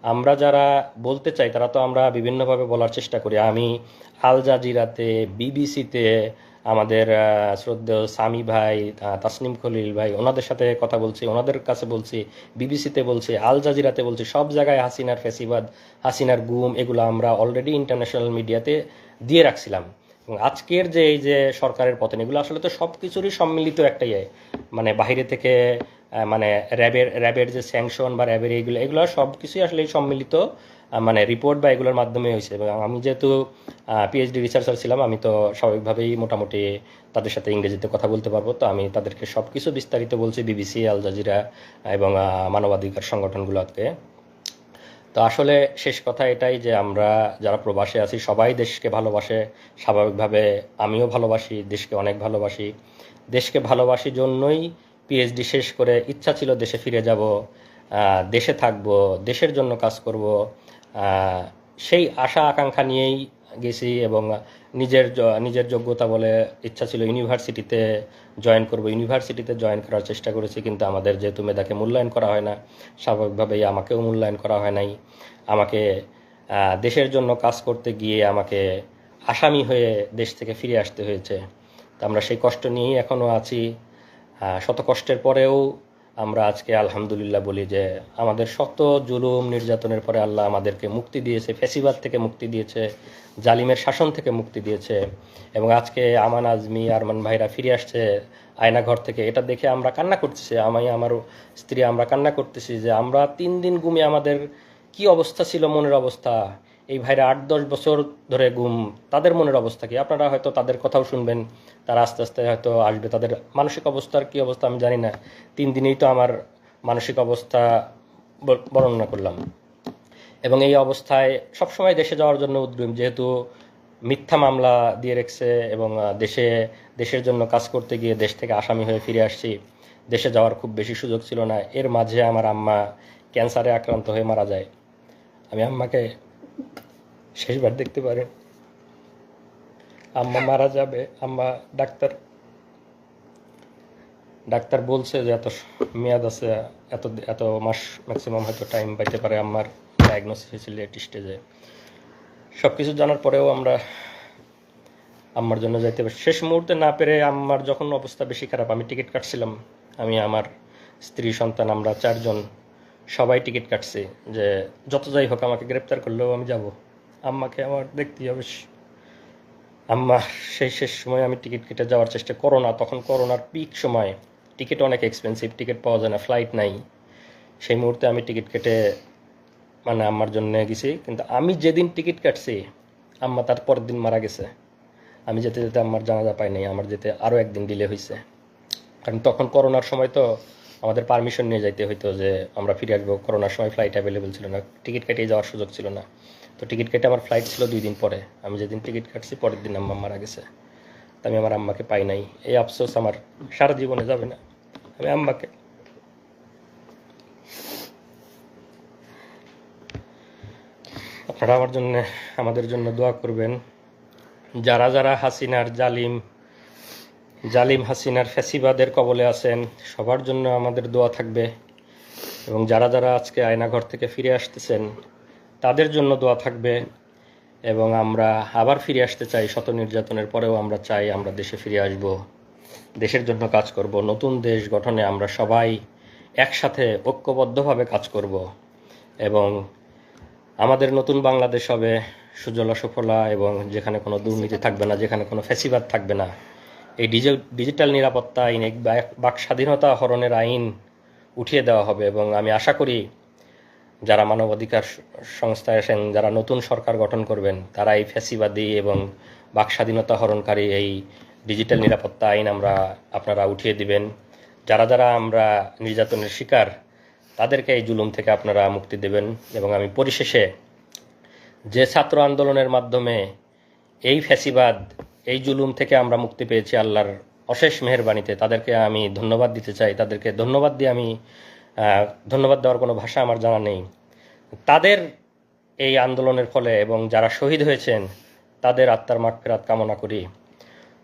আমরা যারা বলতে চাই তারা তো আমরা বিভিন্নভাবে বলার চেষ্টা করি। আমি আল জাজিরাতে, বিবিসিতে, আমাদের শ্রদ্ধেয় সামি ভাই, তাসনিম খলিল ভাই, ওনাদের সাথে কথা বলছি, ওনাদের কাছে বলছি, বিবিসিতে বলছি, আল জাজিরাতে বলছি, সব জায়গায় হাসিনার ফ্যাসিবাদ, হাসিনার গুম, এগুলো আমরা অলরেডি ইন্টারন্যাশনাল মিডিয়াতে দিয়ে রাখছিলাম। এবং আজকের যে এই যে সরকারের পতন, এগুলো আসলে তো সব কিছুরই সম্মিলিত একটা মানে বাইরে থেকে মানে র্যাবের যে স্যাংশন বা র্যাবের এগুলো সব কিছুই আসলে এই সম্মিলিত মানে রিপোর্ট বা এগুলোর মাধ্যমে হয়েছে। এবং আমি যেহেতু পিএইচডি রিসার্চার ছিলাম, আমি তো স্বাভাবিকভাবেই মোটামুটি তাদের সাথে ইংরেজিতে কথা বলতে পারবো। তো আমি তাদেরকে সব কিছু বিস্তারিত বলছি, বিবিসি, আল জাজিরা এবং মানবাধিকার সংগঠনগুলোকে। তো আসলে শেষ কথা এটাই যে আমরা যারা প্রবাসে আছি সবাই দেশকে ভালোবাসে, স্বাভাবিকভাবে আমিও ভালোবাসি, দেশকে অনেক ভালোবাসি। দেশকে ভালোবাসি জন্যই পিএইচডি শেষ করে ইচ্ছা ছিল দেশে ফিরে যাব, দেশে থাকব, দেশের জন্য কাজ করব, সেই আশা আকাঙ্ক্ষা নিয়েই গেছি। এবং নিজের যোগ্যতা বলে ইচ্ছা ছিল ইউনিভার্সিটিতে জয়েন করব, ইউনিভার্সিটিতে জয়েন করার চেষ্টা করেছি, কিন্তু আমাদের যেহেতু মেধাকে মূল্যায়ন করা হয় না, স্বাভাবিকভাবেই আমাকেও মূল্যায়ন করা হয় নাই। আমাকে দেশের জন্য কাজ করতে গিয়ে আমাকে আসামি হয়ে দেশ থেকে ফিরে আসতে হয়েছে। তো আমরা সেই কষ্ট নিয়েই এখনও আছি। শত কষ্টের পরেও আমরা আজকে আলহামদুলিল্লাহ বলি যে আমাদের শত জুলুম নির্যাতনের পরে আল্লাহ আমাদেরকে মুক্তি দিয়েছে, ফ্যাসিবাদ থেকে মুক্তি দিয়েছে, জালিমের শাসন থেকে মুক্তি দিয়েছে। এবং আজকে আমান, আজমি, আরমান ভাইরা ফিরে আসছে আয়নাঘর থেকে, এটা দেখে আমরা কান্না করতেছি। আমি, আমার স্ত্রী, আমরা কান্না করতেছি যে আমরা 3 দিন ঘুমিয়ে আমাদের কি অবস্থা ছিল, মনের অবস্থা। এই ভাইরা 8-10 বছর ধরে গুম, তাদের মনের অবস্থা কি? আপনারা হয়তো তাদের কথাও শুনবেন, তারা আস্তে আস্তে হয়তো আসবে। তাদের মানসিক অবস্থার কি অবস্থা আমি জানি না। 3 দিনেই তো আমার মানসিক অবস্থা বর্ণনা করলাম। এবং এই অবস্থায় সবসময় দেশে যাওয়ার জন্য উদ্গ্রীব, যেহেতু মিথ্যা মামলা দিয়ে রেখেছে এবং দেশের জন্য কাজ করতে গিয়ে দেশ থেকে আসামি হয়ে ফিরে আসছি। দেশে যাওয়ার খুব বেশি সুযোগ ছিল না। এর মাঝে আমার আম্মা ক্যান্সারে আক্রান্ত হয়ে মারা যায়। আমি আম্মাকে শেষবার দেখতে পারি। আম্মা মারা যাবে, আম্মা ডাক্তার বলছে যে এত মেয়াদ আছে, এত মাস ম্যাক্সিমাম হয়তো টাইম পাইতে পারে। আম্মার ডায়াগনোসিস হয়েছিল লেট স্টেজে। সব কিছু জানার পরেও আমরা আম্মার জন্য যাইতে পারি। শেষ মুহূর্তে না পেরে আম্মার যখন অবস্থা বেশি খারাপ, আমি টিকিট কাটছিলাম। আমি, আমার স্ত্রী, সন্তান, আমরা 4 জন সবাই টিকিট কাটছি যে যত যাই হোক আমাকে গ্রেপ্তার করলেও আমি যাব, আম্মাকে আমার দেখতেই হবে। আম্মা সেই শেষ সময় আমি টিকিট কেটে যাওয়ার চেষ্টা, তখন করোনার পিক সময়, টিকিট অনেক এক্সপেন্সিভ, টিকিট পাওয়া যায় না, ফ্লাইট নাই। সেই মুহূর্তে আমি টিকিট কেটে মানে আম্মার জন্য গেছি। কিন্তু আমি যেদিন টিকিট কাটছি আম্মা তার পরের দিন মারা গেছে। আমি যেতে যেতে আম্মার জানাজা পাই নাই, আমার যেতে আরও একদিন ডিলে হয়েছে। কারণ তখন করোনার সময় তো আমাদের পারমিশন নিয়ে যাইতে হইতো যে আমরা ফিরে আসবো। করোনার সময় ফ্লাইট অ্যাভেলেবেল ছিল না, টিকিট কেটে যাওয়ার সুযোগ ছিল না। তো টিকিট কেটে আমার ফ্লাইট ছিল 2 দিন পরে। আমি যেদিন টিকিট কাটছি পরের দিন আম্মা মারা গেছে। তো আমি আমার আম্মাকে পাই নাই। এই আফসোস আমার সারা জীবনে যাবে না। আমি আম্মাকে, আপনারা আমাদের জন্য দোয়া করবেন। যারা যারা হাসিনার জালিম হাসিনার ফ্যাসিবাদের কবলে আছেন সবার জন্য আমাদের দোয়া থাকবে। এবং যারা যারা আজকে আয়নাঘর থেকে ফিরে আসতেছেন তাদের জন্য দোয়া থাকবে। এবং আমরা আবার ফিরে আসতে চাই, শত নির্যাতনের পরেও আমরা চাই আমরা দেশে ফিরে আসব, দেশের জন্য কাজ করব। নতুন দেশ গঠনে আমরা সবাই একসাথে ঐক্যবদ্ধভাবে কাজ করব এবং আমাদের নতুন বাংলাদেশ হবে সুজলা সুফলা, এবং যেখানে কোনো দুর্নীতি থাকবে না, যেখানে কোনো ফ্যাসিবাদ থাকবে না। এই ডিজিটাল নিরাপত্তা আইন, বাক স্বাধীনতা হরণের আইন উঠিয়ে দেওয়া হবে। এবং আমি আশা করি যারা মানবাধিকার সংস্থায় আছেন, যারা নতুন সরকার গঠন করবেন, তারা এই ফ্যাসিবাদী এবং বাক স্বাধীনতা হরণকারী এই ডিজিটাল নিরাপত্তা আইন আপনারা উঠিয়ে দিবেন। যারা যারা আমরা নির্যাতনের শিকার তাদেরকে এই জুলুম থেকে আপনারা মুক্তি দেবেন। এবং আমি পরিশেষে যে ছাত্র আন্দোলনের মাধ্যমে এই ফ্যাসিবাদ, এই জুলুম থেকে আমরা মুক্তি পেয়েছি আল্লাহর অশেষ মেহেরবানিতে, তাদেরকে আমি ধন্যবাদ দিতে চাই। তাদেরকে ধন্যবাদ দিয়ে ধন্যবাদ দেওয়ার কোনো ভাষা আমার জানা নেই। তাদের এই আন্দোলনের ফলে এবং যারা শহীদ হয়েছেন তাদের আত্মার মাগফিরাত কামনা করি।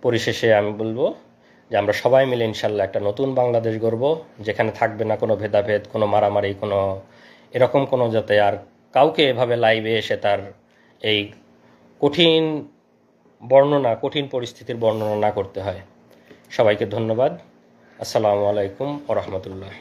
পরিশেষে আমি বলবো যে আমরা সবাই মিলে ইনশাল্লাহ একটা নতুন বাংলাদেশ গড়ব, যেখানে থাকবে না কোনো ভেদাভেদ, কোনো মারামারি, কোনো এরকম কোনো যাতে আর কাউকে এভাবে লাইভে এসে তার এই কঠিন কঠিন পরিস্থিতির বর্ণনা না করতে হয়। সবাইকে ধন্যবাদ। আসসালামু আলাইকুম ওয়া রাহমাতুল্লাহ।